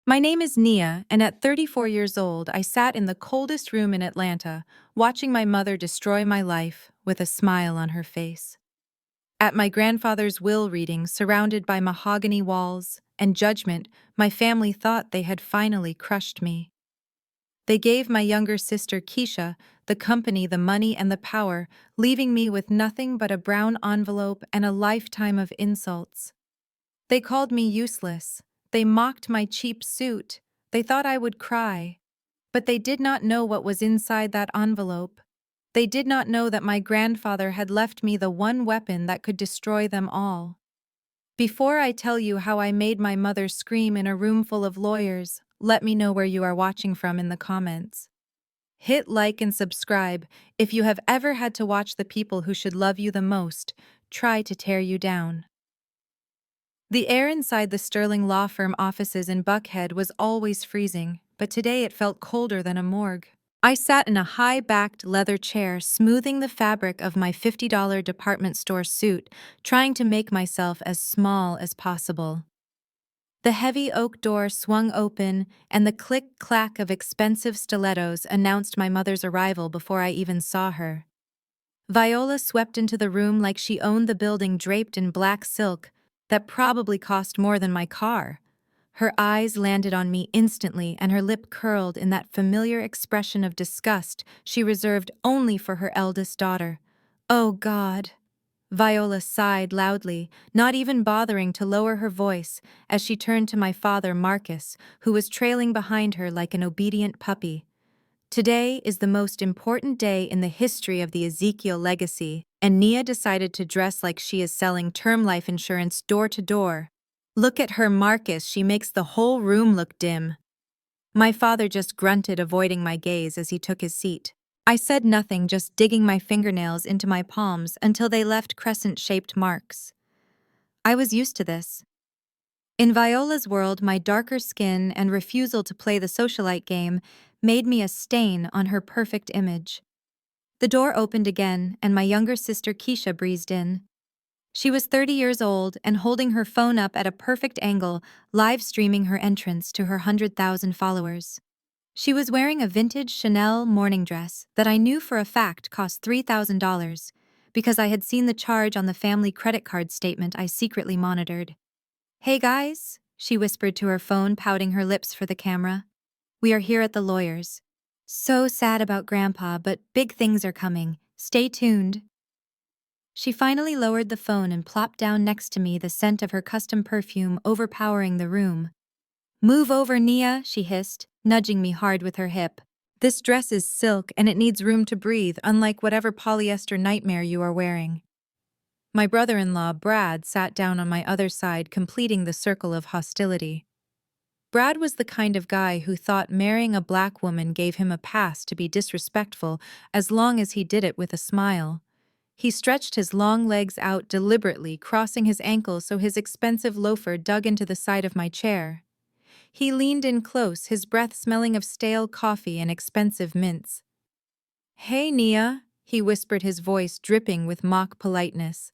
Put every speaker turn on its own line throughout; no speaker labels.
My name is Nia, and at 34 years old, I sat in the coldest room in Atlanta, watching my mother destroy my life with a smile on her face. At my grandfather's will reading, surrounded by mahogany walls and judgment, my family thought they had finally crushed me. They gave my younger sister Keisha the company, the money, and the power, leaving me with nothing but a brown envelope and a lifetime of insults. They called me useless. They mocked my cheap suit. They thought I would cry. But they did not know what was inside that envelope. They did not know that my grandfather had left me the one weapon that could destroy them all. Before I tell you how I made my mother scream in a room full of lawyers, let me know where you are watching from in the comments. Hit like and subscribe if you have ever had to watch the people who should love you the most try to tear you down. The air inside the Sterling law firm offices in Buckhead was always freezing, but today it felt colder than a morgue. I sat in a high-backed leather chair, smoothing the fabric of my $50 department store suit, trying to make myself as small as possible. The heavy oak door swung open, and the click-clack of expensive stilettos announced my mother's arrival before I even saw her. Viola swept into the room like she owned the building, draped in black silk that probably cost more than my car. Her eyes landed on me instantly, and her lip curled in that familiar expression of disgust she reserved only for her eldest daughter. "Oh, God." Viola sighed loudly, not even bothering to lower her voice as she turned to my father, Marcus, who was trailing behind her like an obedient puppy. Today is the most important day in the history of the Ezekiel legacy, and Nia decided to dress like she is selling term life insurance door to door. Look at her, Marcus, she makes the whole room look dim. My father just grunted, avoiding my gaze as he took his seat. I said nothing, just digging my fingernails into my palms until they left crescent-shaped marks. I was used to this. In Viola's world, my darker skin and refusal to play the socialite game made me a stain on her perfect image. The door opened again, and my younger sister Keisha breezed in. She was 30 years old and holding her phone up at a perfect angle, live streaming her entrance to her 100,000 followers. She was wearing a vintage Chanel morning dress that I knew for a fact cost $3,000 because I had seen the charge on the family credit card statement I secretly monitored. "Hey guys," she whispered to her phone, pouting her lips for the camera. "We are here at the lawyer's. So sad about Grandpa, but big things are coming. Stay tuned." She finally lowered the phone and plopped down next to me, the scent of her custom perfume overpowering the room. "Move over, Nia," she hissed, nudging me hard with her hip. "This dress is silk and it needs room to breathe, unlike whatever polyester nightmare you are wearing." My brother-in-law, Brad, sat down on my other side, completing the circle of hostility. Brad was the kind of guy who thought marrying a black woman gave him a pass to be disrespectful as long as he did it with a smile. He stretched his long legs out deliberately, crossing his ankles so his expensive loafer dug into the side of my chair. He leaned in close, his breath smelling of stale coffee and expensive mints. "Hey, Nia," he whispered, his voice dripping with mock politeness.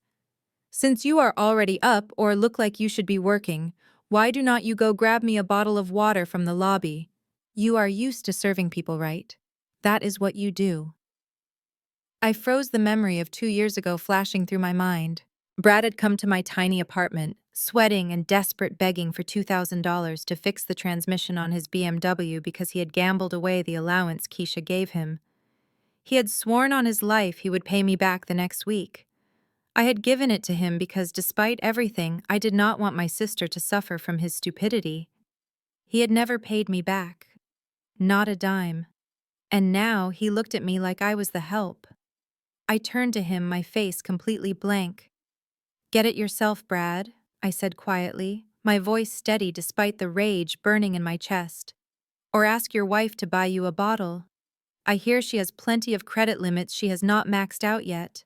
"Since you are already up or look like you should be working, why do not you go grab me a bottle of water from the lobby? You are used to serving people, right? That is what you do." I froze, the memory of 2 years ago flashing through my mind. Brad had come to my tiny apartment, sweating and desperate, begging for $2,000 to fix the transmission on his BMW because he had gambled away the allowance Keisha gave him. He had sworn on his life he would pay me back the next week. I had given it to him because, despite everything, I did not want my sister to suffer from his stupidity. He had never paid me back. Not a dime. And now he looked at me like I was the help. I turned to him, my face completely blank. "Get it yourself, Brad," I said quietly, my voice steady despite the rage burning in my chest. "Or ask your wife to buy you a bottle. I hear she has plenty of credit limits she has not maxed out yet."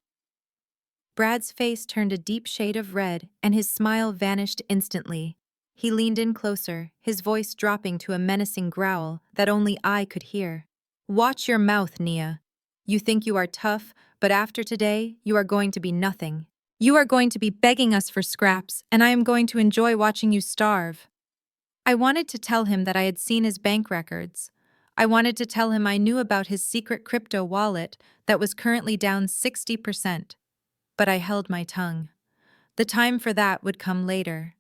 Brad's face turned a deep shade of red, and his smile vanished instantly. He leaned in closer, his voice dropping to a menacing growl that only I could hear. "Watch your mouth, Nia. You think you are tough, but after today, you are going to be nothing. You are going to be begging us for scraps, and I am going to enjoy watching you starve." I wanted to tell him that I had seen his bank records. I wanted to tell him I knew about his secret crypto wallet that was currently down 60%. But I held my tongue. The time for that would come later.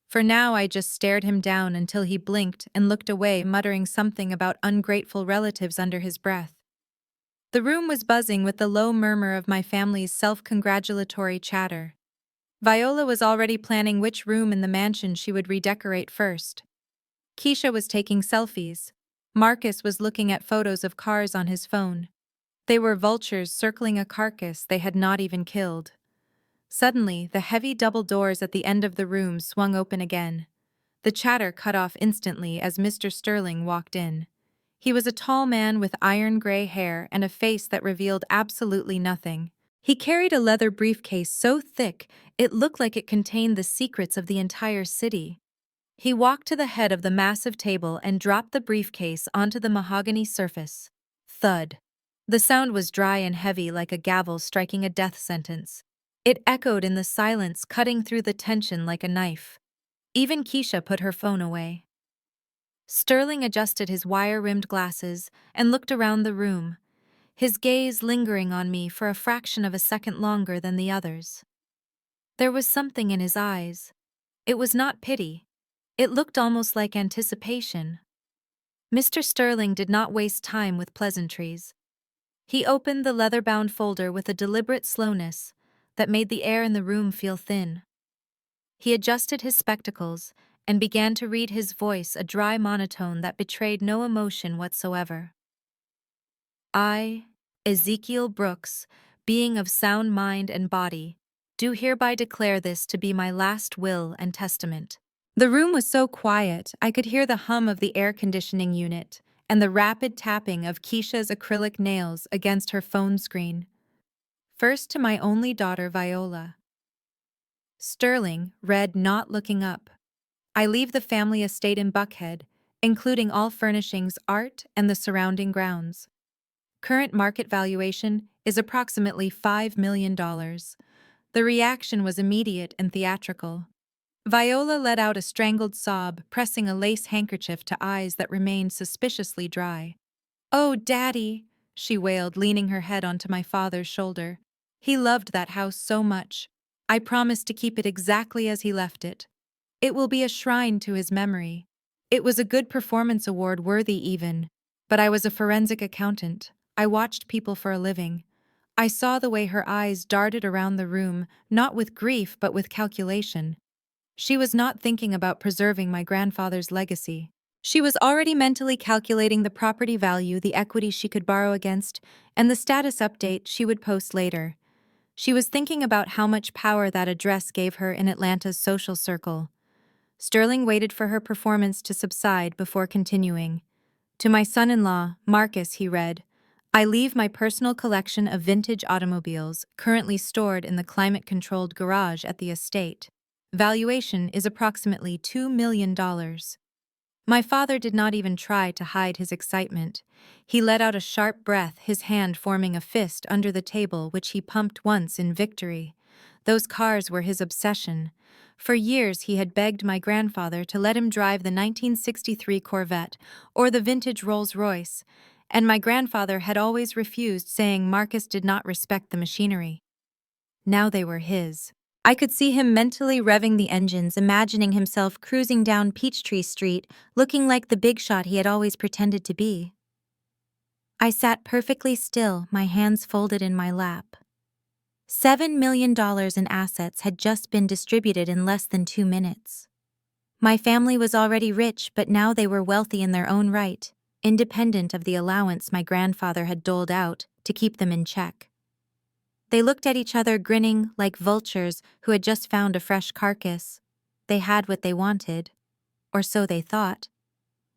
For now, I just stared him down until he blinked and looked away, muttering something about ungrateful relatives under his breath. The room was buzzing with the low murmur of my family's self-congratulatory chatter. Viola was already planning which room in the mansion she would redecorate first. Keisha was taking selfies. Marcus was looking at photos of cars on his phone. They were vultures circling a carcass they had not even killed. Suddenly, the heavy double doors at the end of the room swung open again. The chatter cut off instantly as Mr. Sterling walked in. He was a tall man with iron gray hair and a face that revealed absolutely nothing. He carried a leather briefcase so thick it looked like it contained the secrets of the entire city. He walked to the head of the massive table and dropped the briefcase onto the mahogany surface. Thud. The sound was dry and heavy like a gavel striking a death sentence. It echoed in the silence, cutting through the tension like a knife. Even Keisha put her phone away. Sterling adjusted his wire-rimmed glasses and looked around the room, his gaze lingering on me for a fraction of a second longer than the others. There was something in his eyes. It was not pity. It looked almost like anticipation. Mr. Sterling did not waste time with pleasantries. He opened the leather-bound folder with a deliberate slowness that made the air in the room feel thin. He adjusted his spectacles and began to read, his voice a dry monotone that betrayed no emotion whatsoever. I, Ezekiel Brooks, being of sound mind and body, do hereby declare this to be my last will and testament. The room was so quiet I could hear the hum of the air conditioning unit and the rapid tapping of Keisha's acrylic nails against her phone screen. First to my only daughter Viola. Sterling read, not looking up. I leave the family estate in Buckhead, including all furnishings, art, and the surrounding grounds. Current market valuation is approximately $5 million. The reaction was immediate and theatrical. Viola let out a strangled sob, pressing a lace handkerchief to eyes that remained suspiciously dry. "Oh, Daddy," she wailed, leaning her head onto my father's shoulder. "He loved that house so much. I promised to keep it exactly as he left it. It will be a shrine to his memory. It was a good performance award worthy even. But I was a forensic accountant. I watched people for a living. I saw the way her eyes darted around the room, not with grief but with calculation. She was not thinking about preserving my grandfather's legacy. She was already mentally calculating the property value, the equity she could borrow against, and the status update she would post later. She was thinking about how much power that address gave her in Atlanta's social circle. Sterling waited for her performance to subside before continuing. To my son-in-law, Marcus, he read, I leave my personal collection of vintage automobiles currently stored in the climate-controlled garage at the estate. Valuation is approximately $2 million. My father did not even try to hide his excitement. He let out a sharp breath, his hand forming a fist under the table which he pumped once in victory. Those cars were his obsession. For years he had begged my grandfather to let him drive the 1963 Corvette or the vintage Rolls-Royce, and my grandfather had always refused, saying Marcus did not respect the machinery. Now they were his. I could see him mentally revving the engines, imagining himself cruising down Peachtree Street, looking like the big shot he had always pretended to be. I sat perfectly still, my hands folded in my lap. $7 million in assets had just been distributed in less than 2 minutes. My family was already rich, but now they were wealthy in their own right, independent of the allowance my grandfather had doled out to keep them in check. They looked at each other, grinning like vultures who had just found a fresh carcass. They had what they wanted, or so they thought.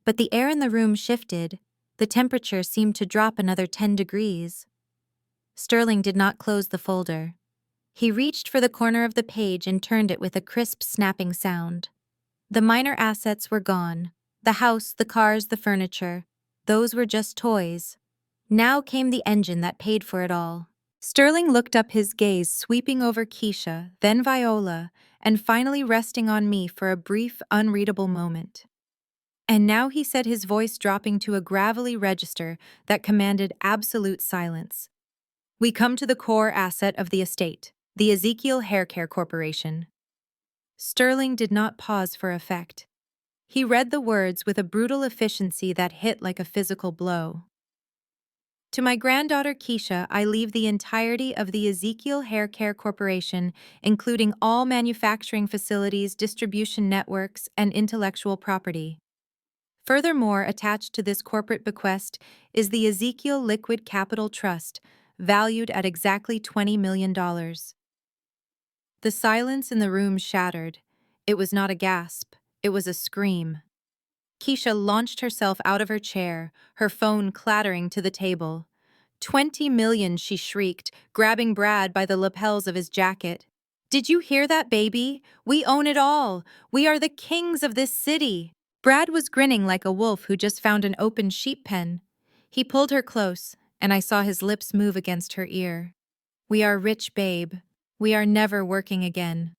But the air in the room shifted. The temperature seemed to drop another 10 degrees. Sterling did not close the folder. He reached for the corner of the page and turned it with a crisp, snapping sound. The minor assets were gone. The house, the cars, the furniture. Those were just toys. Now came the engine that paid for it all. Sterling looked up, his gaze sweeping over Keisha, then Viola, and finally resting on me for a brief, unreadable moment. And now he said, his voice dropping to a gravelly register that commanded absolute silence. We come to the core asset of the estate, the Ezekiel Hair Care Corporation. Sterling did not pause for effect. He read the words with a brutal efficiency that hit like a physical blow. To my granddaughter Keisha, I leave the entirety of the Ezekiel Hair Care Corporation, including all manufacturing facilities, distribution networks, and intellectual property. Furthermore, attached to this corporate bequest is the Ezekiel Liquid Capital Trust, valued at exactly $20 million. The silence in the room shattered. It was not a gasp, it was a scream. Keisha launched herself out of her chair, her phone clattering to the table. 20 million, she shrieked, grabbing Brad by the lapels of his jacket. Did you hear that, baby? We own it all. We are the kings of this city. Brad was grinning like a wolf who just found an open sheep pen. He pulled her close, and I saw his lips move against her ear. We are rich, babe. We are never working again.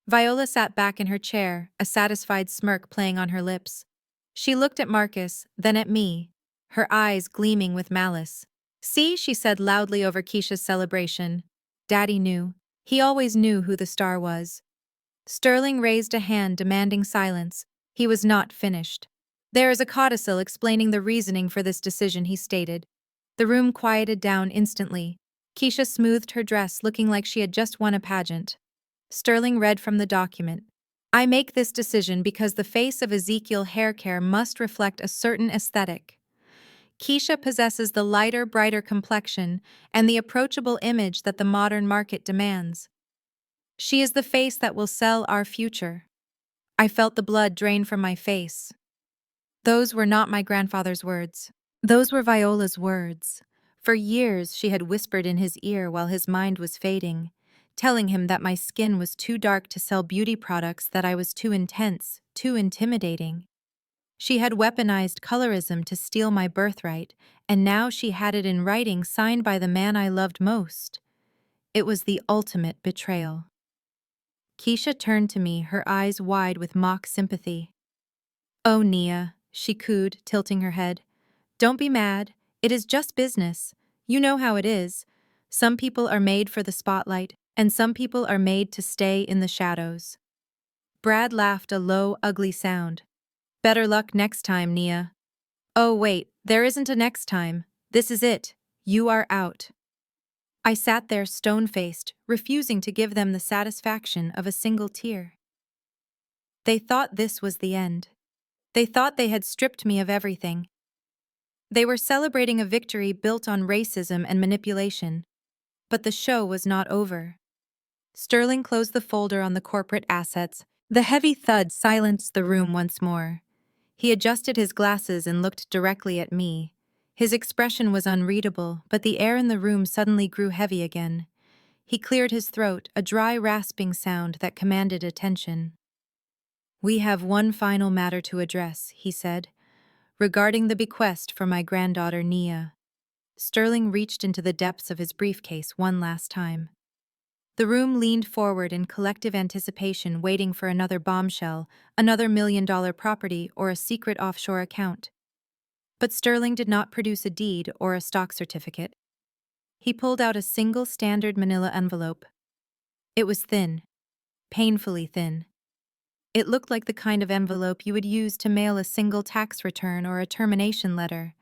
Viola sat back in her chair, a satisfied smirk playing on her lips. She looked at Marcus, then at me, her eyes gleaming with malice. See, she said loudly over Keisha's celebration. Daddy knew. He always knew who the star was. Sterling raised a hand demanding silence. He was not finished. There is a codicil explaining the reasoning for this decision, he stated. The room quieted down instantly. Keisha smoothed her dress, looking like she had just won a pageant. Sterling read from the document. I make this decision because the face of Ezekiel Hair Care must reflect a certain aesthetic. Keisha possesses the lighter, brighter complexion and the approachable image that the modern market demands. She is the face that will sell our future. I felt the blood drain from my face. Those were not my grandfather's words. Those were Viola's words. For years she had whispered in his ear while his mind was fading, telling him that my skin was too dark to sell beauty products, that I was too intense, too intimidating. She had weaponized colorism to steal my birthright, and now she had it in writing, signed by the man I loved most. It was the ultimate betrayal. Keisha turned to me, her eyes wide with mock sympathy. Oh, Nia, she cooed, tilting her head. Don't be mad. It is just business. You know how it is. Some people are made for the spotlight, and some people are made to stay in the shadows. Brad laughed a low, ugly sound. Better luck next time, Nia. Oh, wait, there isn't a next time. This is it. You are out. I sat there stone-faced, refusing to give them the satisfaction of a single tear. They thought this was the end. They thought they had stripped me of everything. They were celebrating a victory built on racism and manipulation. But the show was not over. Sterling closed the folder on the corporate assets. The heavy thud silenced the room once more. He adjusted his glasses and looked directly at me. His expression was unreadable, but the air in the room suddenly grew heavy again. He cleared his throat, a dry, rasping sound that commanded attention. We have one final matter to address, he said, regarding the bequest for my granddaughter Nia. Sterling reached into the depths of his briefcase one last time. The room leaned forward in collective anticipation, waiting for another bombshell, another million-dollar property, or a secret offshore account. But Sterling did not produce a deed or a stock certificate. He pulled out a single standard manila envelope. It was thin, painfully thin. It looked like the kind of envelope you would use to mail a single tax return or a termination letter.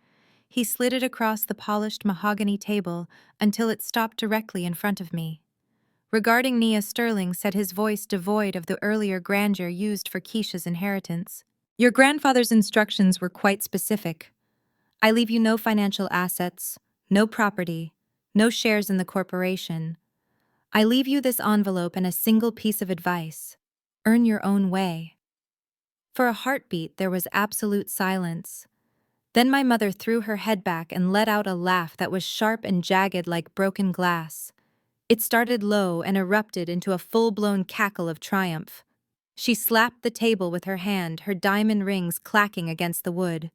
He slid it across the polished mahogany table until it stopped directly in front of me. Regarding Nia, Sterling said, his voice devoid of the earlier grandeur used for Keisha's inheritance. Your grandfather's instructions were quite specific. I leave you no financial assets, no property, no shares in the corporation. I leave you this envelope and a single piece of advice. Earn your own way. For a heartbeat, there was absolute silence. Then my mother threw her head back and let out a laugh that was sharp and jagged like broken glass. It started low and erupted into a full-blown cackle of triumph. She slapped the table with her hand, her diamond rings clacking against the wood.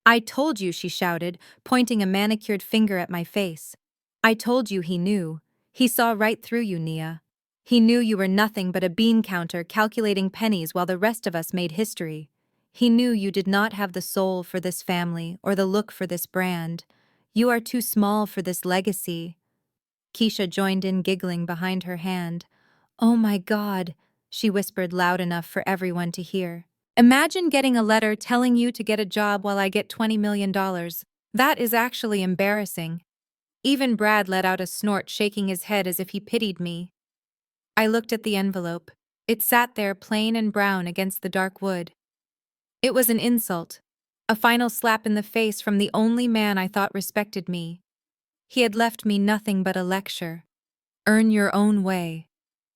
I told you, she shouted, pointing a manicured finger at my face. I told you he knew. He saw right through you, Nia. He knew you were nothing but a bean counter calculating pennies while the rest of us made history. He knew you did not have the soul for this family or the look for this brand. You are too small for this legacy. Keisha joined in, giggling behind her hand. Oh my God, she whispered loud enough for everyone to hear. Imagine getting a letter telling you to get a job while I get $20 million. That is actually embarrassing. Even Brad let out a snort, shaking his head as if he pitied me. I looked at the envelope. It sat there plain and brown against the dark wood. It was an insult, a final slap in the face from the only man I thought respected me. He had left me nothing but a lecture. Earn your own way.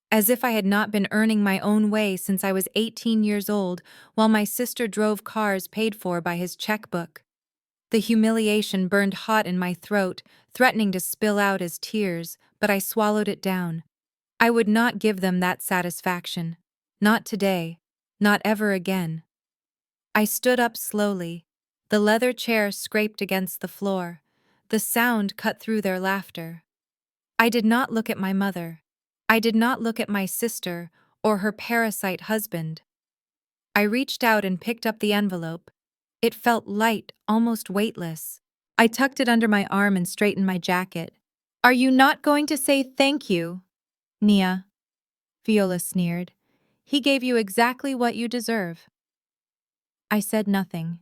As if I had not been earning my own way since I was 18 years old, while my sister drove cars paid for by his checkbook. The humiliation burned hot in my throat, threatening to spill out as tears, but I swallowed it down. I would not give them that satisfaction. Not today. Not ever again. I stood up slowly. The leather chair scraped against the floor. The sound cut through their laughter. I did not look at my mother. I did not look at my sister or her parasite husband. I reached out and picked up the envelope. It felt light, almost weightless. I tucked it under my arm and straightened my jacket. Are you not going to say thank you, Nia? Viola sneered. He gave you exactly what you deserve. I said nothing.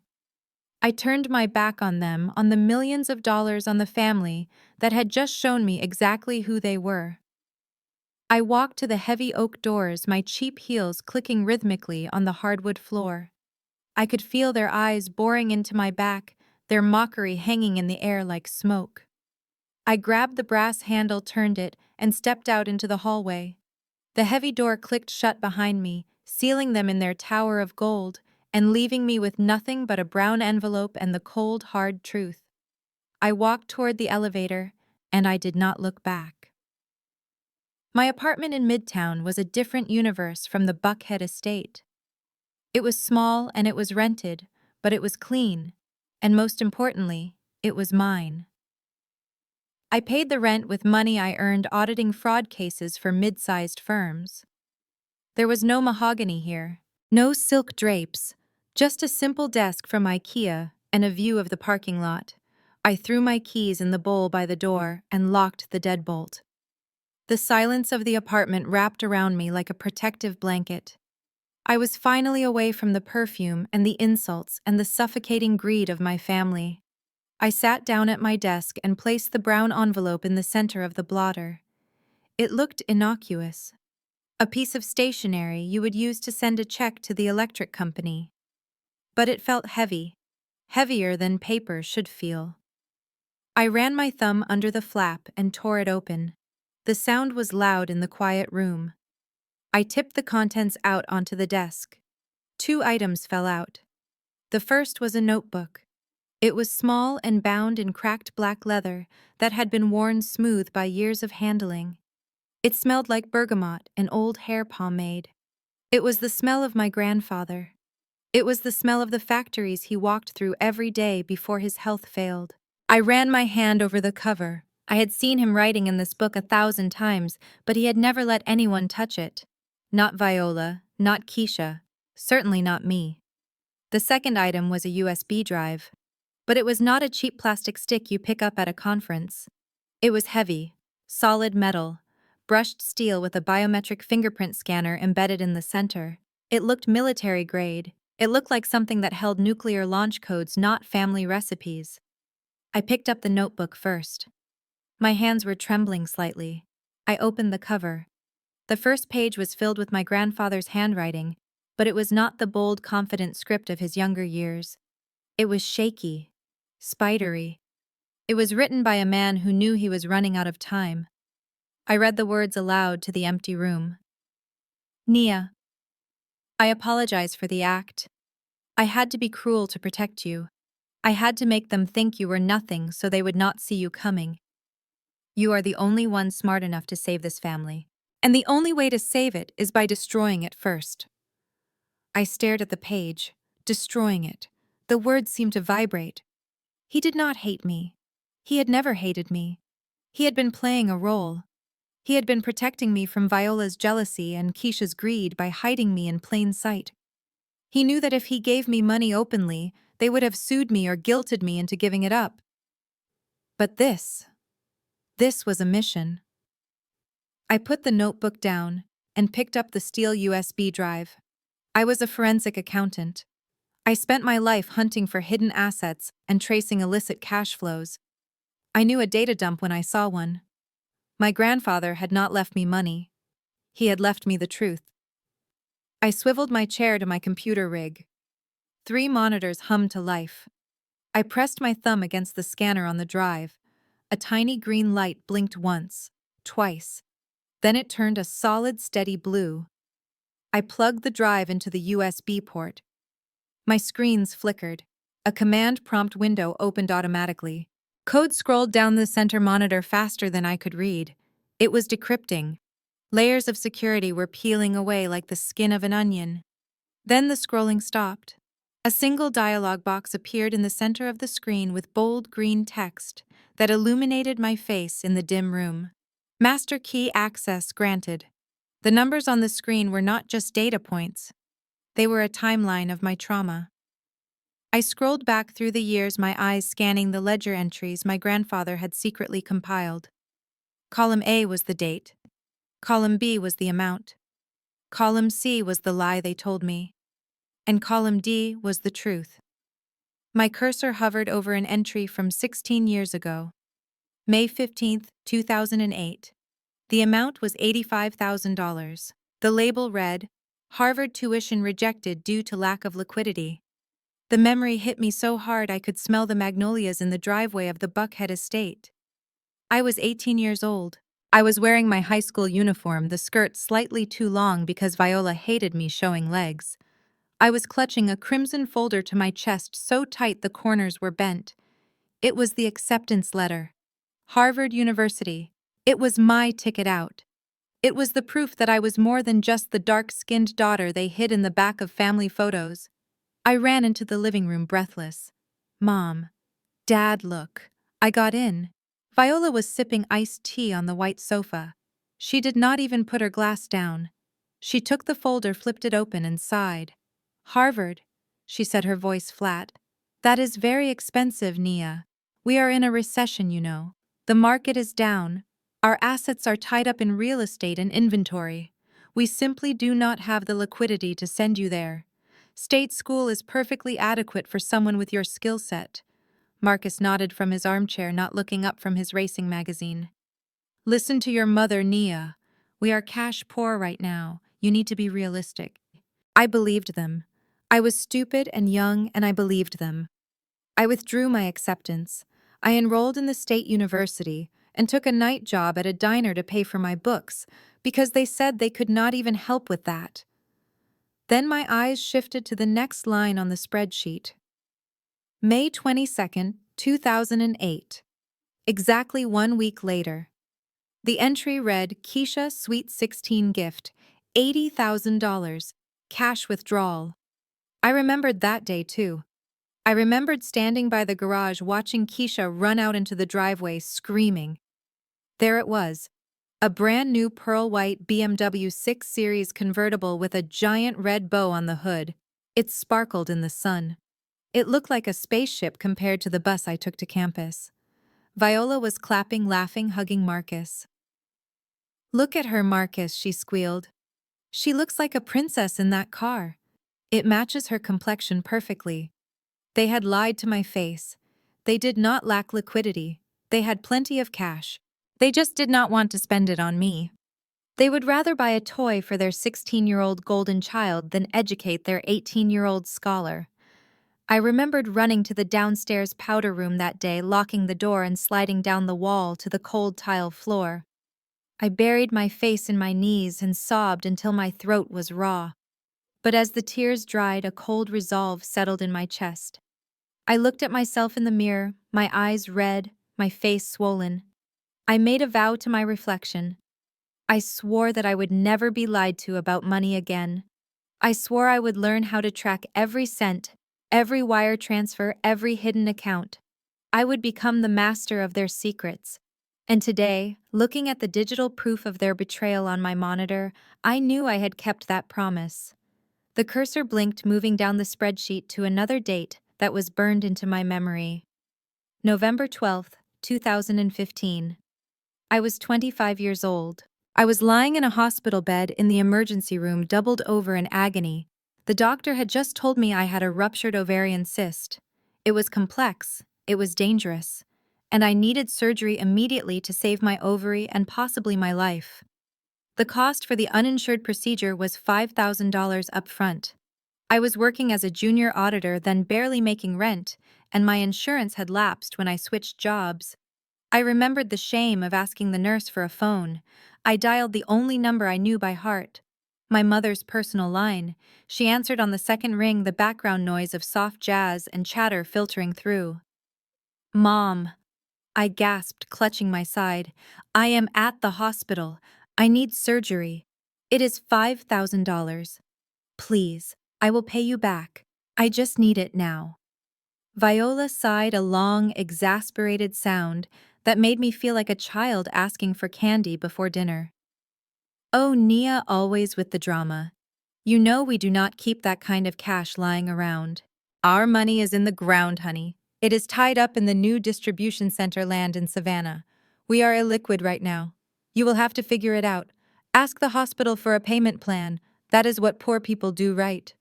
I turned my back on them, on the millions of dollars, on the family that had just shown me exactly who they were. I walked to the heavy oak doors, my cheap heels clicking rhythmically on the hardwood floor. I could feel their eyes boring into my back, their mockery hanging in the air like smoke. I grabbed the brass handle, turned it, and stepped out into the hallway. The heavy door clicked shut behind me, sealing them in their tower of gold, and leaving me with nothing but a brown envelope and the cold, hard truth. I walked toward the elevator, and I did not look back. My apartment in Midtown was a different universe from the Buckhead estate. It was small and it was rented, but it was clean, and most importantly, it was mine. I paid the rent with money I earned auditing fraud cases for mid-sized firms. There was no mahogany here, no silk drapes, just a simple desk from IKEA and a view of the parking lot. I threw my keys in the bowl by the door and locked the deadbolt. The silence of the apartment wrapped around me like a protective blanket. I was finally away from the perfume and the insults and the suffocating greed of my family. I sat down at my desk and placed the brown envelope in the center of the blotter. It looked innocuous. A piece of stationery you would use to send a check to the electric company. But it felt heavy, heavier than paper should feel. I ran my thumb under the flap and tore it open. The sound was loud in the quiet room. I tipped the contents out onto the desk. 2 items fell out. The first was a notebook. It was small and bound in cracked black leather that had been worn smooth by years of handling. It smelled like bergamot and old hair pomade. It was the smell of my grandfather. It was the smell of the factories he walked through every day before his health failed. I ran my hand over the cover. I had seen him writing in this book 1,000 times, but he had never let anyone touch it. Not Viola, not Keisha, certainly not me. The second item was a USB drive. But it was not a cheap plastic stick you pick up at a conference. It was heavy, solid metal, brushed steel with a biometric fingerprint scanner embedded in the center. It looked military grade. It looked like something that held nuclear launch codes, not family recipes. I picked up the notebook first. My hands were trembling slightly. I opened the cover. The first page was filled with my grandfather's handwriting, but it was not the bold, confident script of his younger years. It was shaky, spidery. It was written by a man who knew he was running out of time. I read the words aloud to the empty room. Nia, I apologize for the act. I had to be cruel to protect you. I had to make them think you were nothing so they would not see you coming. You are the only one smart enough to save this family, and the only way to save it is by destroying it first. I stared at the page, destroying it. The words seemed to vibrate. He did not hate me. He had never hated me. He had been playing a role. He had been protecting me from Viola's jealousy and Keisha's greed by hiding me in plain sight. He knew that if he gave me money openly, they would have sued me or guilted me into giving it up. But this was a mission. I put the notebook down and picked up the steel USB drive. I was a forensic accountant. I spent my life hunting for hidden assets and tracing illicit cash flows. I knew a data dump when I saw one. My grandfather had not left me money. He had left me the truth. I swiveled my chair to my computer rig. 3 monitors hummed to life. I pressed my thumb against the scanner on the drive. A tiny green light blinked once, twice. Then it turned a solid, steady blue. I plugged the drive into the USB port. My screens flickered. A command prompt window opened automatically. Code scrolled down the center monitor faster than I could read. It was decrypting. Layers of security were peeling away like the skin of an onion. Then the scrolling stopped. A single dialog box appeared in the center of the screen with bold green text that illuminated my face in the dim room. Master key access granted. The numbers on the screen were not just data points. They were a timeline of my trauma. I scrolled back through the years, my eyes scanning the ledger entries my grandfather had secretly compiled. Column A was the date. Column B was the amount. Column C was the lie they told me. And column D was the truth. My cursor hovered over an entry from 16 years ago. May 15, 2008. The amount was $85,000. The label read, Harvard tuition rejected due to lack of liquidity. The memory hit me so hard I could smell the magnolias in the driveway of the Buckhead estate. I was 18 years old. I was wearing my high school uniform, the skirt slightly too long because Viola hated me showing legs. I was clutching a crimson folder to my chest so tight the corners were bent. It was the acceptance letter. Harvard University. It was my ticket out. It was the proof that I was more than just the dark-skinned daughter they hid in the back of family photos. I ran into the living room breathless. Mom. Dad, look. I got in. Viola was sipping iced tea on the white sofa. She did not even put her glass down. She took the folder, flipped it open, and sighed. Harvard, she said, her voice flat. That is very expensive, Nia. We are in a recession, you know. The market is down. Our assets are tied up in real estate and inventory. We simply do not have the liquidity to send you there. State school is perfectly adequate for someone with your skill set. Marcus nodded from his armchair, not looking up from his racing magazine. Listen to your mother, Nia. We are cash poor right now. You need to be realistic. I believed them. I was stupid and young, and I believed them. I withdrew my acceptance. I enrolled in the state university and took a night job at a diner to pay for my books because they said they could not even help with that. Then my eyes shifted to the next line on the spreadsheet. May 22nd, 2008. Exactly 1 week later. The entry read, Keisha Sweet 16 gift, $80,000, cash withdrawal. I remembered that day too. I remembered standing by the garage watching Keisha run out into the driveway screaming. There it was, a brand new pearl white BMW 6 Series convertible with a giant red bow on the hood. It sparkled in the sun. It looked like a spaceship compared to the bus I took to campus. Viola was clapping, laughing, hugging Marcus. Look at her, Marcus, she squealed. She looks like a princess in that car. It matches her complexion perfectly. They had lied to my face. They did not lack liquidity. They had plenty of cash. They just did not want to spend it on me. They would rather buy a toy for their 16-year-old golden child than educate their 18-year-old scholar. I remembered running to the downstairs powder room that day, locking the door and sliding down the wall to the cold tile floor. I buried my face in my knees and sobbed until my throat was raw. But as the tears dried, a cold resolve settled in my chest. I looked at myself in the mirror, my eyes red, my face swollen. I made a vow to my reflection. I swore that I would never be lied to about money again. I swore I would learn how to track every cent, every wire transfer, every hidden account. I would become the master of their secrets. And today, looking at the digital proof of their betrayal on my monitor, I knew I had kept that promise. The cursor blinked, moving down the spreadsheet to another date that was burned into my memory. November 12th, 2015. I was 25 years old. I was lying in a hospital bed in the emergency room, doubled over in agony. The doctor had just told me I had a ruptured ovarian cyst. It was complex, it was dangerous, and I needed surgery immediately to save my ovary and possibly my life. The cost for the uninsured procedure was $5,000 upfront. I was working as a junior auditor, then barely making rent, and my insurance had lapsed when I switched jobs. I remembered the shame of asking the nurse for a phone. I dialed the only number I knew by heart. My mother's personal line. She answered on the second ring, the background noise of soft jazz and chatter filtering through. "Mom," I gasped, clutching my side. "I am at the hospital. I need surgery. It is $5,000. Please, I will pay you back. I just need it now." Viola sighed, a long, exasperated sound that made me feel like a child asking for candy before dinner. "Oh, Nia, always with the drama. You know we do not keep that kind of cash lying around. Our money is in the ground, honey. It is tied up in the new distribution center land in Savannah. We are illiquid right now. You will have to figure it out. Ask the hospital for a payment plan. That is what poor people do, right?"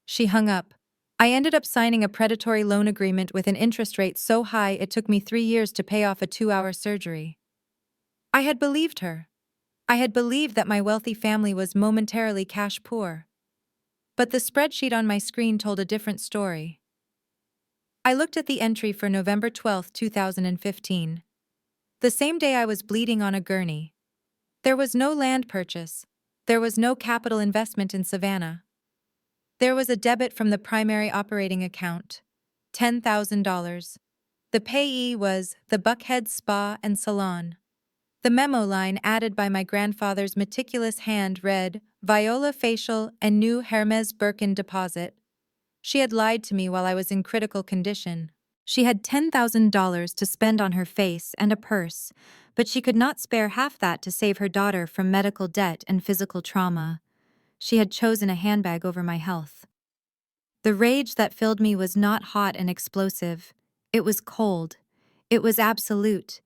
She hung up. I ended up signing a predatory loan agreement with an interest rate so high it took me 3 years to pay off a 2-hour surgery. I had believed her. I had believed that my wealthy family was momentarily cash poor. But the spreadsheet on my screen told a different story. I looked at the entry for November 12th, 2015. The same day I was bleeding on a gurney. There was no land purchase. There was no capital investment in Savannah. There was a debit from the primary operating account, $10,000. The payee was the Buckhead Spa and Salon. The memo line added by my grandfather's meticulous hand read, "Viola facial and new Hermes Birkin deposit." She had lied to me while I was in critical condition. She had $10,000 to spend on her face and a purse, but she could not spare half that to save her daughter from medical debt and physical trauma. She had chosen a handbag over my health. The rage that filled me was not hot and explosive. It was cold. It was absolute.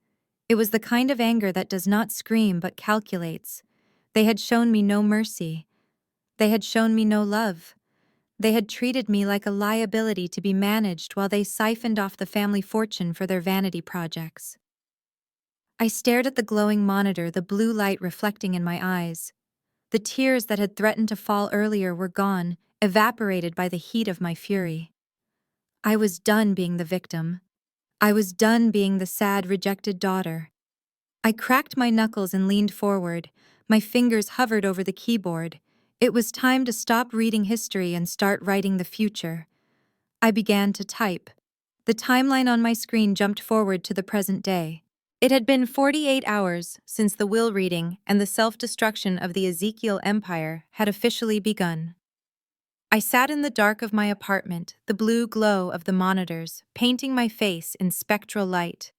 It was the kind of anger that does not scream but calculates. They had shown me no mercy. They had shown me no love. They had treated me like a liability to be managed while they siphoned off the family fortune for their vanity projects. I stared at the glowing monitor, the blue light reflecting in my eyes. The tears that had threatened to fall earlier were gone, evaporated by the heat of my fury. I was done being the victim. I was done being the sad, rejected daughter. I cracked my knuckles and leaned forward. My fingers hovered over the keyboard. It was time to stop reading history and start writing the future. I began to type. The timeline on my screen jumped forward to the present day. It had been 48 hours since the will reading and the self-destruction of the Ezekiel Empire had officially begun. I sat in the dark of my apartment, the blue glow of the monitors painting my face in spectral light.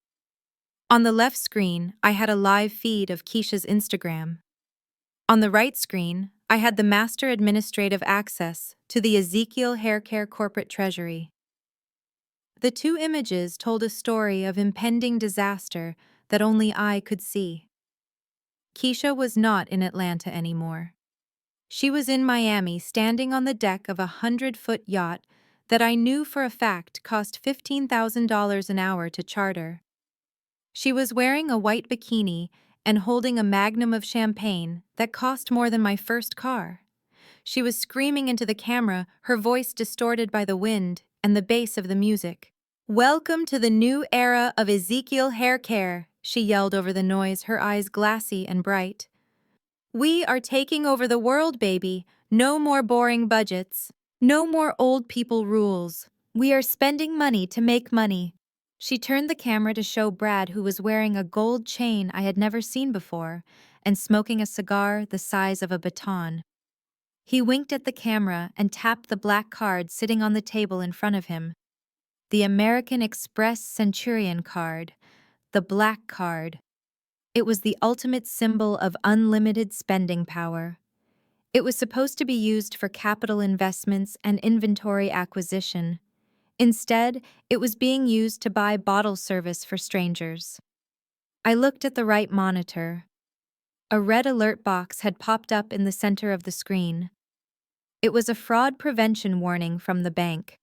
On the left screen, I had a live feed of Keisha's Instagram. On the right screen, I had the master administrative access to the Ezekiel Haircare corporate treasury. The two images told a story of impending disaster that only I could see. Keisha was not in Atlanta anymore. She was in Miami, standing on the deck of a 100-foot yacht that I knew for a fact cost $15,000 an hour to charter. She was wearing a white bikini and holding a magnum of champagne that cost more than my first car. She was screaming into the camera, her voice distorted by the wind and the bass of the music. "Welcome to the new era of Ezekiel Hair Care," she yelled over the noise, her eyes glassy and bright. "We are taking over the world, baby. No more boring budgets. No more old people rules. We are spending money to make money." She turned the camera to show Brad, who was wearing a gold chain I had never seen before and smoking a cigar the size of a baton. He winked at the camera and tapped the black card sitting on the table in front of him. The American Express Centurion card, the black card. It was the ultimate symbol of unlimited spending power. It was supposed to be used for capital investments and inventory acquisition. Instead, it was being used to buy bottle service for strangers. I looked at the right monitor. A red alert box had popped up in the center of the screen. It was a fraud prevention warning from the bank.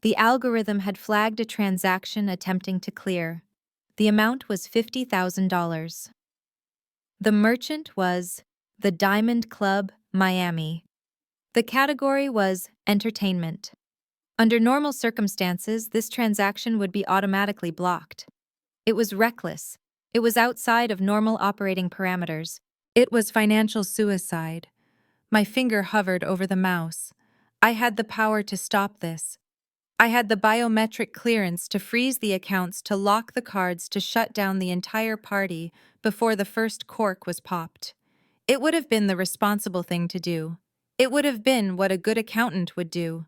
The algorithm had flagged a transaction attempting to clear. The amount was $50,000. The merchant was the Diamond Club, Miami. The category was entertainment. Under normal circumstances, this transaction would be automatically blocked. It was reckless. It was outside of normal operating parameters. It was financial suicide. My finger hovered over the mouse. I had the power to stop this. I had the biometric clearance to freeze the accounts, to lock the cards, to shut down the entire party before the first cork was popped. It would have been the responsible thing to do. It would have been what a good accountant would do.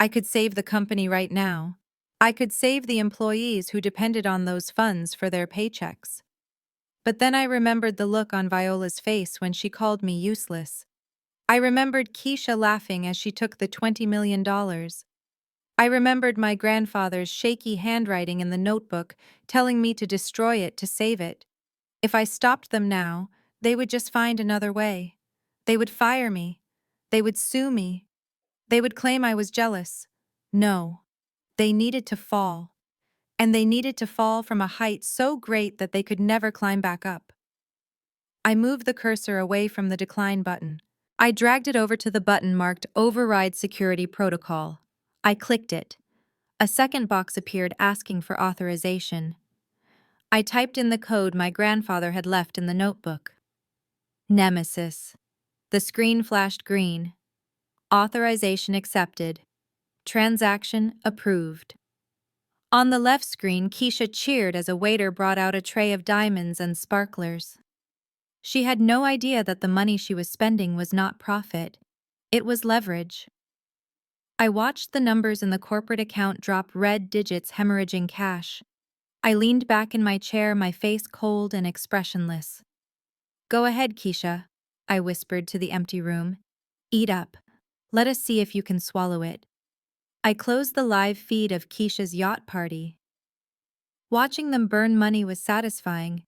I could save the company right now. I could save the employees who depended on those funds for their paychecks. But then I remembered the look on Viola's face when she called me useless. I remembered Keisha laughing as she took the $20 million. I remembered my grandfather's shaky handwriting in the notebook telling me to destroy it to save it. If I stopped them now, they would just find another way. They would fire me. They would sue me. They would claim I was jealous. No. They needed to fall. And they needed to fall from a height so great that they could never climb back up. I moved the cursor away from the decline button. I dragged it over to the button marked Override Security Protocol. I clicked it. A second box appeared asking for authorization. I typed in the code my grandfather had left in the notebook. Nemesis. The screen flashed green. Authorization accepted. Transaction approved. On the left screen, Keisha cheered as a waiter brought out a tray of diamonds and sparklers. She had no idea that the money she was spending was not profit. It was leverage. I watched the numbers in the corporate account drop, red digits hemorrhaging cash. I leaned back in my chair, my face cold and expressionless. Go ahead, Keisha, I whispered to the empty room. Eat up. Let us see if you can swallow it. I closed the live feed of Keisha's yacht party. Watching them burn money was satisfying,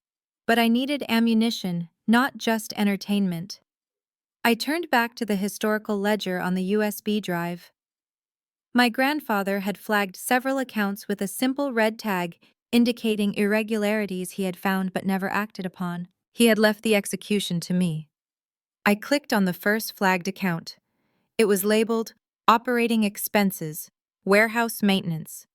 but I needed ammunition, not just entertainment. I turned back to the historical ledger on the USB drive. My grandfather had flagged several accounts with a simple red tag indicating irregularities he had found but never acted upon. He had left the execution to me. I clicked on the first flagged account. It was labeled Operating Expenses, Warehouse Maintenance.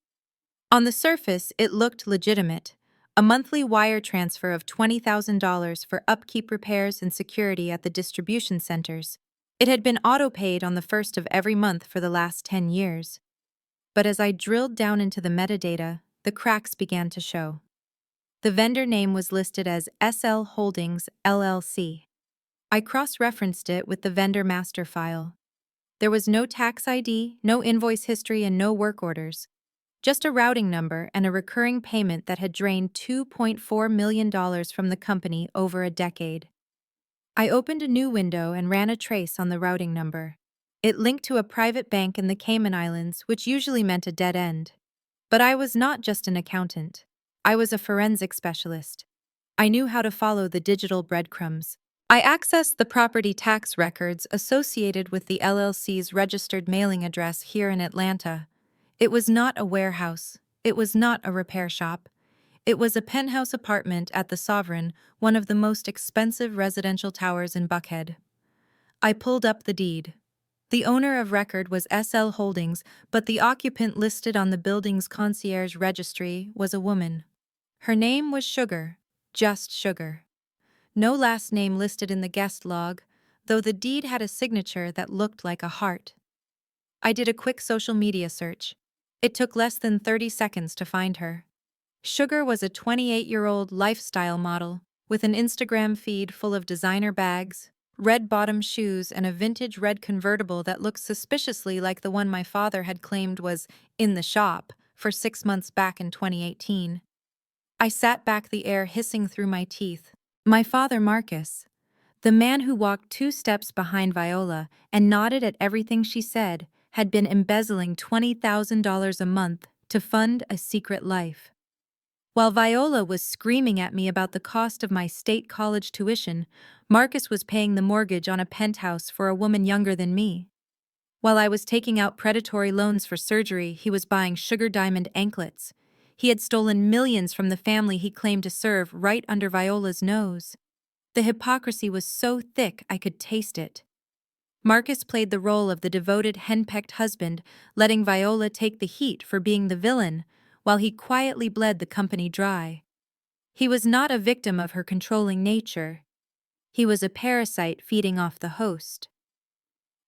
On the surface, it looked legitimate. A monthly wire transfer of $20,000 for upkeep, repairs, and security at the distribution centers. It had been auto-paid on the first of every month for the last 10 years. But as I drilled down into the metadata, the cracks began to show. The vendor name was listed as SL Holdings, LLC. I cross-referenced it with the vendor master file. There was no tax ID, no invoice history, and no work orders. Just a routing number and a recurring payment that had drained $2.4 million from the company over a decade. I opened a new window and ran a trace on the routing number. It linked to a private bank in the Cayman Islands, which usually meant a dead end. But I was not just an accountant. I was a forensic specialist. I knew how to follow the digital breadcrumbs. I accessed the property tax records associated with the LLC's registered mailing address here in Atlanta. It was not a warehouse. It was not a repair shop. It was a penthouse apartment at the Sovereign, one of the most expensive residential towers in Buckhead. I pulled up the deed. The owner of record was SL Holdings, but the occupant listed on the building's concierge registry was a woman. Her name was Sugar, just Sugar. No last name listed in the guest log, though the deed had a signature that looked like a heart. I did a quick social media search. It took less than 30 seconds to find her. Sugar was a 28-year-old lifestyle model with an Instagram feed full of designer bags, red bottom shoes, and a vintage red convertible that looked suspiciously like the one my father had claimed was in the shop for 6 months back in 2018. I sat back, the air hissing through my teeth. My father, Marcus. The man who walked 2 steps behind Viola and nodded at everything she said had been embezzling $20,000 a month to fund a secret life. While Viola was screaming at me about the cost of my state college tuition, Marcus was paying the mortgage on a penthouse for a woman younger than me. While I was taking out predatory loans for surgery, he was buying sugar diamond anklets. He had stolen millions from the family he claimed to serve right under Viola's nose. The hypocrisy was so thick I could taste it. Marcus played the role of the devoted henpecked husband, letting Viola take the heat for being the villain, while he quietly bled the company dry. He was not a victim of her controlling nature. He was a parasite feeding off the host.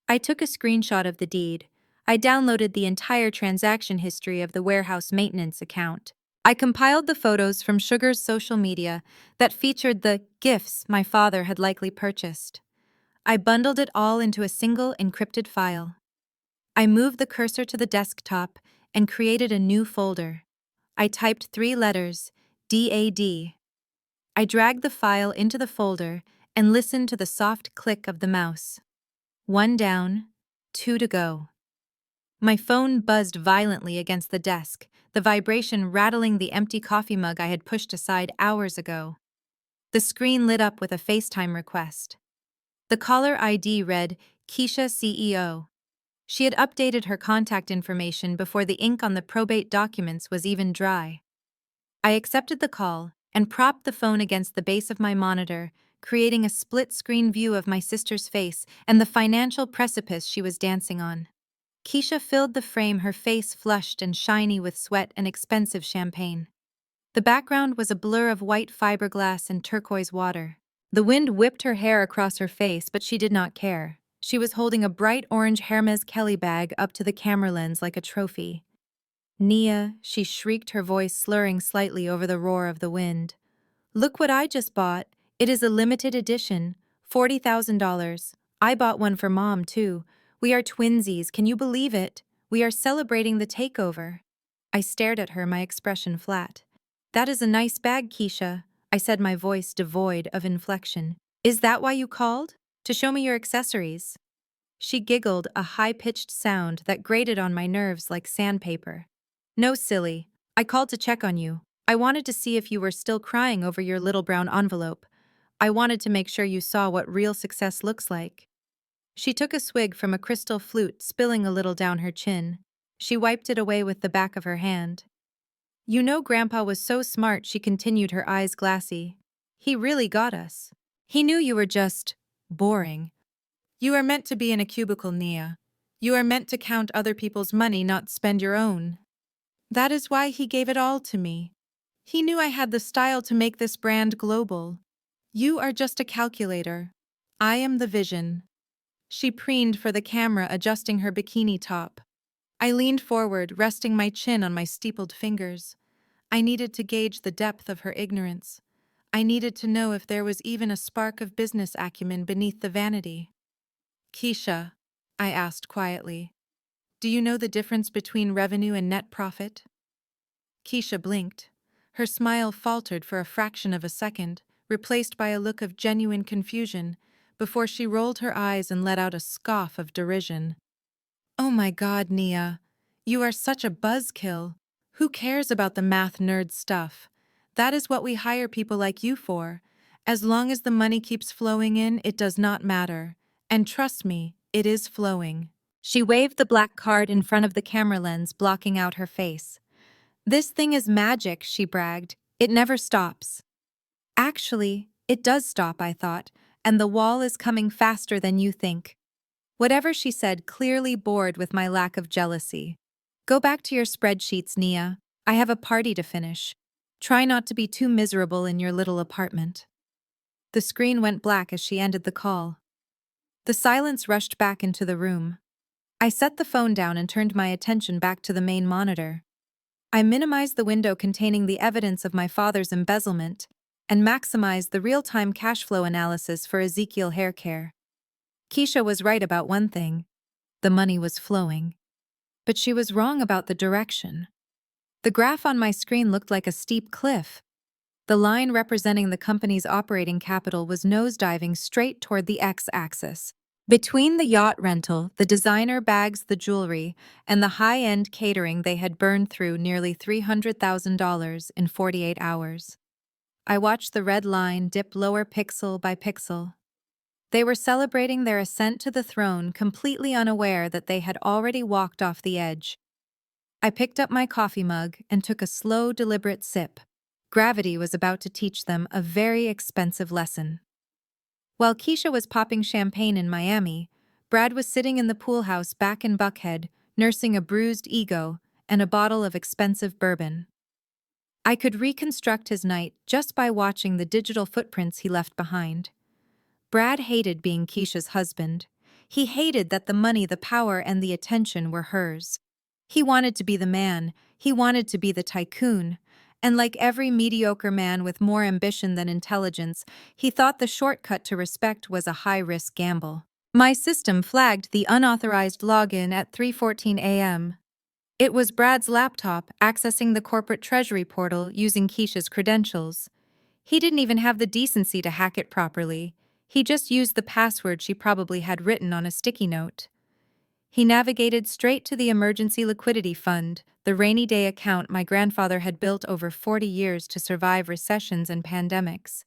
I took a screenshot of the deed. I downloaded the entire transaction history of the warehouse maintenance account. I compiled the photos from Sugar's social media that featured the gifts my father had likely purchased. I bundled it all into a single encrypted file. I moved the cursor to the desktop and created a new folder. I typed 3 letters, DAD. I dragged the file into the folder and listened to the soft click of the mouse. 1 down, 2 to go. My phone buzzed violently against the desk, the vibration rattling the empty coffee mug I had pushed aside hours ago. The screen lit up with a FaceTime request. The caller ID read, Keisha CEO. She had updated her contact information before the ink on the probate documents was even dry. I accepted the call and propped the phone against the base of my monitor, creating a split-screen view of my sister's face and the financial precipice she was dancing on. Keisha filled the frame, her face flushed and shiny with sweat and expensive champagne. The background was a blur of white fiberglass and turquoise water. The wind whipped her hair across her face, but she did not care. She was holding a bright orange Hermes Kelly bag up to the camera lens like a trophy. Nia, she shrieked, her voice slurring slightly over the roar of the wind. Look what I just bought. It is a limited edition, $40,000. I bought one for Mom, too. We are twinsies, can you believe it? We are celebrating the takeover. I stared at her, my expression flat. That is a nice bag, Keisha, I said, my voice devoid of inflection. Is that why you called? To show me your accessories? She giggled, a high-pitched sound that grated on my nerves like sandpaper. No, silly. I called to check on you. I wanted to see if you were still crying over your little brown envelope. I wanted to make sure you saw what real success looks like. She took a swig from a crystal flute, spilling a little down her chin. She wiped it away with the back of her hand. You know, Grandpa was so smart, she continued, her eyes glassy. He really got us. He knew you were just boring. You are meant to be in a cubicle, Nia. You are meant to count other people's money, not spend your own. That is why he gave it all to me. He knew I had the style to make this brand global. You are just a calculator. I am the vision. She preened for the camera, adjusting her bikini top. I leaned forward, resting my chin on my steepled fingers. I needed to gauge the depth of her ignorance. I needed to know if there was even a spark of business acumen beneath the vanity. Keisha, I asked quietly, do you know the difference between revenue and net profit? Keisha blinked. Her smile faltered for a fraction of a second, replaced by a look of genuine confusion, before she rolled her eyes and let out a scoff of derision. Oh my God, Nia. You are such a buzzkill. Who cares about the math nerd stuff? That is what we hire people like you for. As long as the money keeps flowing in, it does not matter. And trust me, it is flowing. She waved the black card in front of the camera lens, blocking out her face. This thing is magic, she bragged. It never stops. Actually, it does stop, I thought, and the wall is coming faster than you think. Whatever she said, clearly bored with my lack of jealousy. Go back to your spreadsheets, Nia. I have a party to finish. Try not to be too miserable in your little apartment. The screen went black as she ended the call. The silence rushed back into the room. I set the phone down and turned my attention back to the main monitor. I minimized the window containing the evidence of my father's embezzlement and maximized the real-time cash flow analysis for Ezekiel hair care. Keisha was right about one thing. The money was flowing. But she was wrong about the direction. The graph on my screen looked like a steep cliff. The line representing the company's operating capital was nosediving straight toward the x-axis. Between the yacht rental, the designer bags, the jewelry, and the high-end catering, they had burned through nearly $300,000 in 48 hours. I watched the red line dip lower pixel by pixel. They were celebrating their ascent to the throne, completely unaware that they had already walked off the edge. I picked up my coffee mug and took a slow, deliberate sip. Gravity was about to teach them a very expensive lesson. While Keisha was popping champagne in Miami, Brad was sitting in the pool house back in Buckhead, nursing a bruised ego and a bottle of expensive bourbon. I could reconstruct his night just by watching the digital footprints he left behind. Brad hated being Keisha's husband. He hated that the money, the power, and the attention were hers. He wanted to be the man, he wanted to be the tycoon, and like every mediocre man with more ambition than intelligence, he thought the shortcut to respect was a high-risk gamble. My system flagged the unauthorized login at 3:14 a.m. It was Brad's laptop accessing the corporate treasury portal using Keisha's credentials. He didn't even have the decency to hack it properly. He just used the password she probably had written on a sticky note. He navigated straight to the emergency liquidity fund, the rainy day account my grandfather had built over 40 years to survive recessions and pandemics.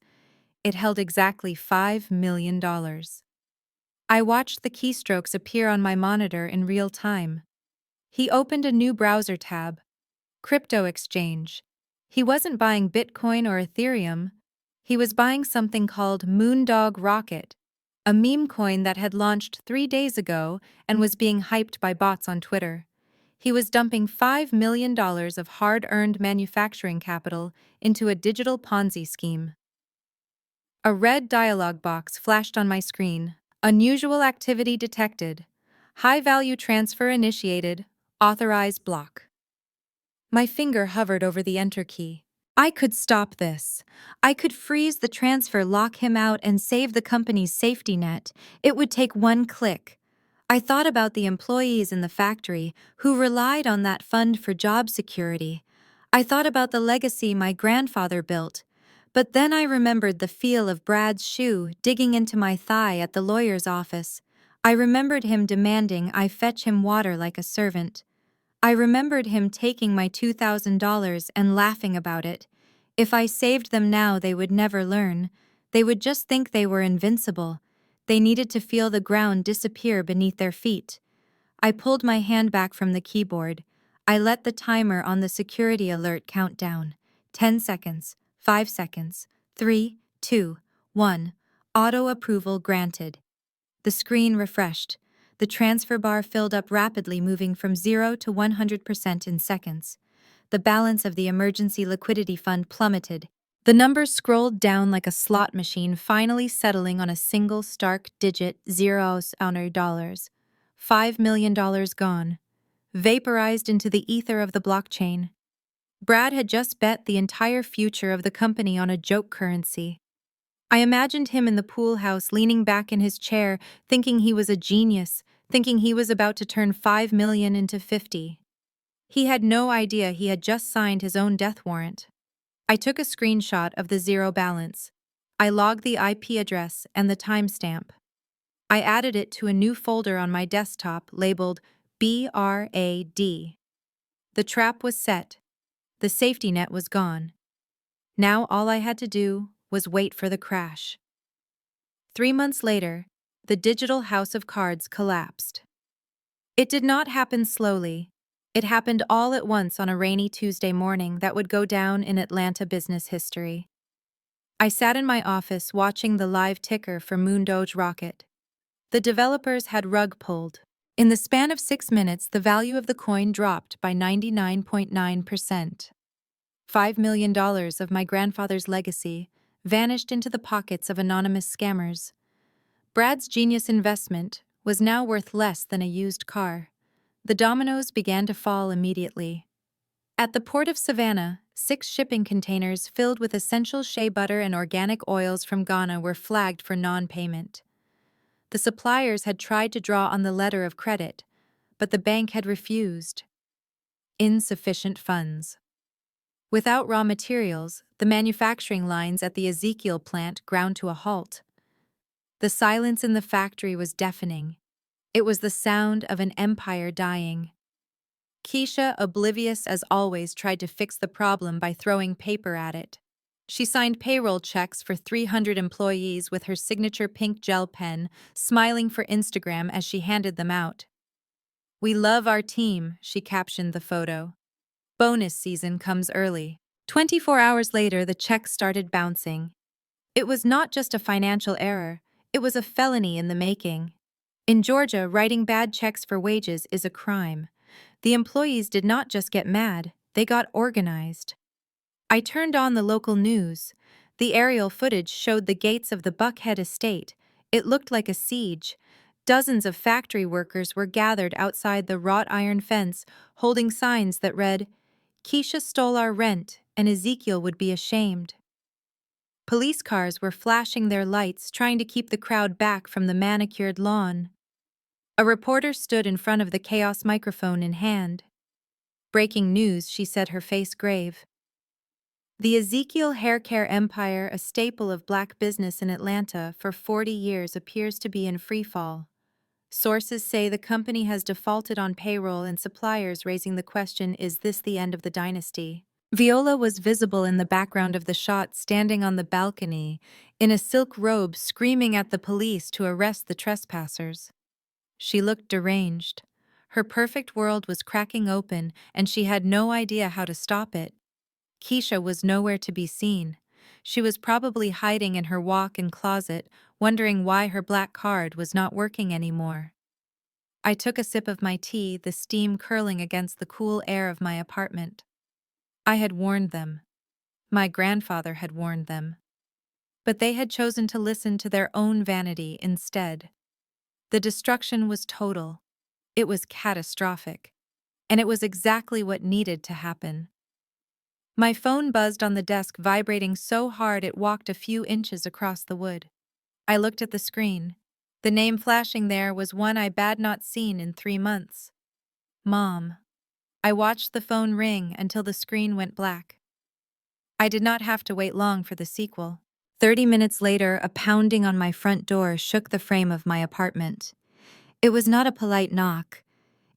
It held exactly $5 million. I watched the keystrokes appear on my monitor in real time. He opened a new browser tab. Crypto exchange. He wasn't buying Bitcoin or Ethereum. He was buying something called Moondog Rocket, a meme coin that had launched 3 days ago and was being hyped by bots on Twitter. He was dumping $5 million of hard-earned manufacturing capital into a digital Ponzi scheme. A red dialog box flashed on my screen. Unusual activity detected. High-value transfer initiated. Authorize block. My finger hovered over the enter key. I could stop this. I could freeze the transfer, lock him out, and save the company's safety net. It would take one click. I thought about the employees in the factory who relied on that fund for job security. I thought about the legacy my grandfather built. But then I remembered the feel of Brad's shoe digging into my thigh at the lawyer's office. I remembered him demanding I fetch him water like a servant. I remembered him taking my $2,000 and laughing about it. If I saved them now, they would never learn. They would just think they were invincible. They needed to feel the ground disappear beneath their feet. I pulled my hand back from the keyboard. I let the timer on the security alert count down. 10 seconds, 5 seconds, 3, 2, 1. Auto approval granted. The screen refreshed. The transfer bar filled up rapidly, moving from 0 to 100% in seconds. The balance of the emergency liquidity fund plummeted. The numbers scrolled down like a slot machine, finally settling on a single stark digit, zeros on dollars. $5 million gone, vaporized into the ether of the blockchain. Brad had just bet the entire future of the company on a joke currency. I imagined him in the pool house, leaning back in his chair, thinking he was a genius, thinking he was about to turn 5 million into 50. He had no idea he had just signed his own death warrant. I took a screenshot of the zero balance. I logged the IP address and the timestamp. I added it to a new folder on my desktop labeled BRAD. The trap was set. The safety net was gone. Now all I had to do was wait for the crash. 3 months later, the digital house of cards collapsed. It did not happen slowly. It happened all at once on a rainy Tuesday morning that would go down in Atlanta business history. I sat in my office watching the live ticker for Moondog Rocket. The developers had rug pulled. In the span of 6 minutes, the value of the coin dropped by 99.9%. $5 million of my grandfather's legacy vanished into the pockets of anonymous scammers. Brad's genius investment was now worth less than a used car. The dominoes began to fall immediately. At the port of Savannah, 6 shipping containers filled with essential shea butter and organic oils from Ghana were flagged for non-payment. The suppliers had tried to draw on the letter of credit, but the bank had refused. Insufficient funds. Without raw materials, the manufacturing lines at the Ezekiel plant ground to a halt. The silence in the factory was deafening. It was the sound of an empire dying. Keisha, oblivious as always, tried to fix the problem by throwing paper at it. She signed payroll checks for 300 employees with her signature pink gel pen, smiling for Instagram as she handed them out. "We love our team," she captioned the photo. "Bonus season comes early." 24 hours later, the checks started bouncing. It was not just a financial error, it was a felony in the making. In Georgia, writing bad checks for wages is a crime. The employees did not just get mad, they got organized. I turned on the local news. The aerial footage showed the gates of the Buckhead estate. It looked like a siege. Dozens of factory workers were gathered outside the wrought iron fence, holding signs that read, "Keisha stole our rent, and Ezekiel would be ashamed." Police cars were flashing their lights, trying to keep the crowd back from the manicured lawn. A reporter stood in front of the chaos, microphone in hand. "Breaking news," she said, her face grave. "The Ezekiel hair care empire, a staple of black business in Atlanta for 40 years, appears to be in freefall. Sources say the company has defaulted on payroll and suppliers, raising the question, is this the end of the dynasty?" Viola was visible in the background of the shot, standing on the balcony, in a silk robe, screaming at the police to arrest the trespassers. She looked deranged. Her perfect world was cracking open, and she had no idea how to stop it. Keisha was nowhere to be seen. She was probably hiding in her walk-in closet, wondering why her black card was not working anymore. I took a sip of my tea, the steam curling against the cool air of my apartment. I had warned them. My grandfather had warned them. But they had chosen to listen to their own vanity instead. The destruction was total. It was catastrophic. And it was exactly what needed to happen. My phone buzzed on the desk, vibrating so hard it walked a few inches across the wood. I looked at the screen. The name flashing there was one I had not seen in 3 months. Mom. I watched the phone ring until the screen went black. I did not have to wait long for the sequel. 30 minutes later, a pounding on my front door shook the frame of my apartment. It was not a polite knock.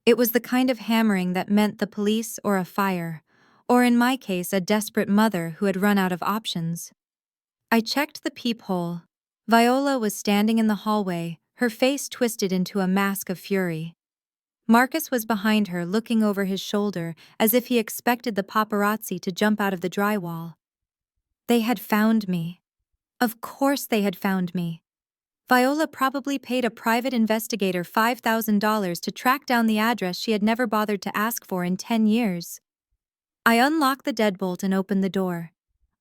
It was the kind of hammering that meant the police or a fire, or in my case, a desperate mother who had run out of options. I checked the peephole. Viola was standing in the hallway, her face twisted into a mask of fury. Marcus was behind her, looking over his shoulder, as if he expected the paparazzi to jump out of the drywall. They had found me. Of course they had found me. Viola probably paid a private investigator $5,000 to track down the address she had never bothered to ask for in 10 years. I unlocked the deadbolt and opened the door.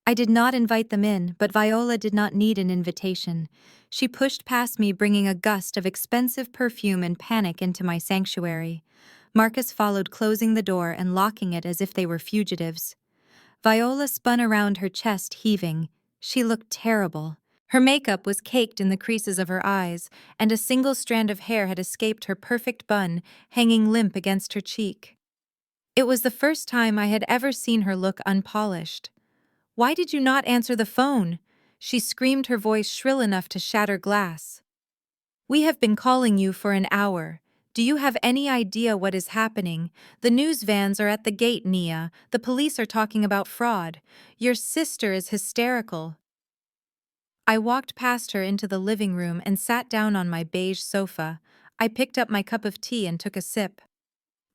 I did not invite them in, but Viola did not need an invitation. She pushed past me, bringing a gust of expensive perfume and panic into my sanctuary. Marcus followed, closing the door and locking it as if they were fugitives. Viola spun around, her chest heaving. She looked terrible. Her makeup was caked in the creases of her eyes, and a single strand of hair had escaped her perfect bun, hanging limp against her cheek. It was the first time I had ever seen her look unpolished. "Why did you not answer the phone?" she screamed, her voice shrill enough to shatter glass. "We have been calling you for an hour. Do you have any idea what is happening? The news vans are at the gate, Nia. The police are talking about fraud. Your sister is hysterical." I walked past her into the living room and sat down on my beige sofa. I picked up my cup of tea and took a sip.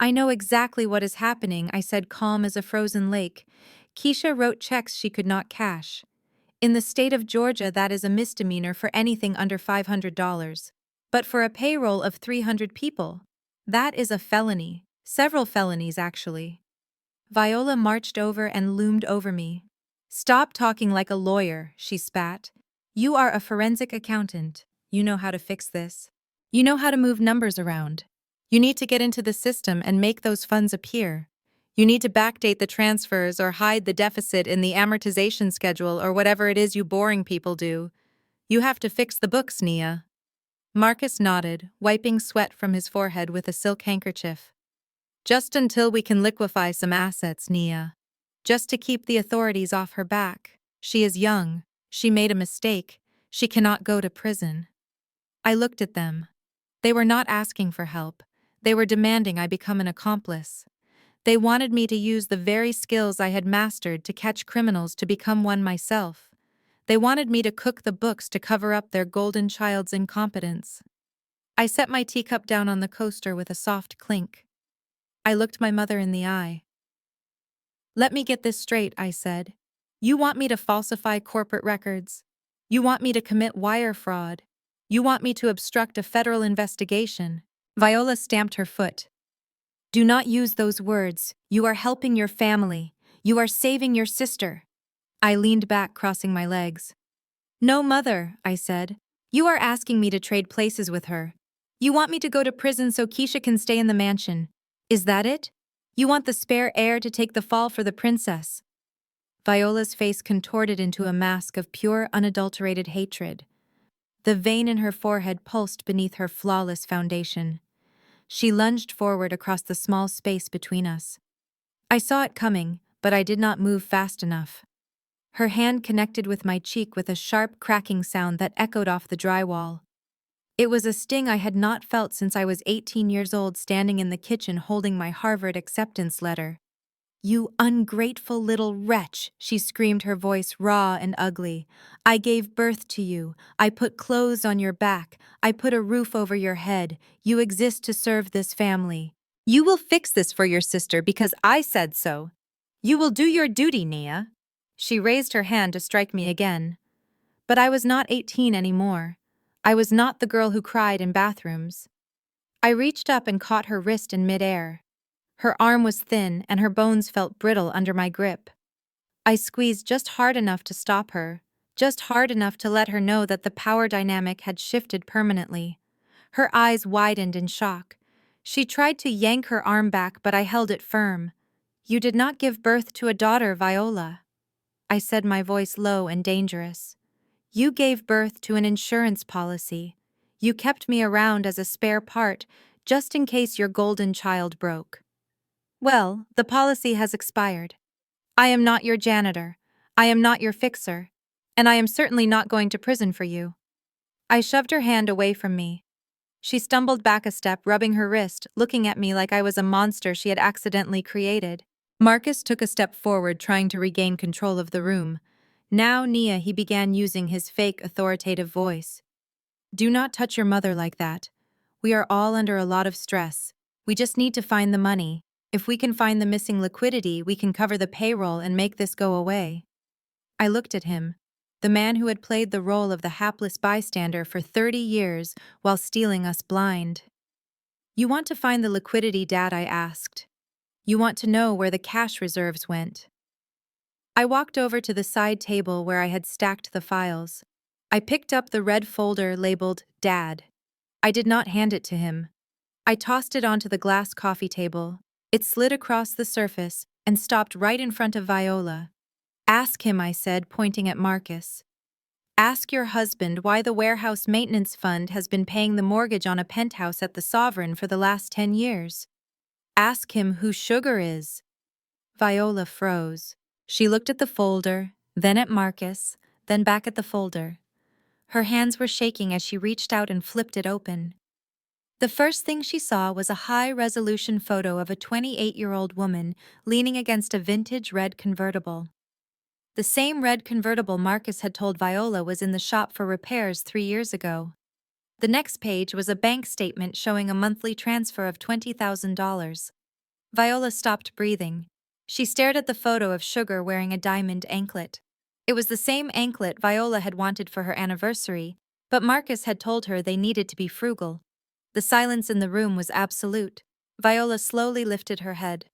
"I know exactly what is happening," I said, calm as a frozen lake. "Keisha wrote checks she could not cash. In the state of Georgia, that is a misdemeanor for anything under $500. But for a payroll of 300 people, that is a felony. Several felonies, actually." Viola marched over and loomed over me. "Stop talking like a lawyer," she spat. "You are a forensic accountant. You know how to fix this. You know how to move numbers around. You need to get into the system and make those funds appear. You need to backdate the transfers or hide the deficit in the amortization schedule or whatever it is you boring people do. You have to fix the books, Nia." Marcus nodded, wiping sweat from his forehead with a silk handkerchief. "Just until we can liquefy some assets, Nia. just to keep the authorities off her back. She is young. She made a mistake. She cannot go to prison. I looked at them. They were not asking for help. They were demanding I become an accomplice. They wanted me to use the very skills I had mastered to catch criminals to become one myself. They wanted me to cook the books to cover up their golden child's incompetence. I set my teacup down on the coaster with a soft clink. I looked my mother in the eye. "Let me get this straight," I said. "You want me to falsify corporate records? You want me to commit wire fraud? You want me to obstruct a federal investigation?" Viola stamped her foot. "Do not use those words. You are helping your family. You are saving your sister." I leaned back, crossing my legs. "No, Mother," I said. "You are asking me to trade places with her. You want me to go to prison so Keisha can stay in the mansion. Is that it? You want the spare heir to take the fall for the princess?" Viola's face contorted into a mask of pure, unadulterated hatred. The vein in her forehead pulsed beneath her flawless foundation. She lunged forward across the small space between us. I saw it coming, but I did not move fast enough. Her hand connected with my cheek with a sharp cracking sound that echoed off the drywall. It was a sting I had not felt since I was 18 years old, standing in the kitchen holding my Harvard acceptance letter. "You ungrateful little wretch," she screamed, her voice raw and ugly. "I gave birth to you. I put clothes on your back. I put a roof over your head. You exist to serve this family. You will fix this for your sister because I said so. You will do your duty, Nia." She raised her hand to strike me again. But I was not 18 anymore. I was not the girl who cried in bathrooms. I reached up and caught her wrist in midair. Her arm was thin and her bones felt brittle under my grip. I squeezed just hard enough to stop her, just hard enough to let her know that the power dynamic had shifted permanently. Her eyes widened in shock. She tried to yank her arm back, but I held it firm. "You did not give birth to a daughter, Viola," I said, my voice low and dangerous. "You gave birth to an insurance policy. You kept me around as a spare part, just in case your golden child broke. Well, the policy has expired. I am not your janitor. I am not your fixer. And I am certainly not going to prison for you." I shoved her hand away from me. She stumbled back a step, rubbing her wrist, looking at me like I was a monster she had accidentally created. Marcus took a step forward, trying to regain control of the room. "Now, Nia," he began, using his fake authoritative voice. "Do not touch your mother like that. We are all under a lot of stress. We just need to find the money. If we can find the missing liquidity, we can cover the payroll and make this go away." I looked at him, the man who had played the role of the hapless bystander for 30 years while stealing us blind. "You want to find the liquidity, Dad?" I asked. "You want to know where the cash reserves went?" I walked over to the side table where I had stacked the files. I picked up the red folder labeled Dad. I did not hand it to him. I tossed it onto the glass coffee table. It slid across the surface and stopped right in front of Viola. "Ask him," I said, pointing at Marcus. "Ask your husband why the warehouse maintenance fund has been paying the mortgage on a penthouse at the Sovereign for the last 10 years. Ask him who Sugar is." Viola froze. She looked at the folder, then at Marcus, then back at the folder. Her hands were shaking as she reached out and flipped it open. The first thing she saw was a high-resolution photo of a 28-year-old woman leaning against a vintage red convertible. The same red convertible Marcus had told Viola was in the shop for repairs 3 years ago. The next page was a bank statement showing a monthly transfer of $20,000. Viola stopped breathing. She stared at the photo of Sugar wearing a diamond anklet. It was the same anklet Viola had wanted for her anniversary, but Marcus had told her they needed to be frugal. The silence in the room was absolute. Viola slowly lifted her head.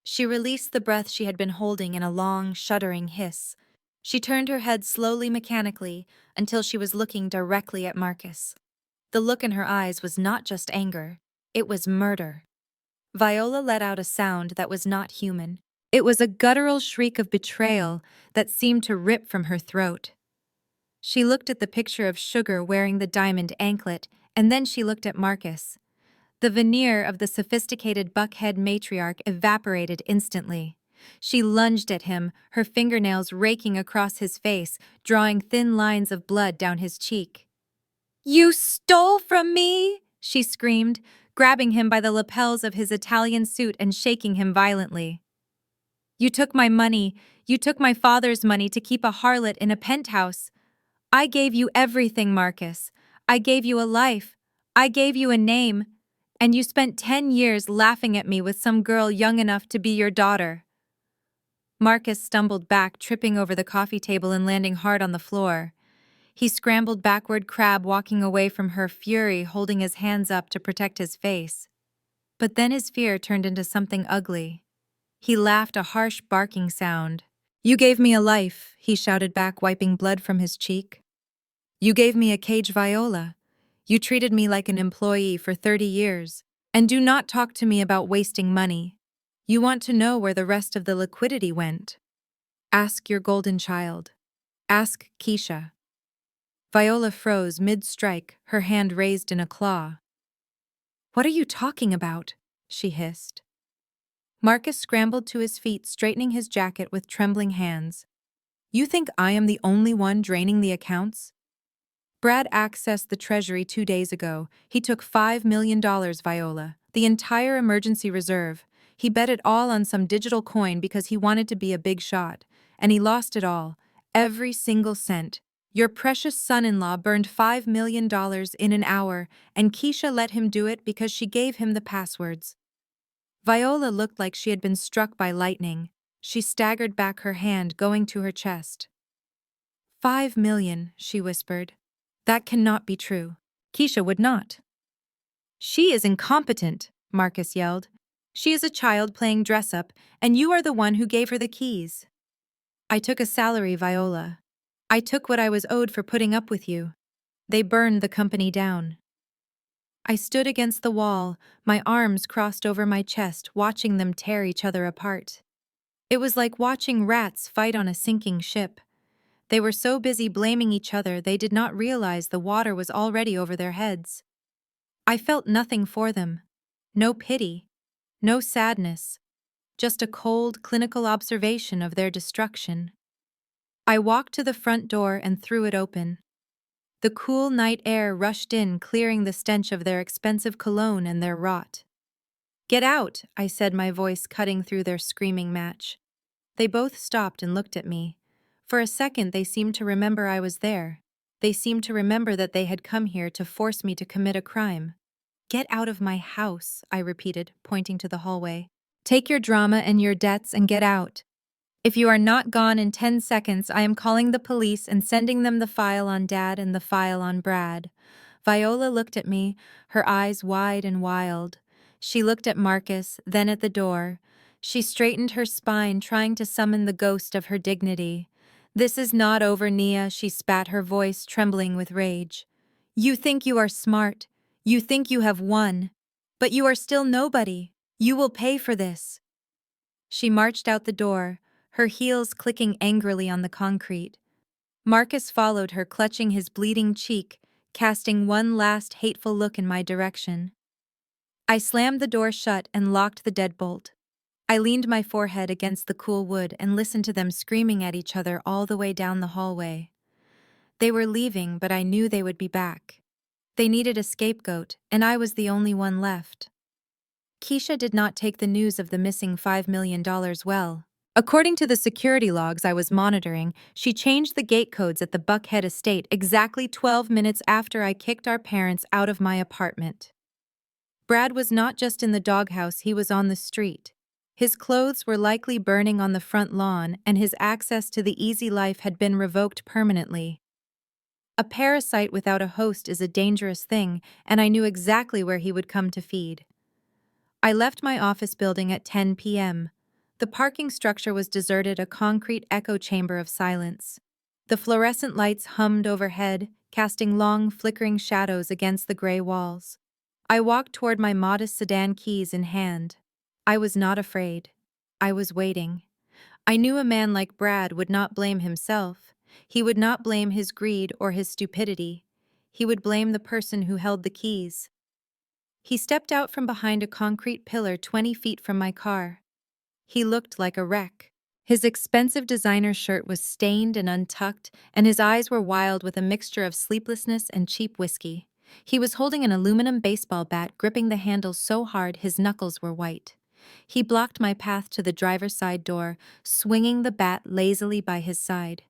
She released the breath she had been holding in a long, shuddering hiss. She turned her head slowly, mechanically, until she was looking directly at Marcus. The look in her eyes was not just anger. It was murder. Viola let out a sound that was not human. It was a guttural shriek of betrayal that seemed to rip from her throat. She looked at the picture of Sugar wearing the diamond anklet, and then she looked at Marcus. The veneer of the sophisticated buckhead matriarch evaporated instantly. She lunged at him, her fingernails raking across his face, drawing thin lines of blood down his cheek. "You stole from me!" she screamed, grabbing him by the lapels of his Italian suit and shaking him violently. "You took my money. You took my father's money to keep a harlot in a penthouse. I gave you everything, Marcus. I gave you a life. I gave you a name. And you spent 10 years laughing at me with some girl young enough to be your daughter." Marcus stumbled back, tripping over the coffee table and landing hard on the floor. He scrambled backward, crab walking away from her, fury holding his hands up to protect his face. But then his fear turned into something ugly. He laughed, a harsh barking sound. "You gave me a life," he shouted back, wiping blood from his cheek. "You gave me a cage, Viola. You treated me like an employee for 30 years. And do not talk to me about wasting money. You want to know where the rest of the liquidity went? Ask your golden child. Ask Keisha." Viola froze mid-strike, her hand raised in a claw. "What are you talking about?" she hissed. Marcus scrambled to his feet, straightening his jacket with trembling hands. "You think I am the only one draining the accounts? Brad accessed the treasury 2 days ago. He took $5 million, Viola, the entire emergency reserve. He bet it all on some digital coin because he wanted to be a big shot. And he lost it all. Every single cent. Your precious son-in-law burned $5 million in an hour, and Keisha let him do it because she gave him the passwords." Viola looked like she had been struck by lightning. She staggered back, her hand going to her chest. "$5 million, she whispered. "That cannot be true. Keisha would not." "She is incompetent," Marcus yelled. "She is a child playing dress-up, and you are the one who gave her the keys." "I took a salary, Viola. I took what I was owed for putting up with you. They burned the company down." I stood against the wall, my arms crossed over my chest, watching them tear each other apart. It was like watching rats fight on a sinking ship. They were so busy blaming each other they did not realize the water was already over their heads. I felt nothing for them. No pity. No sadness. Just a cold, clinical observation of their destruction. I walked to the front door and threw it open. The cool night air rushed in, clearing the stench of their expensive cologne and their rot. "Get out," I said, my voice cutting through their screaming match. They both stopped and looked at me. For a second they seemed to remember I was there. They seemed to remember that they had come here to force me to commit a crime. "Get out of my house," I repeated, pointing to the hallway. "Take your drama and your debts and get out. If you are not gone in 10 seconds, I am calling the police and sending them the file on Dad and the file on Brad." Viola looked at me, her eyes wide and wild. She looked at Marcus, then at the door. She straightened her spine, trying to summon the ghost of her dignity. "This is not over, Nia," she spat, her voice trembling with rage. "You think you are smart. You think you have won. But you are still nobody. You will pay for this." She marched out the door, her heels clicking angrily on the concrete. Marcus followed her, clutching his bleeding cheek, casting one last hateful look in my direction. I slammed the door shut and locked the deadbolt. I leaned my forehead against the cool wood and listened to them screaming at each other all the way down the hallway. They were leaving, but I knew they would be back. They needed a scapegoat, and I was the only one left. Keisha did not take the news of the missing $5 million well. According to the security logs I was monitoring, she changed the gate codes at the Buckhead estate exactly 12 minutes after I kicked our parents out of my apartment. Brad was not just in the doghouse, he was on the street. His clothes were likely burning on the front lawn, and his access to the easy life had been revoked permanently. A parasite without a host is a dangerous thing, and I knew exactly where he would come to feed. I left my office building at 10 p.m. The parking structure was deserted, a concrete echo chamber of silence. The fluorescent lights hummed overhead, casting long, flickering shadows against the gray walls. I walked toward my modest sedan, keys in hand. I was not afraid. I was waiting. I knew a man like Brad would not blame himself. He would not blame his greed or his stupidity. He would blame the person who held the keys. He stepped out from behind a concrete pillar 20 feet from my car. He looked like a wreck. His expensive designer shirt was stained and untucked, and his eyes were wild with a mixture of sleeplessness and cheap whiskey. He was holding an aluminum baseball bat, gripping the handle so hard his knuckles were white. He blocked my path to the driver's side door, swinging the bat lazily by his side.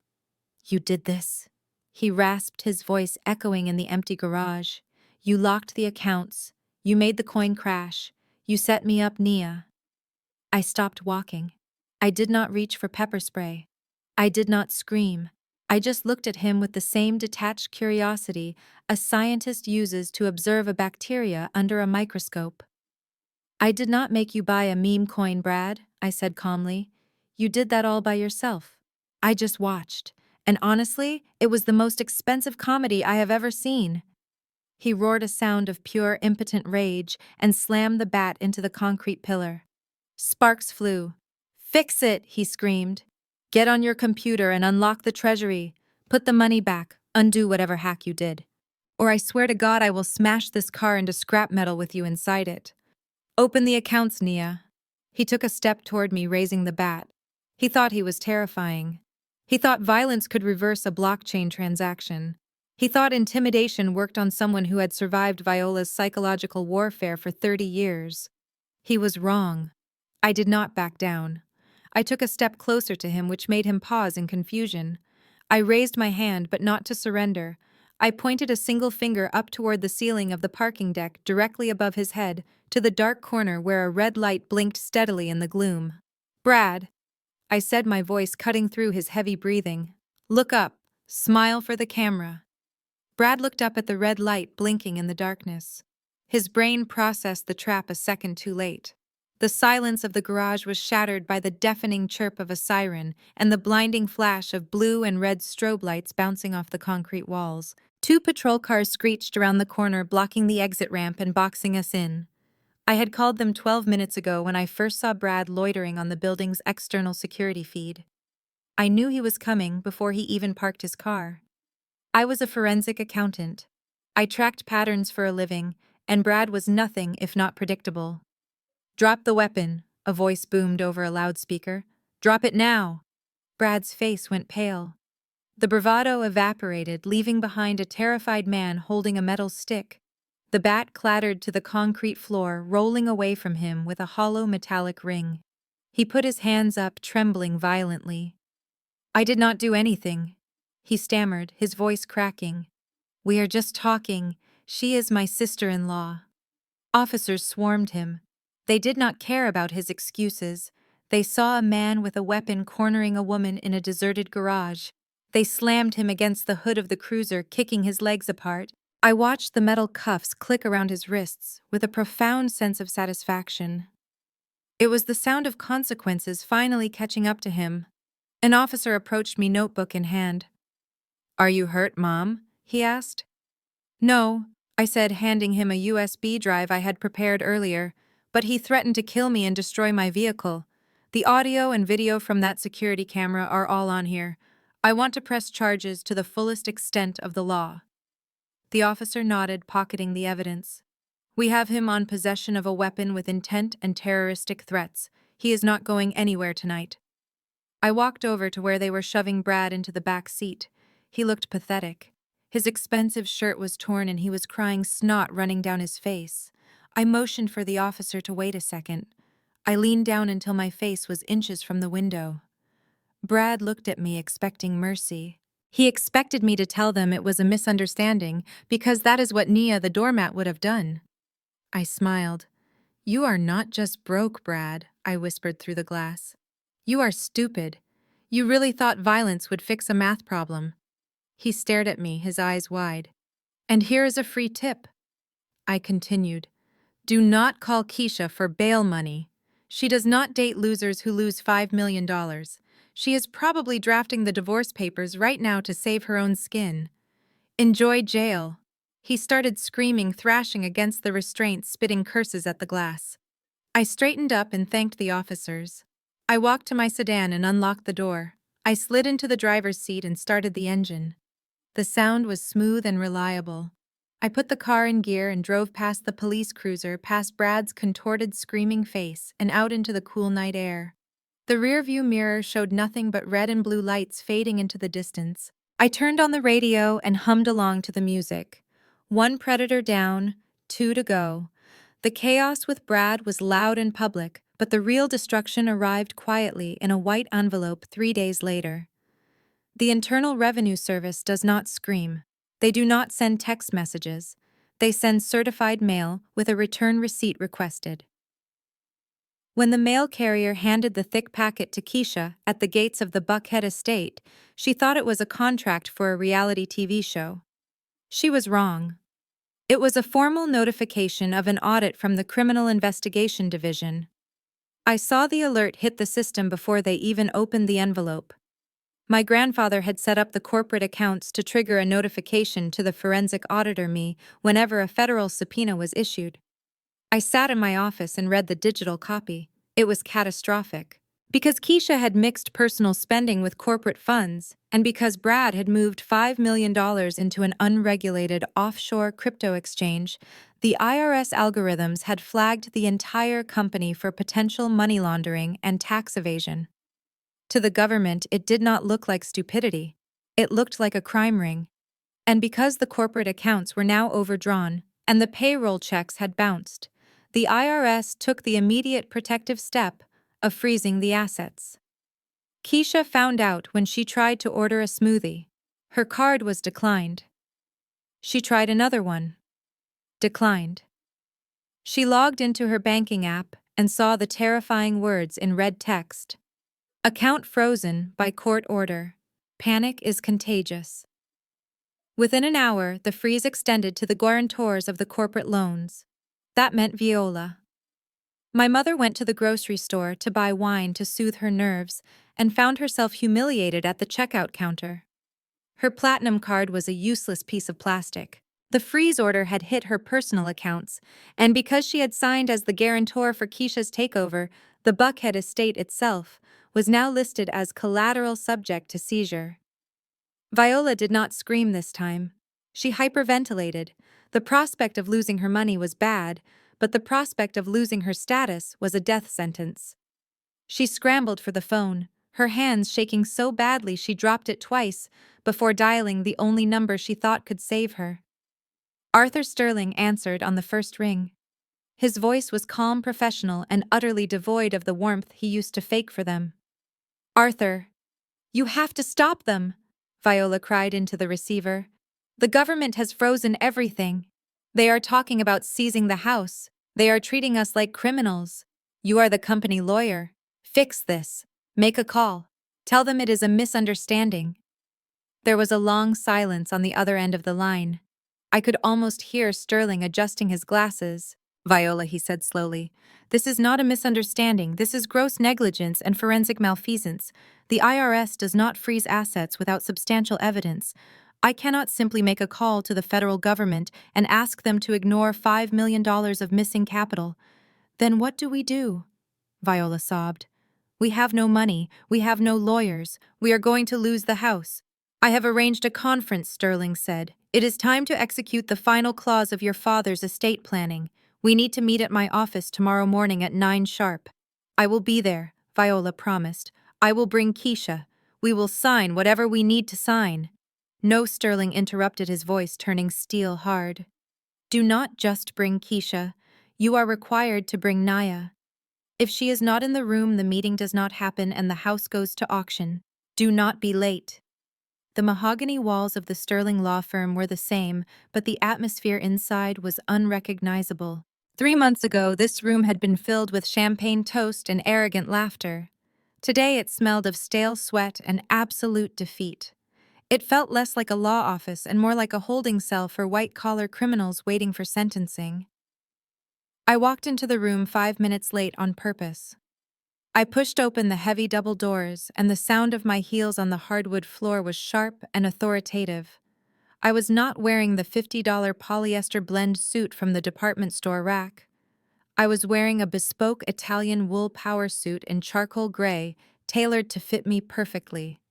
"You did this," he rasped, his voice echoing in the empty garage. "You locked the accounts. You made the coin crash. You set me up, Nia." I stopped walking. I did not reach for pepper spray. I did not scream. I just looked at him with the same detached curiosity a scientist uses to observe a bacteria under a microscope. "I did not make you buy a meme coin, Brad," I said calmly. "You did that all by yourself. I just watched. And honestly, it was the most expensive comedy I have ever seen." He roared a sound of pure, impotent rage and slammed the bat into the concrete pillar. Sparks flew. "Fix it," he screamed. "Get on your computer and unlock the treasury. Put the money back. Undo whatever hack you did. Or I swear to God I will smash this car into scrap metal with you inside it. Open the accounts, Nia." He took a step toward me, raising the bat. He thought he was terrifying. He thought violence could reverse a blockchain transaction. He thought intimidation worked on someone who had survived Viola's psychological warfare for 30 years. He was wrong. I did not back down. I took a step closer to him, which made him pause in confusion. I raised my hand, but not to surrender. I pointed a single finger up toward the ceiling of the parking deck directly above his head, to the dark corner where a red light blinked steadily in the gloom. "Brad," I said, my voice cutting through his heavy breathing. "Look up. Smile for the camera." Brad looked up at the red light blinking in the darkness. His brain processed the trap a second too late. The silence of the garage was shattered by the deafening chirp of a siren and the blinding flash of blue and red strobe lights bouncing off the concrete walls. 2 patrol cars screeched around the corner, blocking the exit ramp and boxing us in. I had called them 12 minutes ago when I first saw Brad loitering on the building's external security feed. I knew he was coming before he even parked his car. I was a forensic accountant. I tracked patterns for a living, and Brad was nothing if not predictable. "Drop the weapon," a voice boomed over a loudspeaker. "Drop it now." Brad's face went pale. The bravado evaporated, leaving behind a terrified man holding a metal stick. The bat clattered to the concrete floor, rolling away from him with a hollow metallic ring. He put his hands up, trembling violently. "I did not do anything," he stammered, his voice cracking. "We are just talking. She is my sister-in-law." Officers swarmed him. They did not care about his excuses. They saw a man with a weapon cornering a woman in a deserted garage. They slammed him against the hood of the cruiser, kicking his legs apart. I watched the metal cuffs click around his wrists with a profound sense of satisfaction. It was the sound of consequences finally catching up to him. An officer approached me, notebook in hand. "Are you hurt, Mom?" he asked. "No," I said, handing him a USB drive I had prepared earlier, "but he threatened to kill me and destroy my vehicle. The audio and video from that security camera are all on here. I want to press charges to the fullest extent of the law." The officer nodded, pocketing the evidence. "We have him on possession of a weapon with intent and terroristic threats. He is not going anywhere tonight." I walked over to where they were shoving Brad into the back seat. He looked pathetic. His expensive shirt was torn and he was crying, snot running down his face. I motioned for the officer to wait a second. I leaned down until my face was inches from the window. Brad looked at me, expecting mercy. He expected me to tell them it was a misunderstanding, because that is what Nia the doormat would have done. I smiled. "You are not just broke, Brad," I whispered through the glass. "You are stupid. You really thought violence would fix a math problem." He stared at me, his eyes wide. "And here is a free tip." I continued. "Do not call Keisha for bail money. She does not date losers who lose $5 million. She is probably drafting the divorce papers right now to save her own skin. Enjoy jail." He started screaming, thrashing against the restraints, spitting curses at the glass. I straightened up and thanked the officers. I walked to my sedan and unlocked the door. I slid into the driver's seat and started the engine. The sound was smooth and reliable. I put the car in gear and drove past the police cruiser, past Brad's contorted, screaming face, and out into the cool night air. The rearview mirror showed nothing but red and blue lights fading into the distance. I turned on the radio and hummed along to the music. One predator down, two to go. The chaos with Brad was loud and public, but the real destruction arrived quietly in a white envelope 3 days later. The Internal Revenue Service does not scream. They do not send text messages. They send certified mail with a return receipt requested. When the mail carrier handed the thick packet to Keisha at the gates of the Buckhead estate, she thought it was a contract for a reality TV show. She was wrong. It was a formal notification of an audit from the Criminal Investigation Division. I saw the alert hit the system before they even opened the envelope. My grandfather had set up the corporate accounts to trigger a notification to the forensic auditor me whenever a federal subpoena was issued. I sat in my office and read the digital copy. It was catastrophic. Because Keisha had mixed personal spending with corporate funds, and because Brad had moved $5 million into an unregulated offshore crypto exchange, the IRS algorithms had flagged the entire company for potential money laundering and tax evasion. To the government, it did not look like stupidity. It looked like a crime ring. And because the corporate accounts were now overdrawn, and the payroll checks had bounced, the IRS took the immediate protective step of freezing the assets. Keisha found out when she tried to order a smoothie. Her card was declined. She tried another one. Declined. She logged into her banking app and saw the terrifying words in red text. Account frozen by court order. Panic is contagious. Within an hour, the freeze extended to the guarantors of the corporate loans. That meant Viola. My mother went to the grocery store to buy wine to soothe her nerves and found herself humiliated at the checkout counter. Her platinum card was a useless piece of plastic. The freeze order had hit her personal accounts, and because she had signed as the guarantor for Keisha's takeover, the Buckhead estate itself was now listed as collateral subject to seizure. Viola did not scream this time. She hyperventilated. The prospect of losing her money was bad, but the prospect of losing her status was a death sentence. She scrambled for the phone, her hands shaking so badly she dropped it twice before dialing the only number she thought could save her. Arthur Sterling answered on the first ring. His voice was calm, professional, and utterly devoid of the warmth he used to fake for them. Arthur, you have to stop them, Viola cried into the receiver. The government has frozen everything. They are talking about seizing the house. They are treating us like criminals. You are the company lawyer. Fix this. Make a call. Tell them it is a misunderstanding. There was a long silence on the other end of the line. I could almost hear Sterling adjusting his glasses. Viola, he said slowly, this is not a misunderstanding. This is gross negligence and forensic malfeasance. The IRS does not freeze assets without substantial evidence. I cannot simply make a call to the federal government and ask them to ignore $5 million of missing capital. Then what do we do? Viola sobbed. We have no money. We have no lawyers. We are going to lose the house. I have arranged a conference, Sterling said. It is time to execute the final clause of your father's estate planning. We need to meet at my office tomorrow morning at 9 sharp. I will be there, Viola promised. I will bring Keisha. We will sign whatever we need to sign. No, Sterling interrupted, his voice turning steel hard. Do not just bring Keisha. You are required to bring Naya. If she is not in the room, the meeting does not happen and the house goes to auction. Do not be late. The mahogany walls of the Sterling law firm were the same, but the atmosphere inside was unrecognizable. 3 months ago, this room had been filled with champagne toast and arrogant laughter. Today it smelled of stale sweat and absolute defeat. It felt less like a law office and more like a holding cell for white-collar criminals waiting for sentencing. I walked into the room 5 minutes late on purpose. I pushed open the heavy double doors, and the sound of my heels on the hardwood floor was sharp and authoritative. I was not wearing the $50 polyester blend suit from the department store rack. I was wearing a bespoke Italian wool power suit in charcoal gray, tailored to fit me perfectly.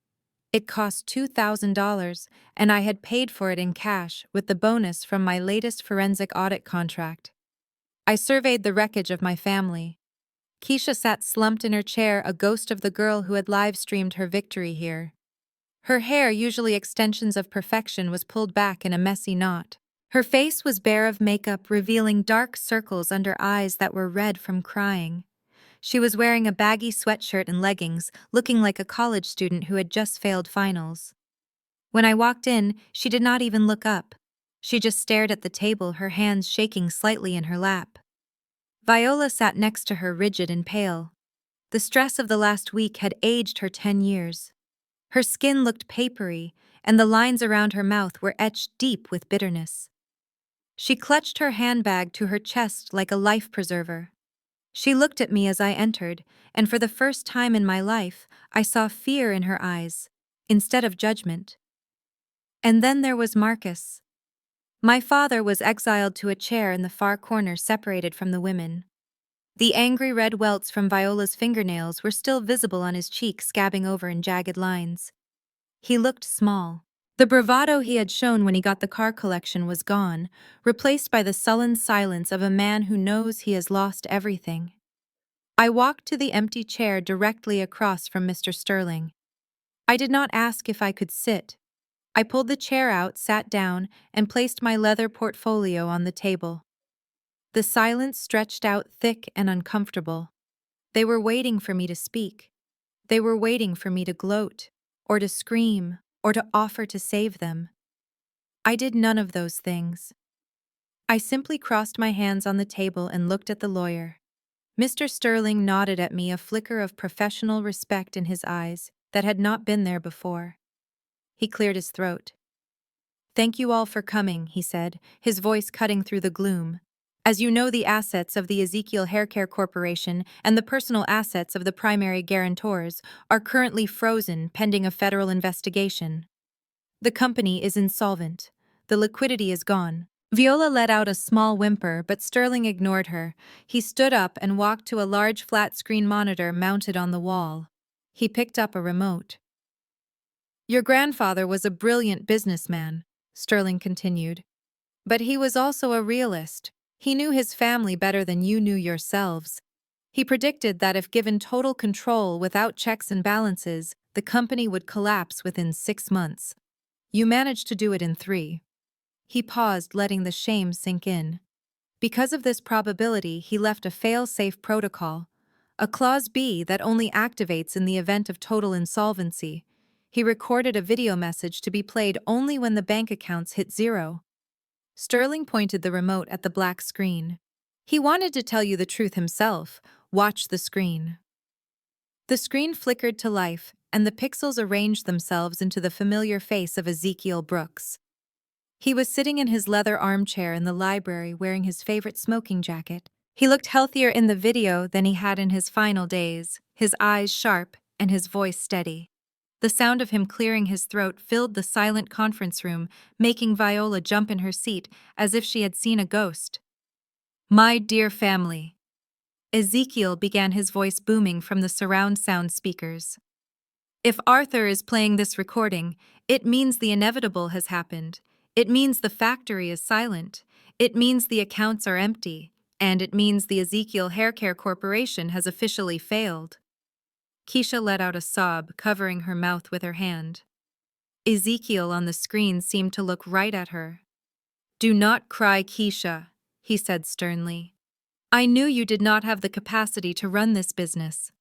It cost $2,000, and I had paid for it in cash with the bonus from my latest forensic audit contract. I surveyed the wreckage of my family. Keisha sat slumped in her chair, a ghost of the girl who had live-streamed her victory here. Her hair, usually extensions of perfection, was pulled back in a messy knot. Her face was bare of makeup, revealing dark circles under eyes that were red from crying. She was wearing a baggy sweatshirt and leggings, looking like a college student who had just failed finals. When I walked in, she did not even look up. She just stared at the table, her hands shaking slightly in her lap. Viola sat next to her, rigid and pale. The stress of the last week had aged her 10 years. Her skin looked papery, and the lines around her mouth were etched deep with bitterness. She clutched her handbag to her chest like a life preserver. She looked at me as I entered, and for the first time in my life, I saw fear in her eyes, instead of judgment. And then there was Marcus. My father was exiled to a chair in the far corner, separated from the women. The angry red welts from Viola's fingernails were still visible on his cheek, scabbing over in jagged lines. He looked small. The bravado he had shown when he got the car collection was gone, replaced by the sullen silence of a man who knows he has lost everything. I walked to the empty chair directly across from Mr. Sterling. I did not ask if I could sit. I pulled the chair out, sat down, and placed my leather portfolio on the table. The silence stretched out thick and uncomfortable. They were waiting for me to speak. They were waiting for me to gloat, or to scream, or to offer to save them. I did none of those things. I simply crossed my hands on the table and looked at the lawyer. Mr. Sterling nodded at me, a flicker of professional respect in his eyes that had not been there before. He cleared his throat. "Thank you all for coming," he said, his voice cutting through the gloom. "As you know, the assets of the Ezekiel Haircare Corporation and the personal assets of the primary guarantors are currently frozen pending a federal investigation. The company is insolvent. The liquidity is gone." Viola let out a small whimper, but Sterling ignored her. He stood up and walked to a large flat-screen monitor mounted on the wall. He picked up a remote. "Your grandfather was a brilliant businessman," Sterling continued. "But he was also a realist. He knew his family better than you knew yourselves. He predicted that if given total control without checks and balances, the company would collapse within 6 months. You managed to do it in 3. He paused, letting the shame sink in. Because of this probability, he left a fail-safe protocol, a Clause B that only activates in the event of total insolvency. He recorded a video message to be played only when the bank accounts hit 0. Sterling pointed the remote at the black screen. "He wanted to tell you the truth himself. Watch the screen." The screen flickered to life, and the pixels arranged themselves into the familiar face of Ezekiel Brooks. He was sitting in his leather armchair in the library, wearing his favorite smoking jacket. He looked healthier in the video than he had in his final days, his eyes sharp and his voice steady. The sound of him clearing his throat filled the silent conference room, making Viola jump in her seat as if she had seen a ghost. "My dear family," Ezekiel began, his voice booming from the surround sound speakers. "If Arthur is playing this recording, it means the inevitable has happened. It means the factory is silent. It means the accounts are empty. And it means the Ezekiel Haircare Corporation has officially failed." Keisha let out a sob, covering her mouth with her hand. Ezekiel on the screen seemed to look right at her. "Do not cry, Keisha," he said sternly. "I knew you did not have the capacity to run this business.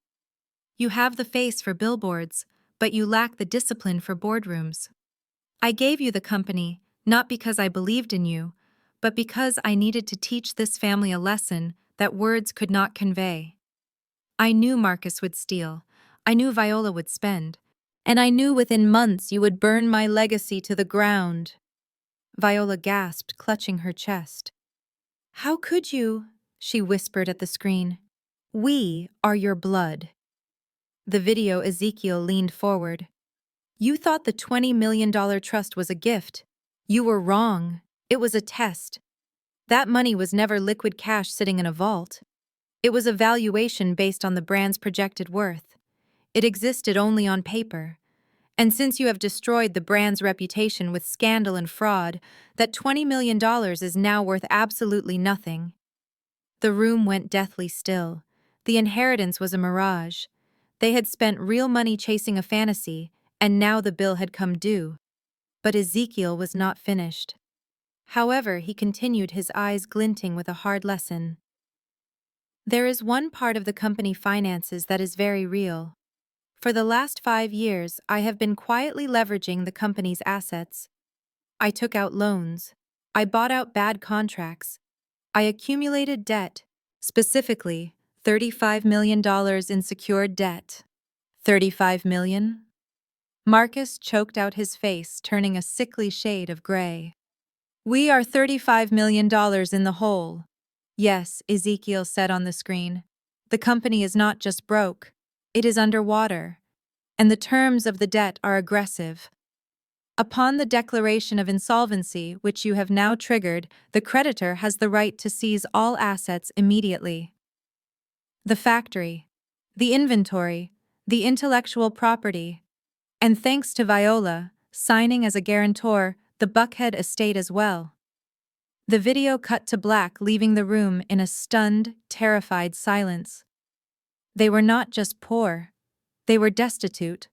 You have the face for billboards, but you lack the discipline for boardrooms. I gave you the company, not because I believed in you, but because I needed to teach this family a lesson that words could not convey. I knew Marcus would steal, I knew Viola would spend, and I knew within months you would burn my legacy to the ground." Viola gasped, clutching her chest. "How could you?" she whispered at the screen. "We are your blood." The video, Ezekiel leaned forward. "You thought the $20 million trust was a gift. You were wrong. It was a test. That money was never liquid cash sitting in a vault. It was a valuation based on the brand's projected worth. It existed only on paper. And since you have destroyed the brand's reputation with scandal and fraud, that $20 million is now worth absolutely nothing." The room went deathly still. The inheritance was a mirage. They had spent real money chasing a fantasy, and now the bill had come due. But Ezekiel was not finished. However, he continued, his eyes glinting with a hard lesson. There is one part of the company finances that is very real. For the last 5 years, I have been quietly leveraging the company's assets. I took out loans. I bought out bad contracts. I accumulated debt, specifically $35 million in secured debt. 35 million? Marcus choked out his face, turning a sickly shade of gray. We are $35 million in the hole. Yes, Ezekiel said on the screen. The company is not just broke, it is underwater, and the terms of the debt are aggressive. Upon the declaration of insolvency, which you have now triggered, the creditor has the right to seize all assets immediately. The factory, the inventory, the intellectual property, and thanks to Viola, signing as a guarantor, the Buckhead estate as well. The video cut to black, leaving the room in a stunned, terrified silence. They were not just poor. They were destitute.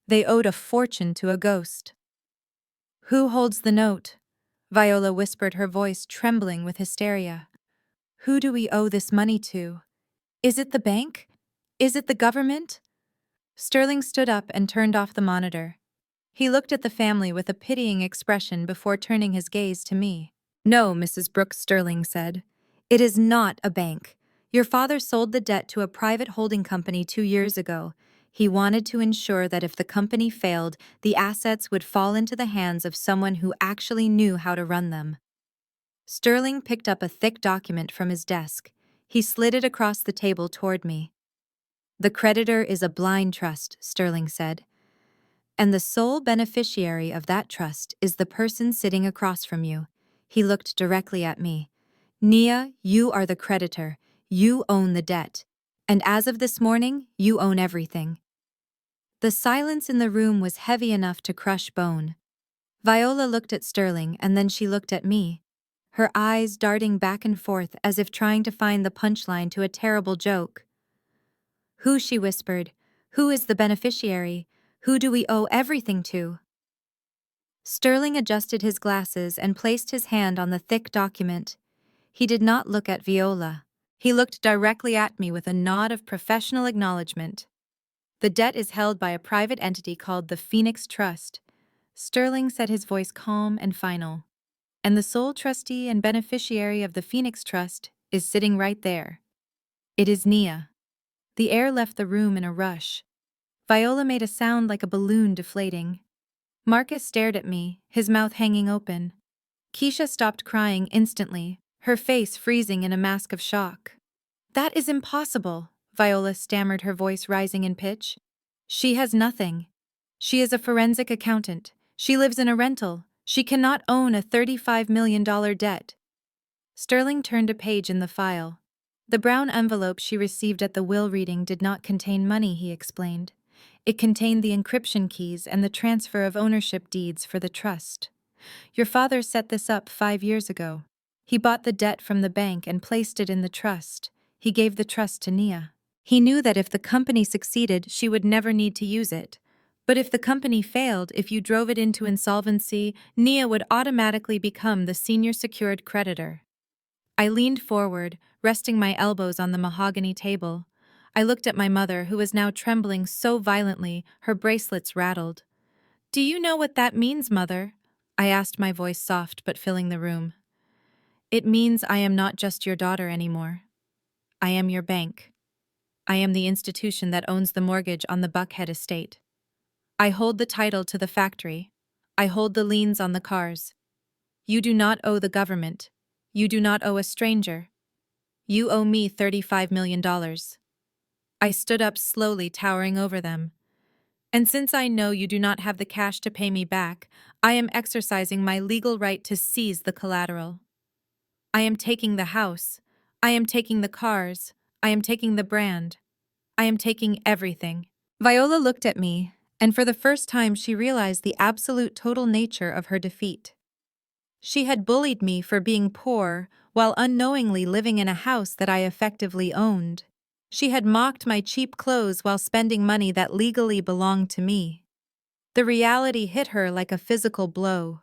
They owed a fortune to a ghost. Who holds the note? Viola whispered, her voice trembling with hysteria. Who do we owe this money to? Is it the bank? Is it the government? Sterling stood up and turned off the monitor. He looked at the family with a pitying expression before turning his gaze to me. No, Mrs. Brooks, Sterling said. It is not a bank. Your father sold the debt to a private holding company 2 years ago. He wanted to ensure that if the company failed, the assets would fall into the hands of someone who actually knew how to run them. Sterling picked up a thick document from his desk. He slid it across the table toward me. The creditor is a blind trust, Sterling said. And the sole beneficiary of that trust is the person sitting across from you. He looked directly at me. Nia, you are the creditor. You own the debt. And as of this morning, you own everything. The silence in the room was heavy enough to crush bone. Viola looked at Sterling and then she looked at me, her eyes darting back and forth as if trying to find the punchline to a terrible joke. Who, she whispered, who is the beneficiary? Who do we owe everything to? Sterling adjusted his glasses and placed his hand on the thick document. He did not look at Viola. He looked directly at me with a nod of professional acknowledgement. The debt is held by a private entity called the Phoenix Trust. Sterling said, his voice calm and final. And the sole trustee and beneficiary of the Phoenix Trust is sitting right there. It is Nia. The air left the room in a rush. Viola made a sound like a balloon deflating. Marcus stared at me, his mouth hanging open. Keisha stopped crying instantly, her face freezing in a mask of shock. That is impossible, Viola stammered, her voice rising in pitch. She has nothing. She is a forensic accountant. She lives in a rental. She cannot own a $35 million debt. Sterling turned a page in the file. The brown envelope she received at the will reading did not contain money, he explained. It contained the encryption keys and the transfer of ownership deeds for the trust. Your father set this up 5 years ago. He bought the debt from the bank and placed it in the trust. He gave the trust to Nia. He knew that if the company succeeded, she would never need to use it. But if the company failed, if you drove it into insolvency, Nia would automatically become the senior secured creditor. I leaned forward, resting my elbows on the mahogany table. I looked at my mother, who was now trembling so violently, her bracelets rattled. Do you know what that means, Mother? I asked, my voice soft but filling the room. It means I am not just your daughter anymore. I am your bank. I am the institution that owns the mortgage on the Buckhead estate. I hold the title to the factory. I hold the liens on the cars. You do not owe the government. You do not owe a stranger. You owe me $35 million. I stood up slowly, towering over them. And since I know you do not have the cash to pay me back, I am exercising my legal right to seize the collateral. I am taking the house. I am taking the cars. I am taking the brand. I am taking everything. Viola looked at me, and for the first time she realized the absolute total nature of her defeat. She had bullied me for being poor while unknowingly living in a house that I effectively owned. She had mocked my cheap clothes while spending money that legally belonged to me. The reality hit her like a physical blow.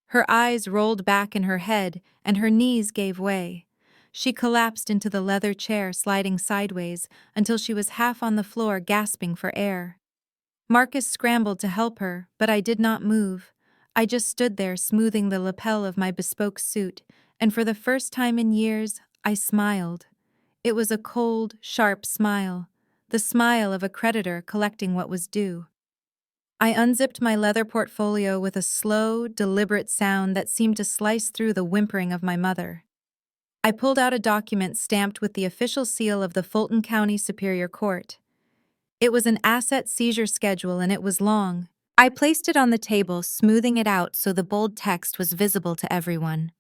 Her eyes rolled back in her head and her knees gave way. She collapsed into the leather chair, sliding sideways until she was half on the floor, gasping for air. Marcus scrambled to help her, but I did not move. I just stood there, smoothing the lapel of my bespoke suit, and for the first time in years, I smiled. It was a cold, sharp smile, the smile of a creditor collecting what was due. I unzipped my leather portfolio with a slow, deliberate sound that seemed to slice through the whimpering of my mother. I pulled out a document stamped with the official seal of the Fulton County Superior Court. It was an asset seizure schedule and it was long. I placed it on the table, smoothing it out so the bold text was visible to everyone.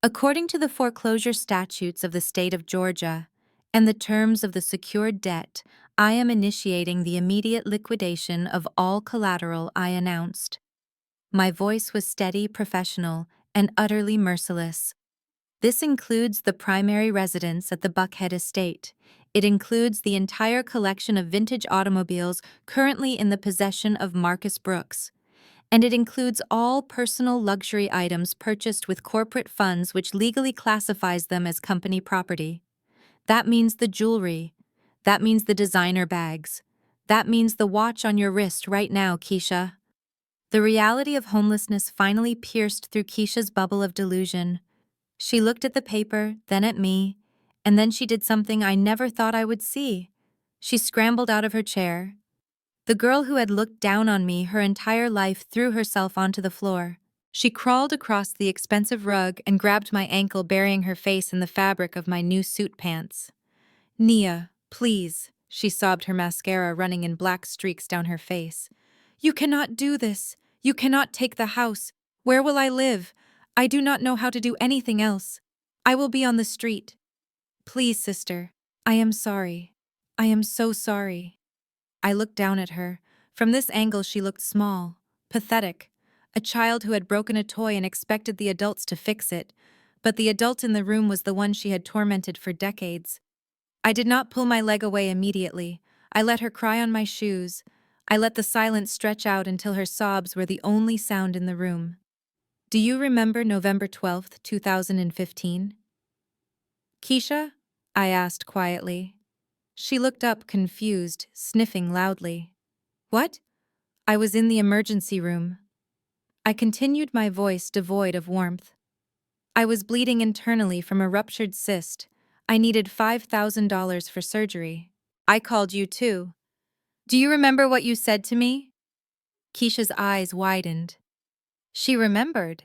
According to the foreclosure statutes of the state of Georgia and the terms of the secured debt, I am initiating the immediate liquidation of all collateral I announced. My voice was steady, professional, and utterly merciless. This includes the primary residence at the Buckhead estate. It includes the entire collection of vintage automobiles currently in the possession of Marcus Brooks. And it includes all personal luxury items purchased with corporate funds, which legally classifies them as company property. That means the jewelry. That means the designer bags. That means the watch on your wrist right now, Keisha. The reality of homelessness finally pierced through Keisha's bubble of delusion. She looked at the paper, then at me, and then she did something I never thought I would see. She scrambled out of her chair. The girl who had looked down on me her entire life threw herself onto the floor. She crawled across the expensive rug and grabbed my ankle, burying her face in the fabric of my new suit pants. "Nia, please," she sobbed, her mascara running in black streaks down her face. "You cannot do this. You cannot take the house. Where will I live? I do not know how to do anything else. I will be on the street. Please, sister. I am sorry. I am so sorry." I looked down at her. From this angle she looked small, pathetic, a child who had broken a toy and expected the adults to fix it, but the adult in the room was the one she had tormented for decades. I did not pull my leg away immediately. I let her cry on my shoes. I let the silence stretch out until her sobs were the only sound in the room. "Do you remember November 12th, 2015? Keisha?" I asked quietly. She looked up, confused, sniffing loudly. "What?" "I was in the emergency room." I continued, my voice devoid of warmth. "I was bleeding internally from a ruptured cyst. I needed $5,000 for surgery. I called you too. Do you remember what you said to me?" Keisha's eyes widened. She remembered.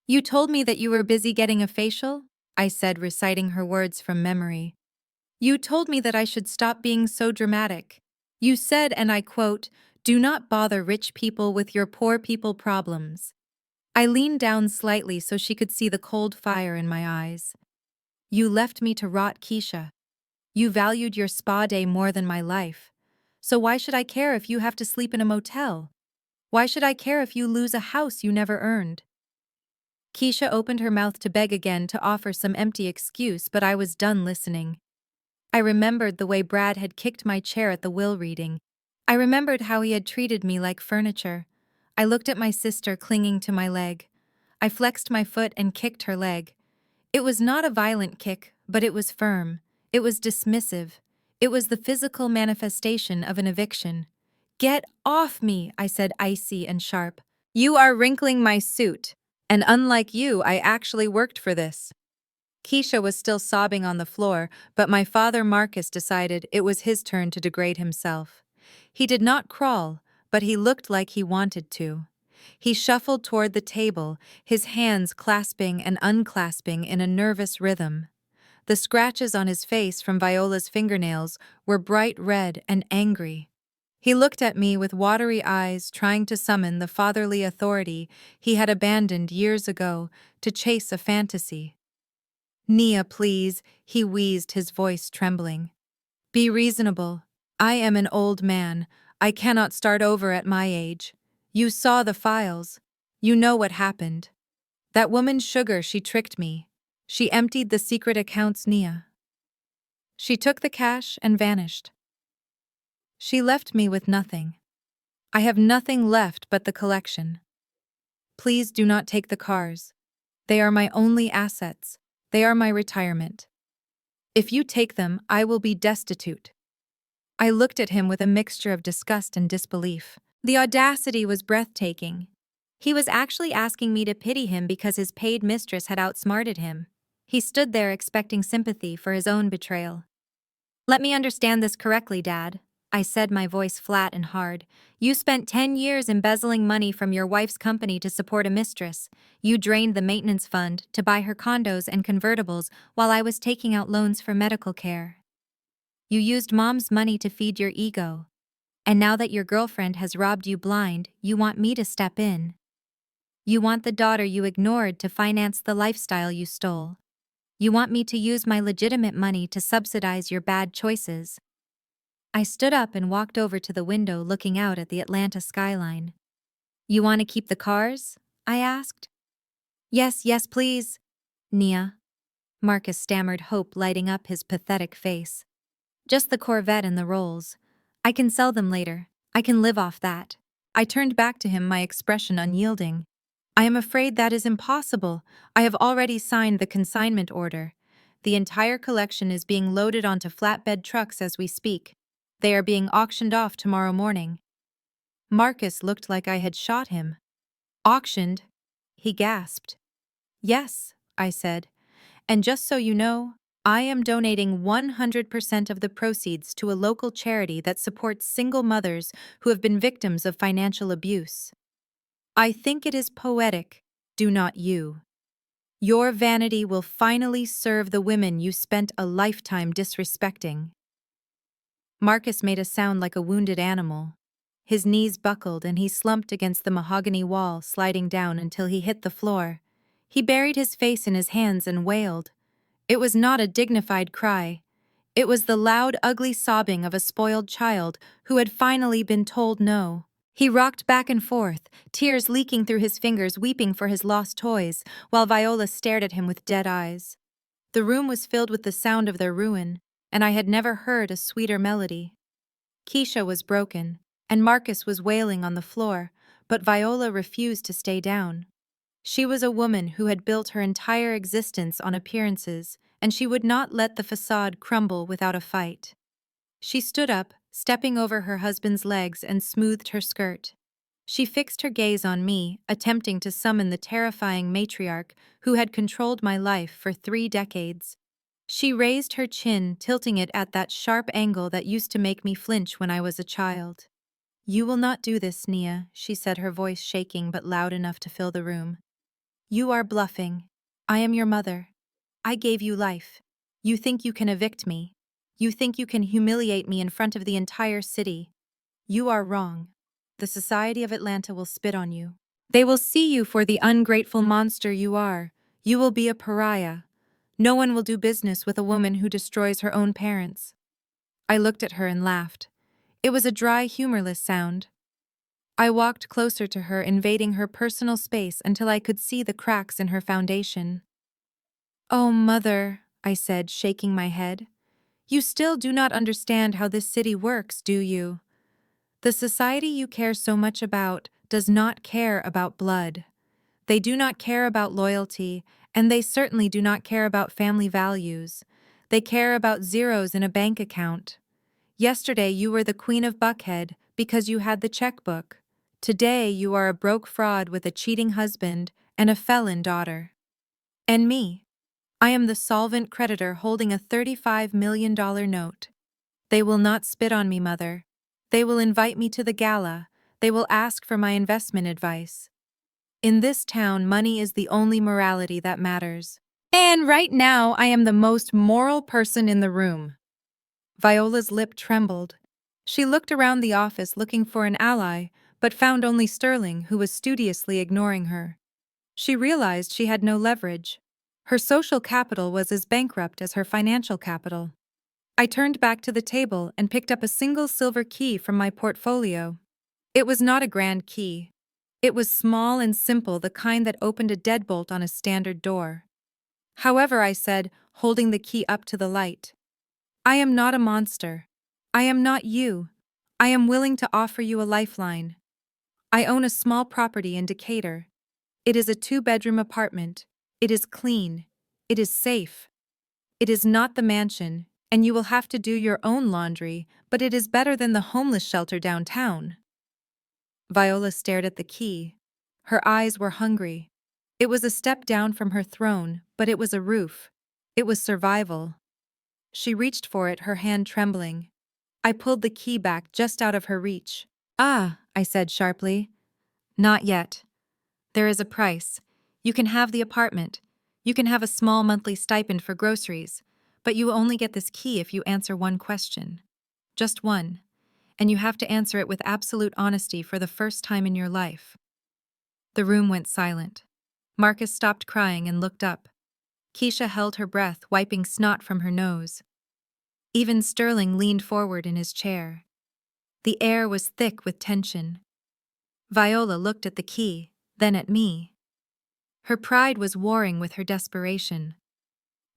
"You told me that you were busy getting a facial?" I said, reciting her words from memory. "You told me that I should stop being so dramatic. You said, and I quote, 'Do not bother rich people with your poor people problems.'" I leaned down slightly so she could see the cold fire in my eyes. "You left me to rot, Keisha. You valued your spa day more than my life. So why should I care if you have to sleep in a motel? Why should I care if you lose a house you never earned?" Keisha opened her mouth to beg again, to offer some empty excuse, but I was done listening. I remembered the way Brad had kicked my chair at the will reading. I remembered how he had treated me like furniture. I looked at my sister clinging to my leg. I flexed my foot and kicked her leg. It was not a violent kick, but it was firm. It was dismissive. It was the physical manifestation of an eviction. "Get off me," I said, icy and sharp. "You are wrinkling my suit. And unlike you, I actually worked for this." Keisha was still sobbing on the floor, but my father Marcus decided it was his turn to degrade himself. He did not crawl, but he looked like he wanted to. He shuffled toward the table, his hands clasping and unclasping in a nervous rhythm. The scratches on his face from Viola's fingernails were bright red and angry. He looked at me with watery eyes, trying to summon the fatherly authority he had abandoned years ago to chase a fantasy. "Nia, please," he wheezed, his voice trembling. "Be reasonable. I am an old man. I cannot start over at my age. You saw the files. You know what happened. That woman Sugar, she tricked me. She emptied the secret accounts, Nia. She took the cash and vanished. She left me with nothing. I have nothing left but the collection. Please do not take the cars. They are my only assets. They are my retirement. If you take them, I will be destitute. I looked at him with a mixture of disgust and disbelief. The audacity was breathtaking. He was actually asking me to pity him because his paid mistress had outsmarted him. He stood there expecting sympathy for his own betrayal. Let me understand this correctly, Dad, I said, my voice flat and hard. You spent 10 years embezzling money from your wife's company to support a mistress. You drained the maintenance fund to buy her condos and convertibles while I was taking out loans for medical care. You used Mom's money to feed your ego. And now that your girlfriend has robbed you blind, you want me to step in. You want the daughter you ignored to finance the lifestyle you stole. You want me to use my legitimate money to subsidize your bad choices. I stood up and walked over to the window looking out at the Atlanta skyline. You want to keep the cars? I asked. Yes, yes, please, Nia. Marcus stammered, hope lighting up his pathetic face. Just the Corvette and the Rolls. I can sell them later. I can live off that. I turned back to him, my expression unyielding. I am afraid that is impossible. I have already signed the consignment order. The entire collection is being loaded onto flatbed trucks as we speak. They are being auctioned off tomorrow morning. Marcus looked like I had shot him. Auctioned? He gasped. Yes, I said. And just so you know, I am donating 100% of the proceeds to a local charity that supports single mothers who have been victims of financial abuse. I think it is poetic, do not you? Your vanity will finally serve the women you spent a lifetime disrespecting. Marcus made a sound like a wounded animal. His knees buckled and he slumped against the mahogany wall, sliding down until he hit the floor. He buried his face in his hands and wailed. It was not a dignified cry. It was the loud, ugly sobbing of a spoiled child who had finally been told no. He rocked back and forth, tears leaking through his fingers, weeping for his lost toys, while Viola stared at him with dead eyes. The room was filled with the sound of their ruin, and I had never heard a sweeter melody. Keisha was broken, and Marcus was wailing on the floor, but Viola refused to stay down. She was a woman who had built her entire existence on appearances, and she would not let the facade crumble without a fight. She stood up, stepping over her husband's legs, and smoothed her skirt. She fixed her gaze on me, attempting to summon the terrifying matriarch who had controlled my life for 3 decades. She raised her chin, tilting it at that sharp angle that used to make me flinch when I was a child. You will not do this, Nia, she said, her voice shaking but loud enough to fill the room. You are bluffing. I am your mother. I gave you life. You think you can evict me. You think you can humiliate me in front of the entire city. You are wrong. The society of Atlanta will spit on you. They will see you for the ungrateful monster you are. You will be a pariah. No one will do business with a woman who destroys her own parents. I looked at her and laughed. It was a dry, humorless sound. I walked closer to her, invading her personal space until I could see the cracks in her foundation. Oh, Mother, I said, shaking my head. You still do not understand how this city works, do you? The society you care so much about does not care about blood. They do not care about loyalty, and they certainly do not care about family values. They care about zeros in a bank account. Yesterday you were the queen of Buckhead because you had the checkbook. Today you are a broke fraud with a cheating husband and a felon daughter. And me. I am the solvent creditor holding a $35 million note. They will not spit on me, Mother. They will invite me to the gala. They will ask for my investment advice. In this town, money is the only morality that matters. And right now, I am the most moral person in the room. Viola's lip trembled. She looked around the office looking for an ally, but found only Sterling, who was studiously ignoring her. She realized she had no leverage. Her social capital was as bankrupt as her financial capital. I turned back to the table and picked up a single silver key from my portfolio. It was not a grand key. It was small and simple, the kind that opened a deadbolt on a standard door. However, I said, holding the key up to the light, I am not a monster. I am not you. I am willing to offer you a lifeline. I own a small property in Decatur. It is a two-bedroom apartment. It is clean. It is safe. It is not the mansion, and you will have to do your own laundry, but it is better than the homeless shelter downtown. Viola stared at the key. Her eyes were hungry. It was a step down from her throne, but it was a roof. It was survival. She reached for it, her hand trembling. I pulled the key back just out of her reach. "Ah," I said sharply. "Not yet. There is a price. You can have the apartment. You can have a small monthly stipend for groceries. But you only get this key if you answer one question. Just one. And you have to answer it with absolute honesty for the first time in your life." The room went silent. Marcus stopped crying and looked up. Keisha held her breath, wiping snot from her nose. Even Sterling leaned forward in his chair. The air was thick with tension. Viola looked at the key, then at me. Her pride was warring with her desperation.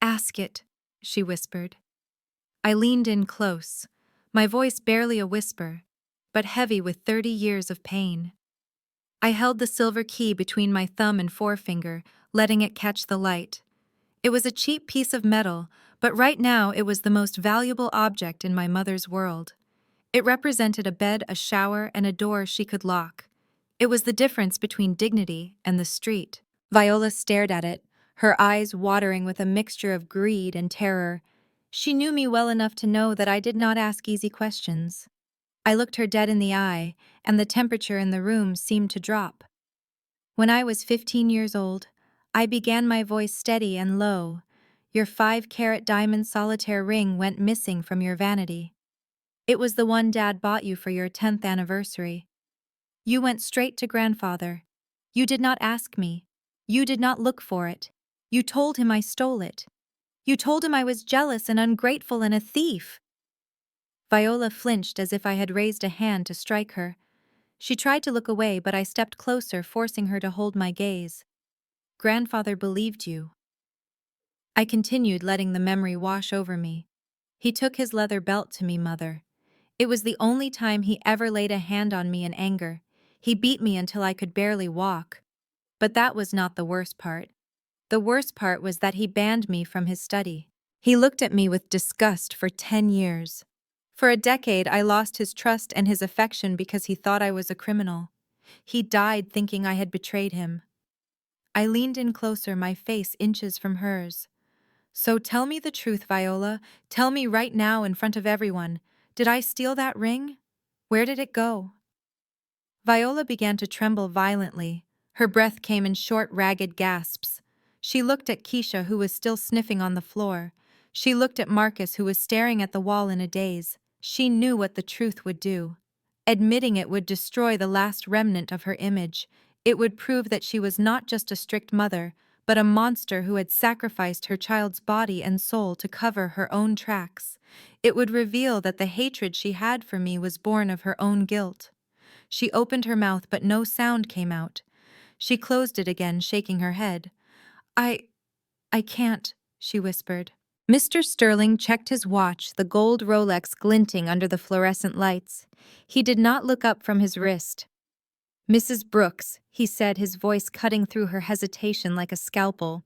"Ask it," she whispered. I leaned in close, my voice barely a whisper, but heavy with 30 years of pain. I held the silver key between my thumb and forefinger, letting it catch the light. It was a cheap piece of metal, but right now it was the most valuable object in my mother's world. It represented a bed, a shower, and a door she could lock. It was the difference between dignity and the street. Viola stared at it, her eyes watering with a mixture of greed and terror. She knew me well enough to know that I did not ask easy questions. I looked her dead in the eye, and the temperature in the room seemed to drop. "When I was 15 years old, I began, my voice steady and low. Your 5-carat diamond solitaire ring went missing from your vanity. It was the one Dad bought you for your 10th anniversary. You went straight to Grandfather. You did not ask me. You did not look for it. You told him I stole it. You told him I was jealous and ungrateful and a thief." Viola flinched as if I had raised a hand to strike her. She tried to look away, but I stepped closer, forcing her to hold my gaze. "Grandfather believed you." I continued, letting the memory wash over me. "He took his leather belt to me, Mother. It was the only time he ever laid a hand on me in anger. He beat me until I could barely walk. But that was not the worst part. The worst part was that he banned me from his study. He looked at me with disgust for 10 years. For a decade, I lost his trust and his affection because he thought I was a criminal. He died thinking I had betrayed him." I leaned in closer, my face inches from hers. "So tell me the truth, Viola. Tell me right now in front of everyone. Did I steal that ring? Where did it go?" Viola began to tremble violently. Her breath came in short, ragged gasps. She looked at Keisha, who was still sniffing on the floor. She looked at Marcus, who was staring at the wall in a daze. She knew what the truth would do. Admitting it would destroy the last remnant of her image. It would prove that she was not just a strict mother, but a monster who had sacrificed her child's body and soul to cover her own tracks. It would reveal that the hatred she had for me was born of her own guilt. She opened her mouth, but no sound came out. She closed it again, shaking her head. I can't," she whispered. Mr. Sterling checked his watch, the gold Rolex glinting under the fluorescent lights. He did not look up from his wrist. "Mrs. Brooks," he said, his voice cutting through her hesitation like a scalpel,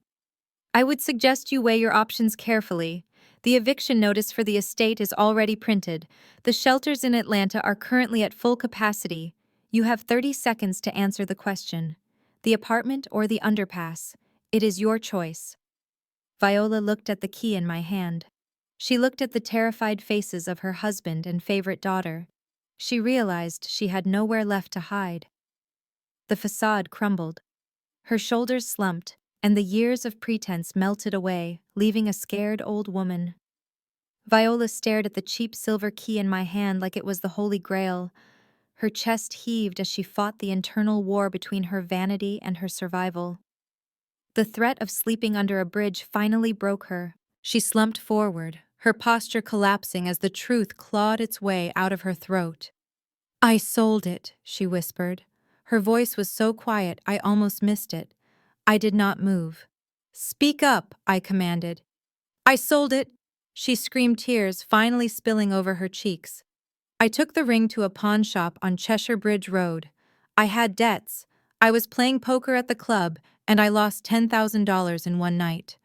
"I would suggest you weigh your options carefully. The eviction notice for the estate is already printed. The shelters in Atlanta are currently at full capacity. You have 30 seconds to answer the question. The apartment or the underpass? It is your choice." Viola looked at the key in my hand. She looked at the terrified faces of her husband and favorite daughter. She realized she had nowhere left to hide. The facade crumbled. Her shoulders slumped, and the years of pretense melted away, leaving a scared old woman. Viola stared at the cheap silver key in my hand like it was the Holy Grail. Her chest heaved as she fought the internal war between her vanity and her survival. The threat of sleeping under a bridge finally broke her. She slumped forward, her posture collapsing as the truth clawed its way out of her throat. "I sold it," she whispered. Her voice was so quiet I almost missed it. I did not move. "Speak up," I commanded. "I sold it," she screamed, tears finally spilling over her cheeks. I took the ring to a pawn shop on Cheshire Bridge Road. I had debts. I was playing poker at the club, and I lost $10,000 in one night.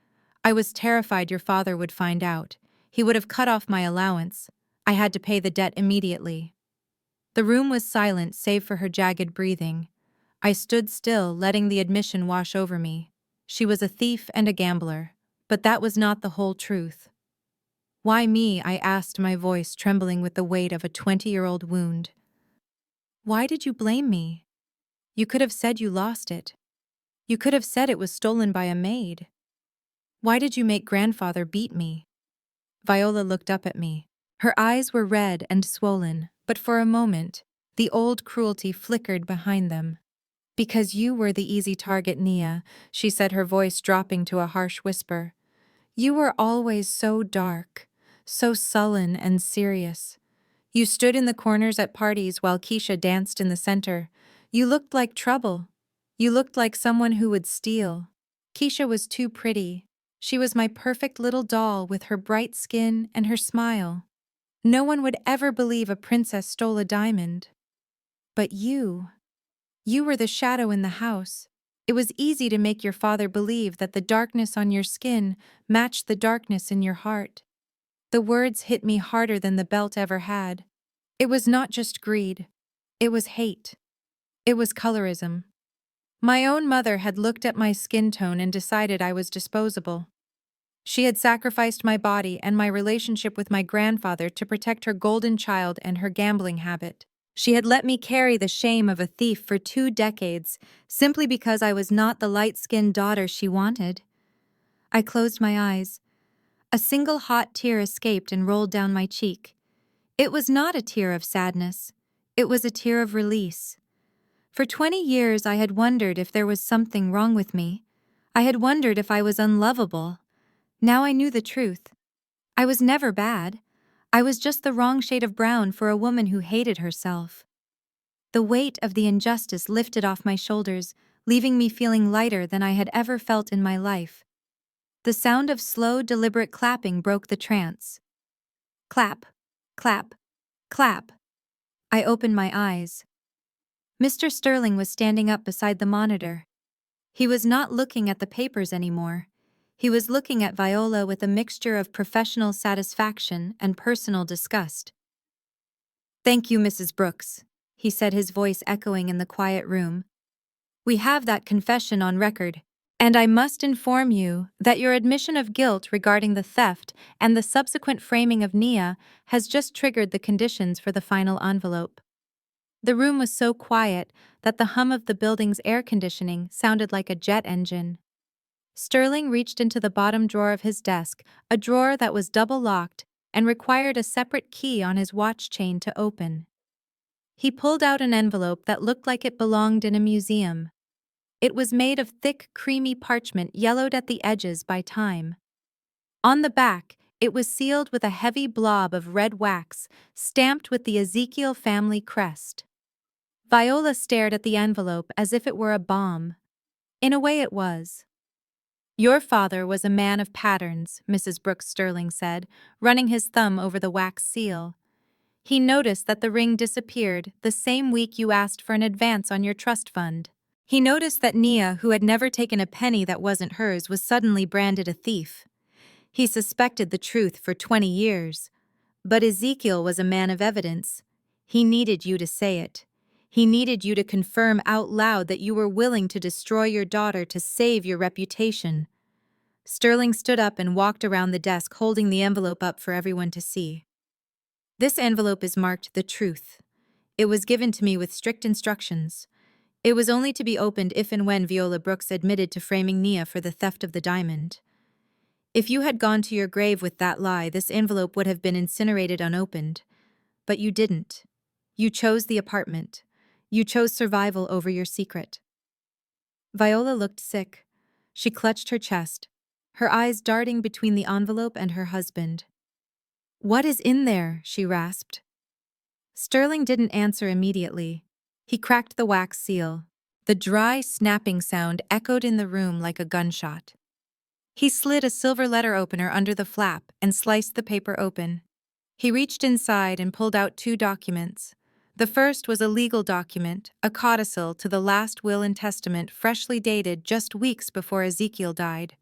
I was terrified your father would find out. He would have cut off my allowance. I had to pay the debt immediately. The room was silent save for her jagged breathing. I stood still, letting the admission wash over me. She was a thief and a gambler. But that was not the whole truth. Why me? I asked, my voice trembling with the weight of a 20-year-old wound. Why did you blame me? You could have said you lost it. You could have said it was stolen by a maid. Why did you make grandfather beat me? Viola looked up at me. Her eyes were red and swollen, but for a moment, the old cruelty flickered behind them. Because you were the easy target, Nia, she said, her voice dropping to a harsh whisper. You were always so dark, so sullen and serious. You stood in the corners at parties while Keisha danced in the center. You looked like trouble. You looked like someone who would steal. Keisha was too pretty. She was my perfect little doll with her bright skin and her smile. No one would ever believe a princess stole a diamond. But you were the shadow in the house. It was easy to make your father believe that the darkness on your skin matched the darkness in your heart. The words hit me harder than the belt ever had. It was not just greed. It was hate. It was colorism. My own mother had looked at my skin tone and decided I was disposable. She had sacrificed my body and my relationship with my grandfather to protect her golden child and her gambling habit. She had let me carry the shame of a thief for 2 decades, simply because I was not the light-skinned daughter she wanted. I closed my eyes. A single hot tear escaped and rolled down my cheek. It was not a tear of sadness. It was a tear of release. For 20 years I had wondered if there was something wrong with me. I had wondered if I was unlovable. Now I knew the truth. I was never bad. I was just the wrong shade of brown for a woman who hated herself. The weight of the injustice lifted off my shoulders, leaving me feeling lighter than I had ever felt in my life. The sound of slow, deliberate clapping broke the trance. Clap, clap, clap. I opened my eyes. Mr. Sterling was standing up beside the monitor. He was not looking at the papers anymore. He was looking at Viola with a mixture of professional satisfaction and personal disgust. "Thank you, Mrs. Brooks," he said, his voice echoing in the quiet room. "We have that confession on record, and I must inform you that your admission of guilt regarding the theft and the subsequent framing of Nia has just triggered the conditions for the final envelope." The room was so quiet that the hum of the building's air conditioning sounded like a jet engine. Sterling reached into the bottom drawer of his desk, a drawer that was double-locked and required a separate key on his watch chain to open. He pulled out an envelope that looked like it belonged in a museum. It was made of thick, creamy parchment yellowed at the edges by time. On the back, it was sealed with a heavy blob of red wax, stamped with the Ezekiel family crest. Viola stared at the envelope as if it were a bomb. In a way it was. "Your father was a man of patterns," Mrs. Brooks Sterling said, running his thumb over the wax seal. "He noticed that the ring disappeared the same week you asked for an advance on your trust fund. He noticed that Nia, who had never taken a penny that wasn't hers, was suddenly branded a thief. He suspected the truth for 20 years. But Ezekiel was a man of evidence. He needed you to say it. He needed you to confirm out loud that you were willing to destroy your daughter to save your reputation." Sterling stood up and walked around the desk, holding the envelope up for everyone to see. "This envelope is marked The Truth. It was given to me with strict instructions. It was only to be opened if and when Viola Brooks admitted to framing Nia for the theft of the diamond. If you had gone to your grave with that lie, this envelope would have been incinerated unopened. But you didn't. You chose the apartment. You chose survival over your secret." Viola looked sick. She clutched her chest, her eyes darting between the envelope and her husband. "What is in there?" she rasped. Sterling didn't answer immediately. He cracked the wax seal. The dry, snapping sound echoed in the room like a gunshot. He slid a silver letter opener under the flap and sliced the paper open. He reached inside and pulled out 2 documents. The first was a legal document, a codicil to the last will and testament freshly dated just weeks before Ezekiel died.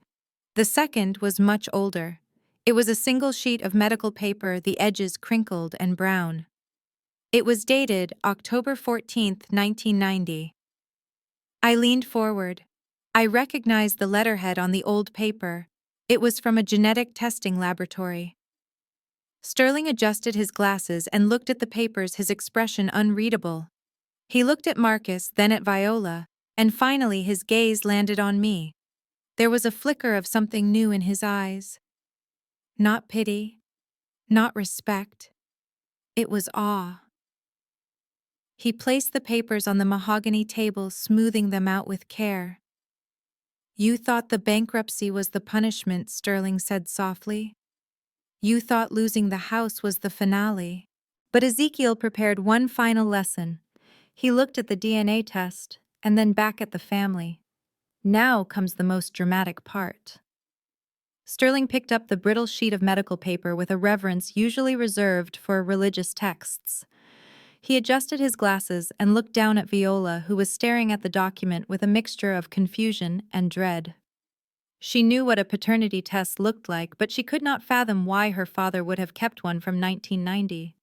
The second was much older. It was a single sheet of medical paper, the edges crinkled and brown. It was dated October 14th, 1990. I leaned forward. I recognized the letterhead on the old paper. It was from a genetic testing laboratory. Sterling adjusted his glasses and looked at the papers, his expression unreadable. He looked at Marcus, then at Viola, and finally his gaze landed on me. There was a flicker of something new in his eyes. Not pity, not respect. It was awe. He placed the papers on the mahogany table, smoothing them out with care. "You thought the bankruptcy was the punishment," Sterling said softly. "You thought losing the house was the finale." But Ezekiel prepared one final lesson. He looked at the DNA test, and then back at the family. Now comes the most dramatic part. Sterling picked up the brittle sheet of medical paper with a reverence usually reserved for religious texts. He adjusted his glasses and looked down at Viola, who was staring at the document with a mixture of confusion and dread. She knew what a paternity test looked like, but she could not fathom why her father would have kept one from 1990.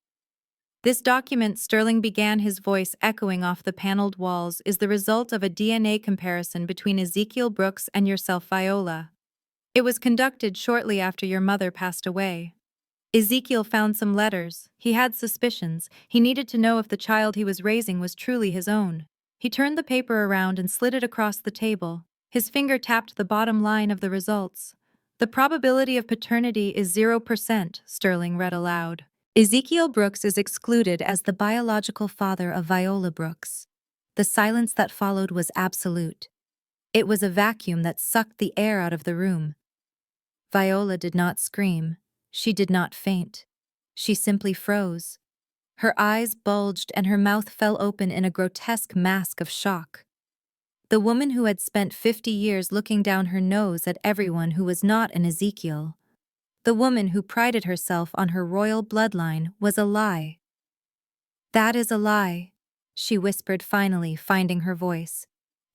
"This document," Sterling began, his voice echoing off the paneled walls, "is the result of a DNA comparison between Ezekiel Brooks and yourself, Viola. It was conducted shortly after your mother passed away. Ezekiel found some letters. He had suspicions. He needed to know if the child he was raising was truly his own. He turned the paper around and slid it across the table. His finger tapped the bottom line of the results. The probability of paternity is 0%, Sterling read aloud. Ezekiel Brooks is excluded as the biological father of Viola Brooks. The silence that followed was absolute. It was a vacuum that sucked the air out of the room. Viola did not scream. She did not faint. She simply froze. Her eyes bulged and her mouth fell open in a grotesque mask of shock. The woman who had spent 50 years looking down her nose at everyone who was not an Ezekiel, the woman who prided herself on her royal bloodline, was a lie. "That is a lie," she whispered, finally finding her voice.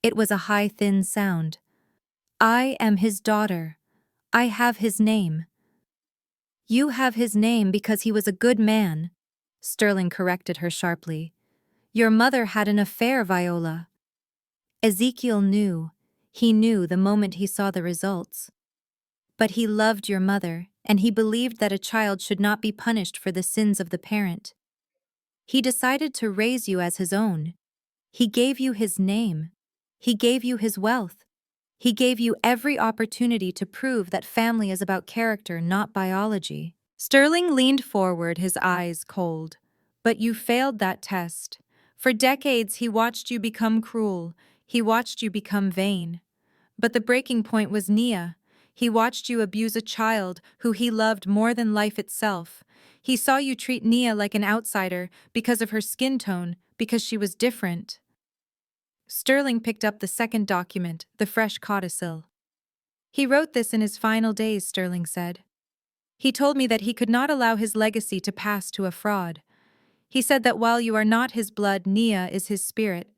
It was a high, thin sound. "I am his daughter. I have his name." "You have his name because he was a good man," Sterling corrected her sharply. "Your mother had an affair, Viola." Ezekiel knew. He knew the moment he saw the results. "But he loved your mother, and he believed that a child should not be punished for the sins of the parent. He decided to raise you as his own. He gave you his name. He gave you his wealth. He gave you every opportunity to prove that family is about character, not biology." Sterling leaned forward, his eyes cold. "But you failed that test. For decades he watched you become cruel. He watched you become vain. But the breaking point was Nia. He watched you abuse a child who he loved more than life itself. He saw you treat Nia like an outsider because of her skin tone, because she was different." Sterling picked up the second document, the fresh codicil. "He wrote this in his final days," Sterling said. "He told me that he could not allow his legacy to pass to a fraud. He said that while you are not his blood, Nia is his spirit.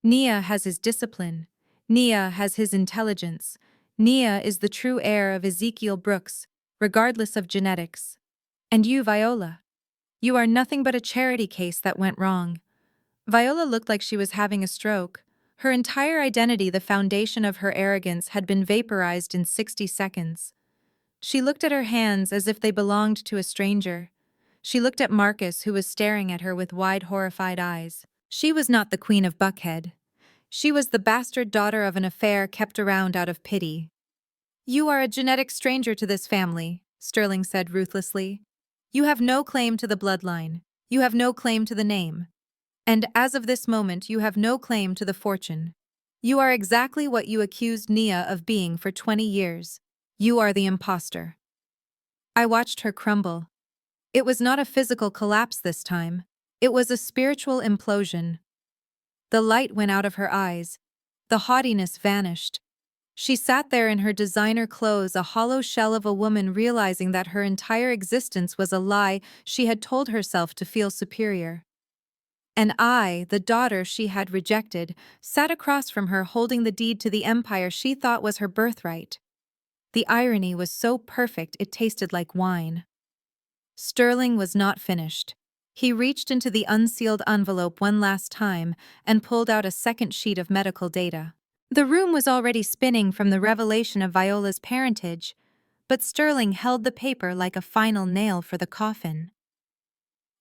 Nia has his discipline. Nia has his intelligence. Nia is the true heir of Ezekiel Brooks, regardless of genetics. And you, Viola, you are nothing but a charity case that went wrong." Viola looked like she was having a stroke. Her entire identity, the foundation of her arrogance, had been vaporized in 60 seconds. She looked at her hands as if they belonged to a stranger. She looked at Marcus, who was staring at her with wide, horrified eyes. She was not the Queen of Buckhead. She was the bastard daughter of an affair kept around out of pity. "You are a genetic stranger to this family," Sterling said ruthlessly. "You have no claim to the bloodline. You have no claim to the name. And as of this moment, you have no claim to the fortune. You are exactly what you accused Nia of being for 20 years. You are the imposter." I watched her crumble. It was not a physical collapse this time. It was a spiritual implosion. The light went out of her eyes. The haughtiness vanished. She sat there in her designer clothes, a hollow shell of a woman, realizing that her entire existence was a lie she had told herself to feel superior. And I, the daughter she had rejected, sat across from her holding the deed to the empire she thought was her birthright. The irony was so perfect it tasted like wine. Sterling was not finished. He reached into the unsealed envelope one last time and pulled out a second sheet of medical data. The room was already spinning from the revelation of Viola's parentage, but Sterling held the paper like a final nail for the coffin.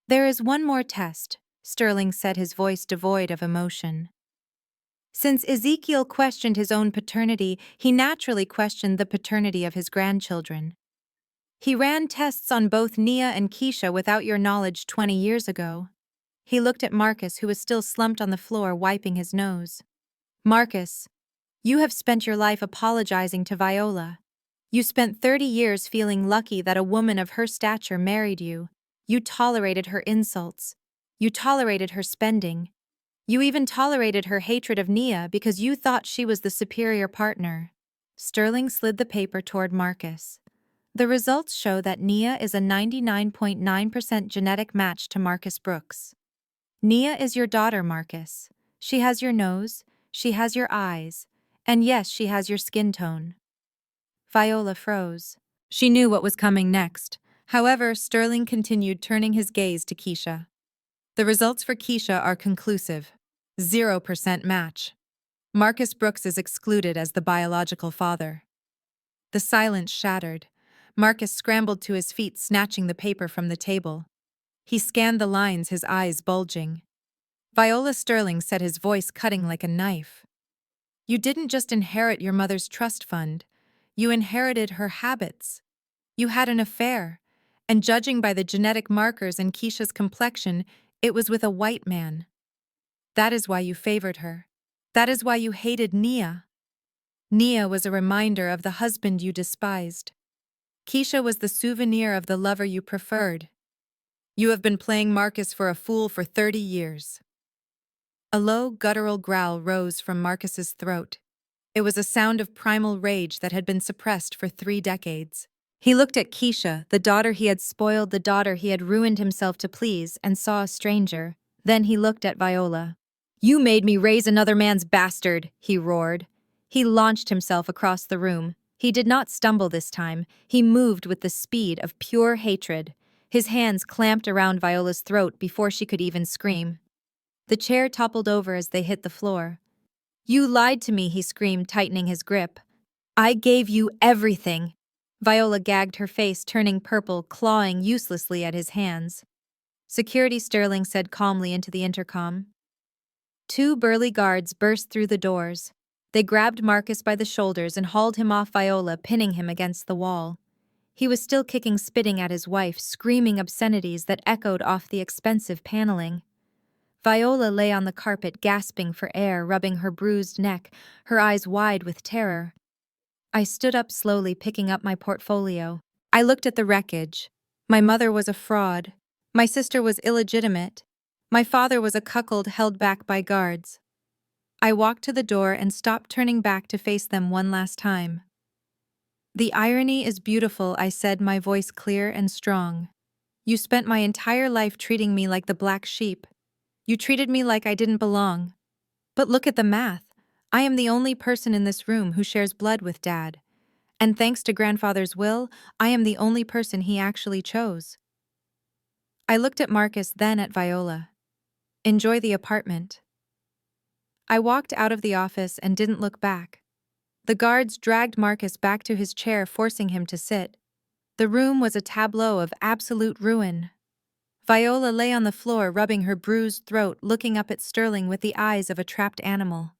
"There is one more test," Sterling said, his voice devoid of emotion. Since Ezekiel questioned his own paternity, he naturally questioned the paternity of his grandchildren. He ran tests on both Nia and Keisha without your knowledge 20 years ago. He looked at Marcus, who was still slumped on the floor, wiping his nose. "Marcus, you have spent your life apologizing to Viola. You spent 30 years feeling lucky that a woman of her stature married you. You tolerated her insults. You tolerated her spending. You even tolerated her hatred of Nia because you thought she was the superior partner." Sterling slid the paper toward Marcus. "The results show that Nia is a 99.9% genetic match to Marcus Brooks. Nia is your daughter, Marcus. She has your nose, she has your eyes, and yes, she has your skin tone." Viola froze. She knew what was coming next. However, Sterling continued, turning his gaze to Keisha. "The results for Keisha are conclusive. 0% match. Marcus Brooks is excluded as the biological father." The silence shattered. Marcus scrambled to his feet, snatching the paper from the table. He scanned the lines, his eyes bulging. "Viola," Sterling said, his voice cutting like a knife, "you didn't just inherit your mother's trust fund. You inherited her habits. You had an affair, and judging by the genetic markers and Keisha's complexion, it was with a white man. That is why you favored her. That is why you hated Nia. Nia was a reminder of the husband you despised. Keisha was the souvenir of the lover you preferred. You have been playing Marcus for a fool for 30 years. A low, guttural growl rose from Marcus's throat. It was a sound of primal rage that had been suppressed for 3 decades. He looked at Keisha, the daughter he had spoiled, the daughter he had ruined himself to please, and saw a stranger. Then he looked at Viola. "You made me raise another man's bastard," he roared. He launched himself across the room. He did not stumble this time. He moved with the speed of pure hatred. His hands clamped around Viola's throat before she could even scream. The chair toppled over as they hit the floor. "You lied to me," he screamed, tightening his grip. "I gave you everything." Viola gagged, her face turning purple, clawing uselessly at his hands. "Security," Sterling said calmly into the intercom. 2 burly guards burst through the doors. They grabbed Marcus by the shoulders and hauled him off Viola, pinning him against the wall. He was still kicking, spitting at his wife, screaming obscenities that echoed off the expensive paneling. Viola lay on the carpet, gasping for air, rubbing her bruised neck, her eyes wide with terror. I stood up slowly, picking up my portfolio. I looked at the wreckage. My mother was a fraud. My sister was illegitimate. My father was a cuckold held back by guards. I walked to the door and stopped, turning back to face them one last time. "The irony is beautiful," I said, my voice clear and strong. "You spent my entire life treating me like the black sheep. You treated me like I didn't belong. But look at the math. I am the only person in this room who shares blood with Dad. And thanks to Grandfather's will, I am the only person he actually chose." I looked at Marcus, then at Viola. "Enjoy the apartment." I walked out of the office and didn't look back. The guards dragged Marcus back to his chair, forcing him to sit. The room was a tableau of absolute ruin. Viola lay on the floor, rubbing her bruised throat, looking up at Sterling with the eyes of a trapped animal.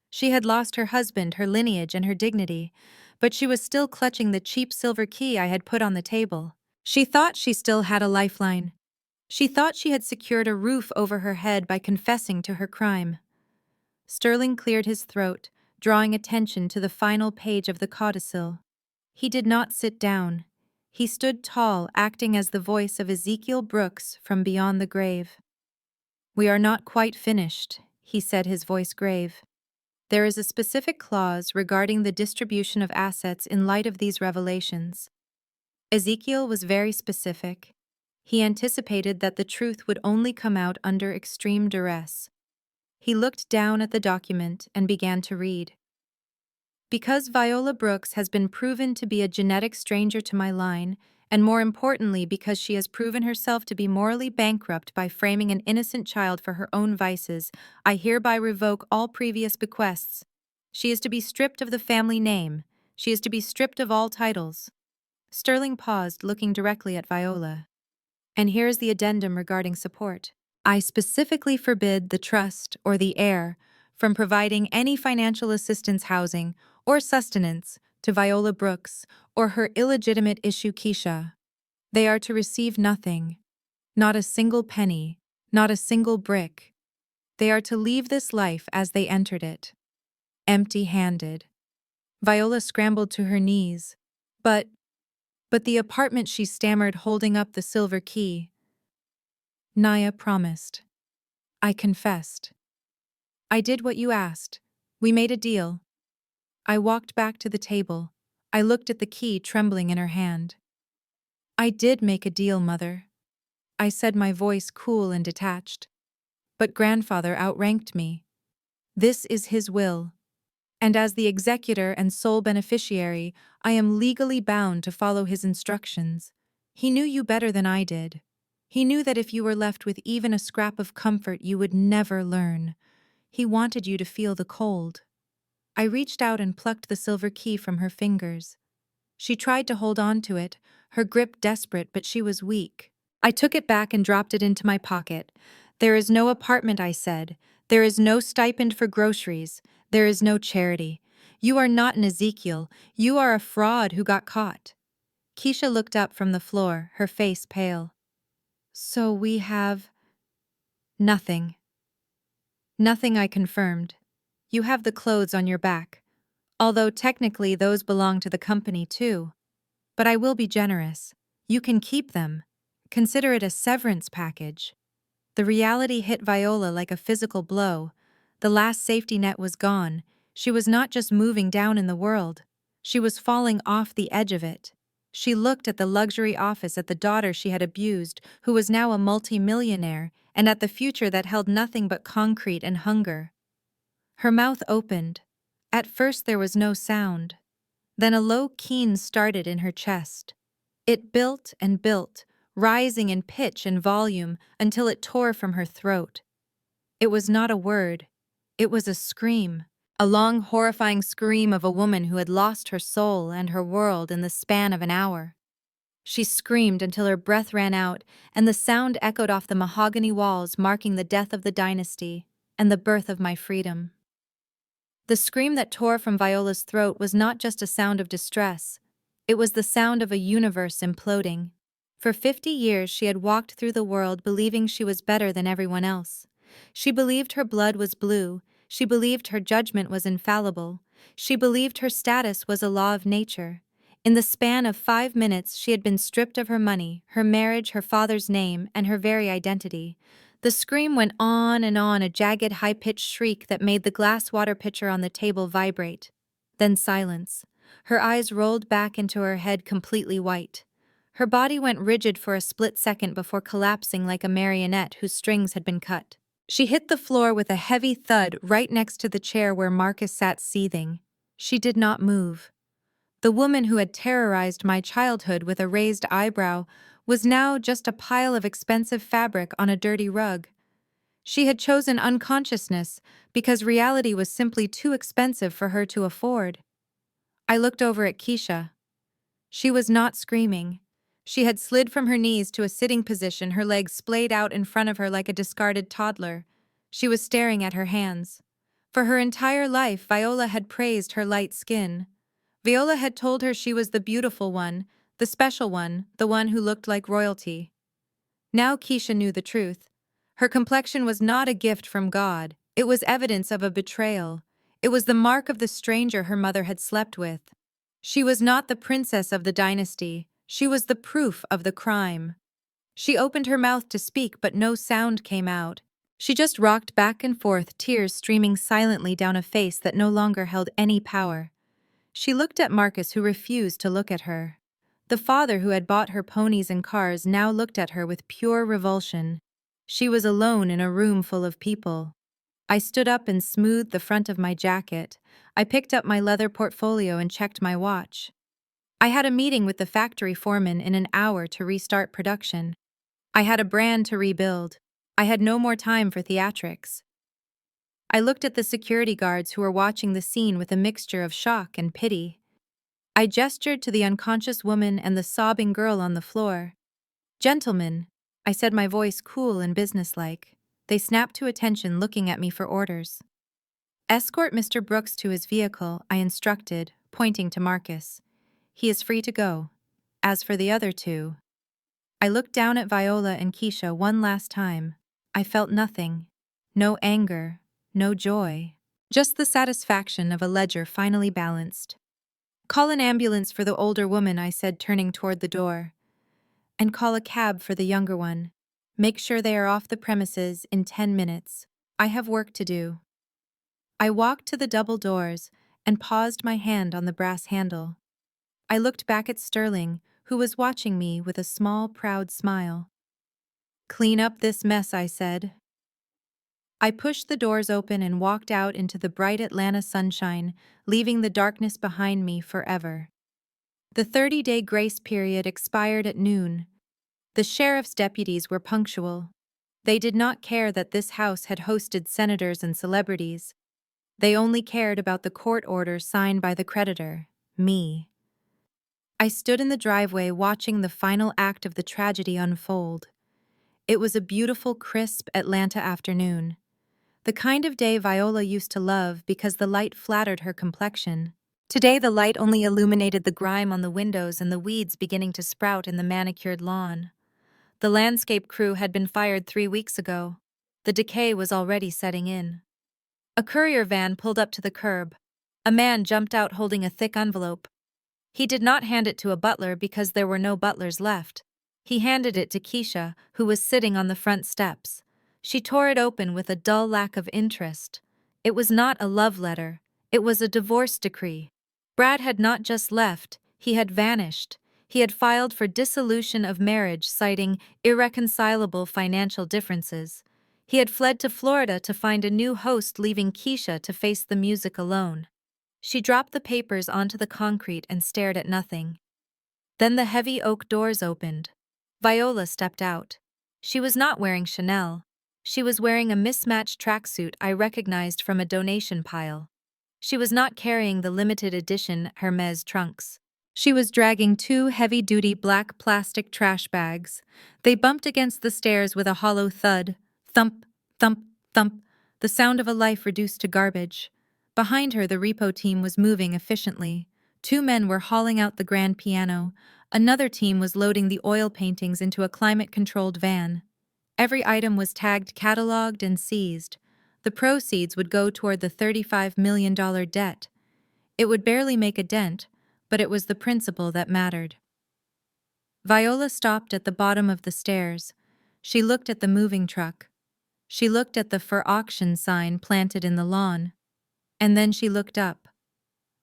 She had lost her husband, her lineage, and her dignity, but she was still clutching the cheap silver key I had put on the table. She thought she still had a lifeline. She thought she had secured a roof over her head by confessing to her crime. Sterling cleared his throat, drawing attention to the final page of the codicil. He did not sit down. He stood tall, acting as the voice of Ezekiel Brooks from beyond the grave. "We are not quite finished," he said, his voice grave. There is a specific clause regarding the distribution of assets in light of these revelations. Ezekiel was very specific. He anticipated that the truth would only come out under extreme duress. He looked down at the document and began to read. Because Viola Brooks has been proven to be a genetic stranger to my line, and more importantly because she has proven herself to be morally bankrupt by framing an innocent child for her own vices, I hereby revoke all previous bequests. She is to be stripped of the family name. She is to be stripped of all titles. Sterling paused, looking directly at Viola. And here is the addendum regarding support. I specifically forbid the trust or the heir from providing any financial assistance, housing, or sustenance to Viola Brooks or her illegitimate issue Keisha. They are to receive nothing, not a single penny, not a single brick. They are to leave this life as they entered it, empty-handed. Viola scrambled to her knees. But the apartment, she stammered, holding up the silver key. Naya promised. I confessed. I did what you asked. We made a deal. I walked back to the table. I looked at the key trembling in her hand. I did make a deal, Mother. I said, my voice cool and detached. But Grandfather outranked me. This is his will. And as the executor and sole beneficiary, I am legally bound to follow his instructions. He knew you better than I did. He knew that if you were left with even a scrap of comfort, you would never learn. He wanted you to feel the cold. I reached out and plucked the silver key from her fingers. She tried to hold on to it, her grip desperate, but she was weak. I took it back and dropped it into my pocket. There is no apartment, I said. There is no stipend for groceries. There is no charity. You are not an Ezekiel. You are a fraud who got caught. Keisha looked up from the floor, her face pale. So we have nothing. Nothing, I confirmed. You have the clothes on your back. Although technically those belong to the company too. But I will be generous. You can keep them. Consider it a severance package. The reality hit Viola like a physical blow. The last safety net was gone. She was not just moving down in the world. She was falling off the edge of it. She looked at the luxury office, at the daughter she had abused, who was now a multi-millionaire, and at the future that held nothing but concrete and hunger. Her mouth opened. At first there was no sound. Then a low keen started in her chest. It built and built, rising in pitch and volume until it tore from her throat. It was not a word. It was a scream. A long, horrifying scream of a woman who had lost her soul and her world in the span of an hour. She screamed until her breath ran out, and the sound echoed off the mahogany walls, marking the death of the dynasty and the birth of my freedom. The scream that tore from Viola's throat was not just a sound of distress. It was the sound of a universe imploding. For 50 years she had walked through the world believing she was better than everyone else. She believed her blood was blue. She believed her judgment was infallible. She believed her status was a law of nature. In the span of 5 minutes she had been stripped of her money, her marriage, her father's name, and her very identity. The scream went on, a jagged, high-pitched shriek that made the glass water pitcher on the table vibrate. Then silence. Her eyes rolled back into her head, completely white. Her body went rigid for a split second before collapsing like a marionette whose strings had been cut. She hit the floor with a heavy thud right next to the chair where Marcus sat seething. She did not move. The woman who had terrorized my childhood with a raised eyebrow was now just a pile of expensive fabric on a dirty rug. She had chosen unconsciousness because reality was simply too expensive for her to afford. I looked over at Keisha. She was not screaming. She had slid from her knees to a sitting position, her legs splayed out in front of her like a discarded toddler. She was staring at her hands. For her entire life, Viola had praised her light skin. Viola had told her she was the beautiful one, the special one, the one who looked like royalty. Now Keisha knew the truth. Her complexion was not a gift from God. It was evidence of a betrayal. It was the mark of the stranger her mother had slept with. She was not the princess of the dynasty. She was the proof of the crime. She opened her mouth to speak, but no sound came out. She just rocked back and forth, tears streaming silently down a face that no longer held any power. She looked at Marcus, who refused to look at her. The father who had bought her ponies and cars now looked at her with pure revulsion. She was alone in a room full of people. I stood up and smoothed the front of my jacket. I picked up my leather portfolio and checked my watch. I had a meeting with the factory foreman in an hour to restart production. I had a brand to rebuild. I had no more time for theatrics. I looked at the security guards who were watching the scene with a mixture of shock and pity. I gestured to the unconscious woman and the sobbing girl on the floor. "Gentlemen," I said, my voice cool and businesslike. They snapped to attention, looking at me for orders. "Escort Mr. Brooks to his vehicle," I instructed, pointing to Marcus. "He is free to go. As for the other two..." I looked down at Viola and Keisha one last time. I felt nothing. No anger, no joy. Just the satisfaction of a ledger finally balanced. "Call an ambulance for the older woman," I said, turning toward the door. "And call a cab for the younger one. Make sure they are off the premises in 10 minutes. I have work to do." I walked to the double doors and paused, my hand on the brass handle. I looked back at Sterling, who was watching me with a small, proud smile. "Clean up this mess," I said. I pushed the doors open and walked out into the bright Atlanta sunshine, leaving the darkness behind me forever. The 30-day grace period expired at noon. The sheriff's deputies were punctual. They did not care that this house had hosted senators and celebrities. They only cared about the court order signed by the creditor, me. I stood in the driveway watching the final act of the tragedy unfold. It was a beautiful, crisp Atlanta afternoon. The kind of day Viola used to love because the light flattered her complexion. Today the light only illuminated the grime on the windows and the weeds beginning to sprout in the manicured lawn. The landscape crew had been fired 3 weeks ago. The decay was already setting in. A courier van pulled up to the curb. A man jumped out holding a thick envelope. He did not hand it to a butler because there were no butlers left. He handed it to Keisha, who was sitting on the front steps. She tore it open with a dull lack of interest. It was not a love letter. It was a divorce decree. Brad had not just left, he had vanished. He had filed for dissolution of marriage, citing irreconcilable financial differences. He had fled to Florida to find a new host, leaving Keisha to face the music alone. She dropped the papers onto the concrete and stared at nothing. Then the heavy oak doors opened. Viola stepped out. She was not wearing Chanel. She was wearing a mismatched tracksuit I recognized from a donation pile. She was not carrying the limited edition Hermes trunks. She was dragging 2 heavy-duty black plastic trash bags. They bumped against the stairs with a hollow thud. Thump, thump, thump, the sound of a life reduced to garbage. Behind her, the repo team was moving efficiently. 2 men were hauling out the grand piano. Another team was loading the oil paintings into a climate-controlled van. Every item was tagged, cataloged, and seized. The proceeds would go toward the $35 million debt. It would barely make a dent, but it was the principle that mattered. Viola stopped at the bottom of the stairs. She looked at the moving truck. She looked at the for auction sign planted in the lawn. And then she looked up.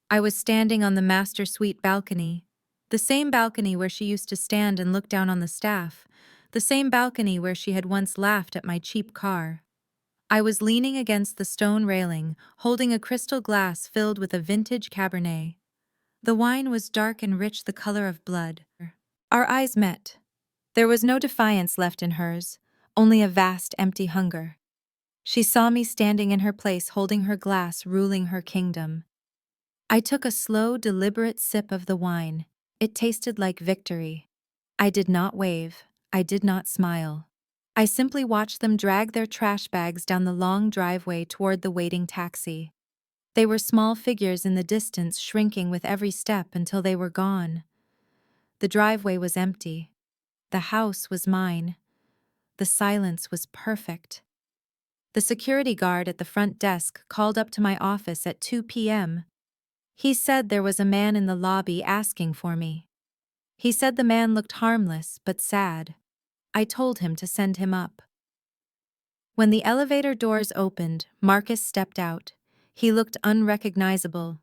I was standing on the master suite balcony, the same balcony where she used to stand and look down on the staff, the same balcony where she had once laughed at my cheap car. I was leaning against the stone railing, holding a crystal glass filled with a vintage Cabernet. The wine was dark and rich, the color of blood. Our eyes met. There was no defiance left in hers, only a vast, empty hunger. She saw me standing in her place, holding her glass, ruling her kingdom. I took a slow, deliberate sip of the wine. It tasted like victory. I did not wave. I did not smile. I simply watched them drag their trash bags down the long driveway toward the waiting taxi. They were small figures in the distance, shrinking with every step until they were gone. The driveway was empty. The house was mine. The silence was perfect. The security guard at the front desk called up to my office at 2 p.m. He said there was a man in the lobby asking for me. He said the man looked harmless but sad. I told him to send him up. When the elevator doors opened, Marcus stepped out. He looked unrecognizable.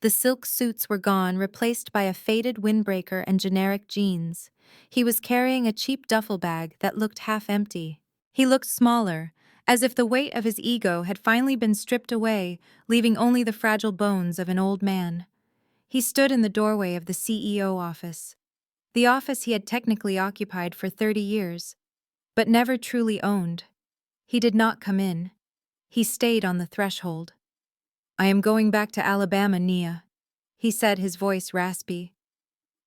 The silk suits were gone, replaced by a faded windbreaker and generic jeans. He was carrying a cheap duffel bag that looked half empty. He looked smaller, as if the weight of his ego had finally been stripped away, leaving only the fragile bones of an old man. He stood in the doorway of the CEO office, the office he had technically occupied for 30 years, but never truly owned. He did not come in. He stayed on the threshold. "I am going back to Alabama, Nia," he said, his voice raspy.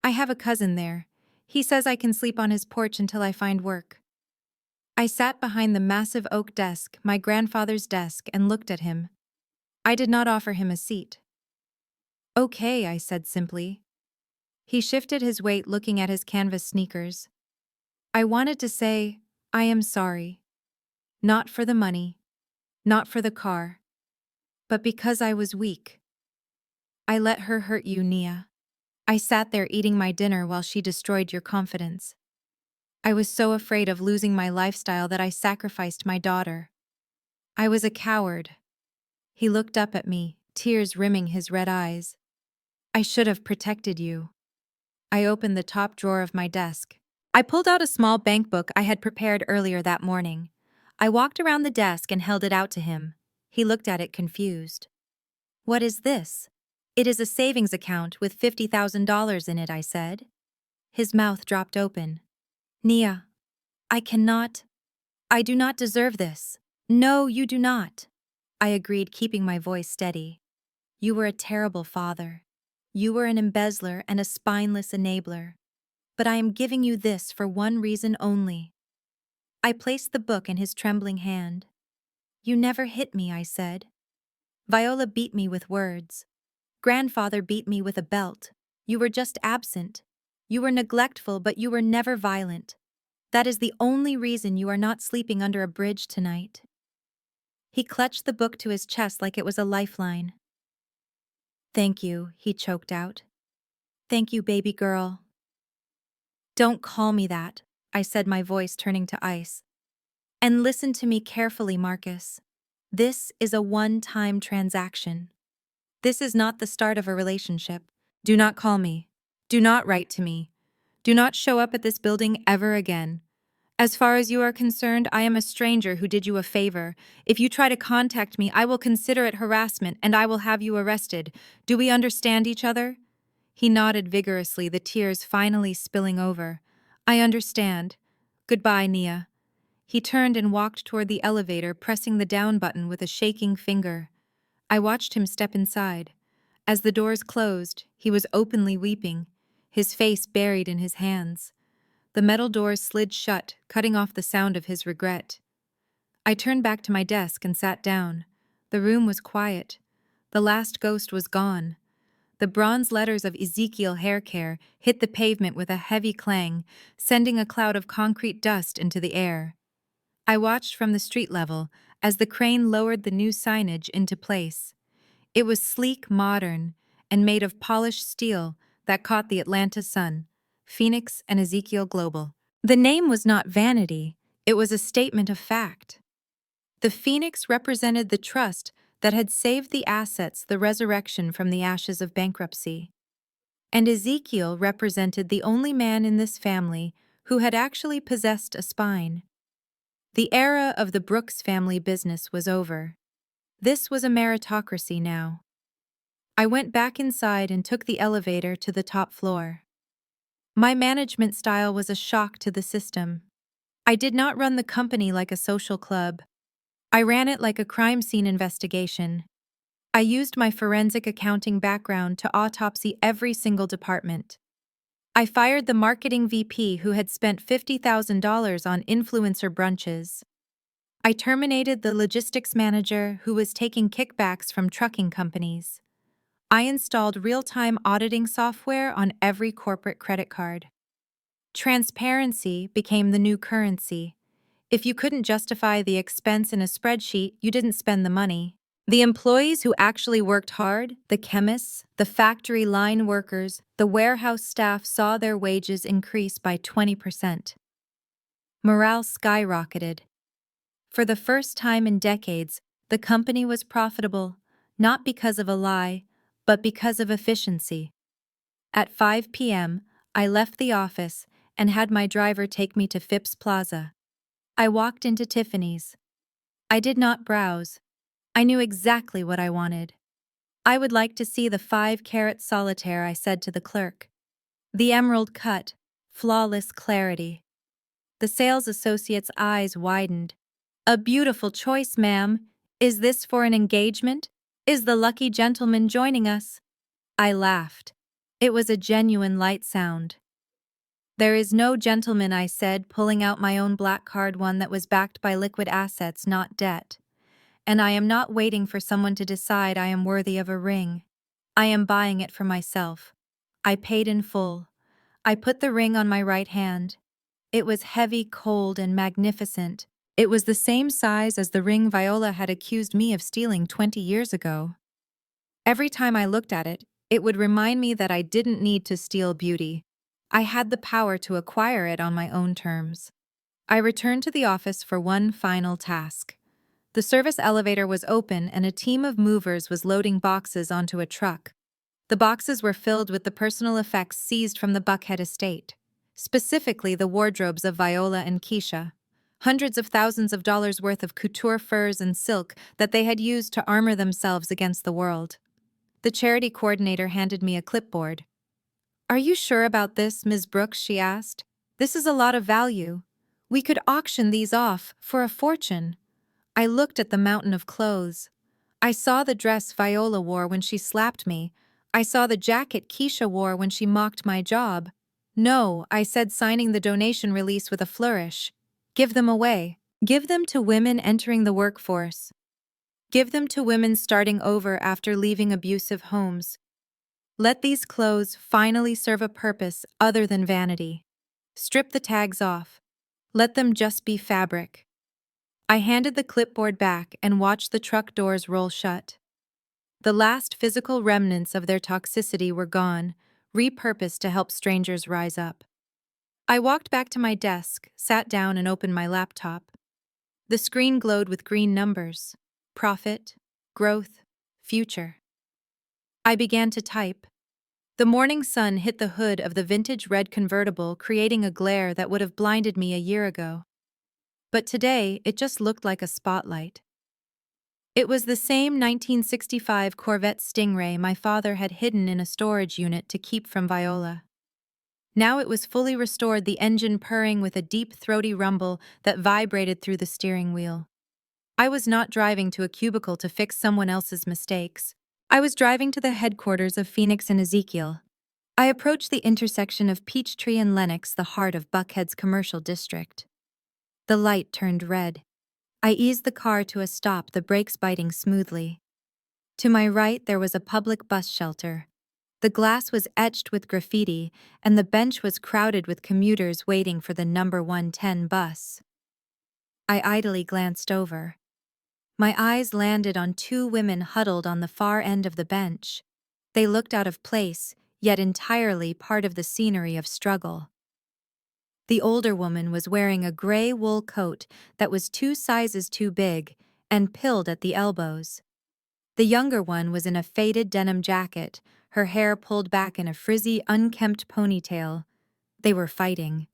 "I have a cousin there. He says I can sleep on his porch until I find work." I sat behind the massive oak desk, my grandfather's desk, and looked at him. I did not offer him a seat. "Okay," I said simply. He shifted his weight, looking at his canvas sneakers. I wanted to say, "I am sorry. Not for the money, not for the car, but because I was weak. I let her hurt you, Nia. I sat there eating my dinner while she destroyed your confidence. I was so afraid of losing my lifestyle that I sacrificed my daughter. I was a coward." He looked up at me, tears rimming his red eyes. "I should have protected you." I opened the top drawer of my desk. I pulled out a small bank book I had prepared earlier that morning. I walked around the desk and held it out to him. He looked at it confused. "What is this?" "It is a savings account with $50,000 in it," I said. His mouth dropped open. "Nia, I do not deserve this." "No, you do not," I agreed, keeping my voice steady. "You were a terrible father. You were an embezzler and a spineless enabler. But I am giving you this for one reason only." I placed the book in his trembling hand. "You never hit me," I said. "Viola beat me with words. Grandfather beat me with a belt. You were just absent. You were neglectful, but you were never violent. That is the only reason you are not sleeping under a bridge tonight." He clutched the book to his chest like it was a lifeline. "Thank you," he choked out. "Thank you, baby girl." "Don't call me that," I said, my voice turning to ice. "And listen to me carefully, Marcus. This is a one-time transaction. This is not the start of a relationship. Do not call me. Do not write to me. Do not show up at this building ever again. As far as you are concerned, I am a stranger who did you a favor. If you try to contact me, I will consider it harassment and I will have you arrested. Do we understand each other?" He nodded vigorously, the tears finally spilling over. "I understand. Goodbye, Nia." He turned and walked toward the elevator, pressing the down button with a shaking finger. I watched him step inside. As the doors closed, he was openly weeping, his face buried in his hands. The metal doors slid shut, cutting off the sound of his regret. I turned back to my desk and sat down. The room was quiet. The last ghost was gone. The bronze letters of Ezekiel Hair Care hit the pavement with a heavy clang, sending a cloud of concrete dust into the air. I watched from the street level as the crane lowered the new signage into place. It was sleek, modern, and made of polished steel that caught the Atlanta sun. Phoenix and Ezekiel Global. The name was not vanity, it was a statement of fact. The Phoenix represented the trust that had saved the assets, the resurrection from the ashes of bankruptcy. And Ezekiel represented the only man in this family who had actually possessed a spine. The era of the Brooks family business was over. This was a meritocracy now. I went back inside and took the elevator to the top floor. My management style was a shock to the system. I did not run the company like a social club. I ran it like a crime scene investigation. I used my forensic accounting background to autopsy every single department. I fired the marketing VP who had spent $50,000 on influencer brunches. I terminated the logistics manager who was taking kickbacks from trucking companies. I installed real-time auditing software on every corporate credit card. Transparency became the new currency. If you couldn't justify the expense in a spreadsheet, you didn't spend the money. The employees who actually worked hard, the chemists, the factory line workers, the warehouse staff saw their wages increase by 20%. Morale skyrocketed. For the first time in decades, the company was profitable, not because of a lie, but because of efficiency. At 5 p.m., I left the office and had my driver take me to Phipps Plaza. I walked into Tiffany's. I did not browse. I knew exactly what I wanted. I would like to see the 5-carat solitaire, I said to the clerk. The emerald cut, flawless clarity. The sales associate's eyes widened. A beautiful choice, ma'am. Is this for an engagement? Is the lucky gentleman joining us? I laughed. It was a genuine light sound. There is no gentleman, I said, pulling out my own black card, one that was backed by liquid assets, not debt. And I am not waiting for someone to decide I am worthy of a ring. I am buying it for myself. I paid in full. I put the ring on my right hand. It was heavy, cold, and magnificent. It was the same size as the ring Viola had accused me of stealing 20 years ago. Every time I looked at it, it would remind me that I didn't need to steal beauty. I had the power to acquire it on my own terms. I returned to the office for one final task. The service elevator was open and a team of movers was loading boxes onto a truck. The boxes were filled with the personal effects seized from the Buckhead estate, specifically the wardrobes of Viola and Keisha. Hundreds of thousands of dollars worth of couture furs and silk that they had used to armor themselves against the world. The charity coordinator handed me a clipboard. "Are you sure about this, Ms. Brooks?" she asked. "This is a lot of value. We could auction these off for a fortune." I looked at the mountain of clothes. I saw the dress Viola wore when she slapped me. I saw the jacket Keisha wore when she mocked my job. "No," I said, signing the donation release with a flourish. "Give them away. Give them to women entering the workforce. Give them to women starting over after leaving abusive homes. Let these clothes finally serve a purpose other than vanity. Strip the tags off. Let them just be fabric." I handed the clipboard back and watched the truck doors roll shut. The last physical remnants of their toxicity were gone, repurposed to help strangers rise up. I walked back to my desk, sat down, and opened my laptop. The screen glowed with green numbers: profit, growth, future. I began to type. The morning sun hit the hood of the vintage red convertible, creating a glare that would have blinded me a year ago. But today, it just looked like a spotlight. It was the same 1965 Corvette Stingray my father had hidden in a storage unit to keep from Viola. Now it was fully restored, the engine purring with a deep, throaty rumble that vibrated through the steering wheel. I was not driving to a cubicle to fix someone else's mistakes. I was driving to the headquarters of Phoenix and Ezekiel. I approached the intersection of Peachtree and Lenox, the heart of Buckhead's commercial district. The light turned red. I eased the car to a stop, the brakes biting smoothly. To my right, there was a public bus shelter. The glass was etched with graffiti, and the bench was crowded with commuters waiting for the number 110 bus. I idly glanced over. My eyes landed on two women huddled on the far end of the bench. They looked out of place, yet entirely part of the scenery of struggle. The older woman was wearing a gray wool coat that was 2 sizes too big and pilled at the elbows. The younger one was in a faded denim jacket, her hair pulled back in a frizzy, unkempt ponytail. They were fighting.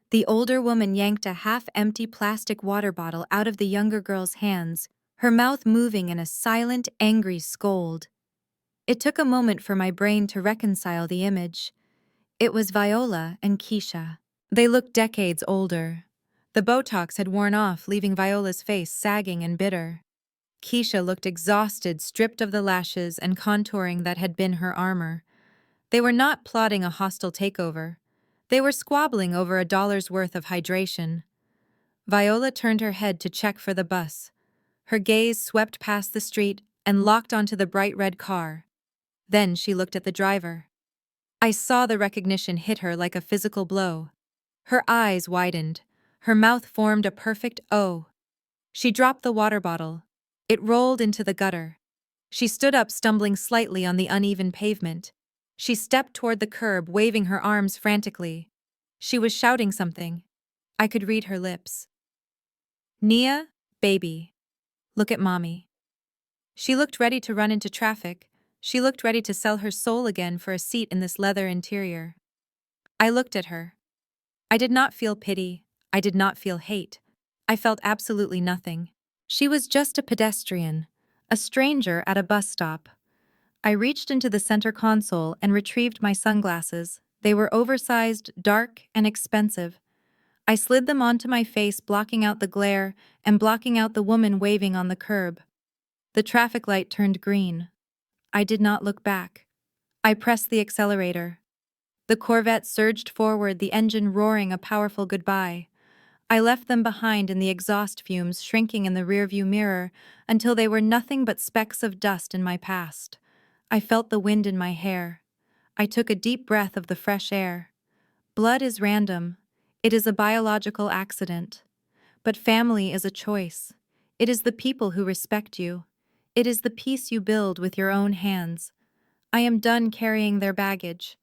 The older woman yanked a half-empty plastic water bottle out of the younger girl's hands, her mouth moving in a silent, angry scold. It took a moment for my brain to reconcile the image. It was Viola and Keisha. They looked decades older. The Botox had worn off, leaving Viola's face sagging and bitter. Keisha looked exhausted, stripped of the lashes and contouring that had been her armor. They were not plotting a hostile takeover. They were squabbling over $1's worth of hydration. Viola turned her head to check for the bus. Her gaze swept past the street and locked onto the bright red car. Then she looked at the driver. I saw the recognition hit her like a physical blow. Her eyes widened. Her mouth formed a perfect O. She dropped the water bottle. It rolled into the gutter. She stood up, stumbling slightly on the uneven pavement. She stepped toward the curb, waving her arms frantically. She was shouting something. I could read her lips. "Nia, Baby, look at mommy. She looked ready to run into traffic. She looked ready to sell her soul again for a seat in this leather interior. I looked at her. I did not feel pity. I did not feel hate. I felt absolutely nothing. She was just a pedestrian, a stranger at a bus stop. I reached into the center console and retrieved my sunglasses. They were oversized, dark, and expensive. I slid them onto my face, blocking out the glare and blocking out the woman waving on the curb. The traffic light turned green. I did not look back. I pressed the accelerator. The Corvette surged forward, the engine roaring a powerful goodbye. I left them behind in the exhaust fumes shrinking in the rearview mirror until they were nothing but specks of dust in my past. I felt the wind in my hair. I took a deep breath of the fresh air. Blood is random. It is a biological accident. But family is a choice. It is the people who respect you. It is the peace you build with your own hands. I am done carrying their baggage.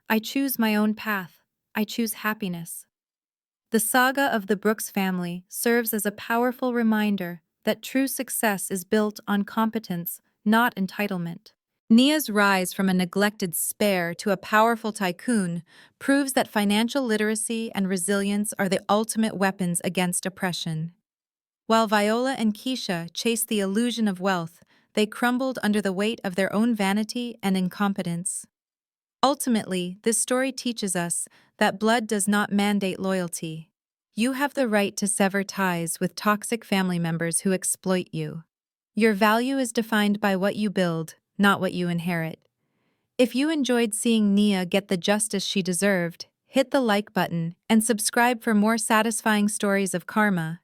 I choose my own path. I choose happiness. The saga of the Brooks family serves as a powerful reminder that true success is built on competence, not entitlement. Nia's rise from a neglected spare to a powerful tycoon proves that financial literacy and resilience are the ultimate weapons against oppression. While Viola and Keisha chased the illusion of wealth, they crumbled under the weight of their own vanity and incompetence. Ultimately, this story teaches us that blood does not mandate loyalty. You have the right to sever ties with toxic family members who exploit you. Your value is defined by what you build, not what you inherit. If you enjoyed seeing Nia get the justice she deserved, hit the like button and subscribe for more satisfying stories of karma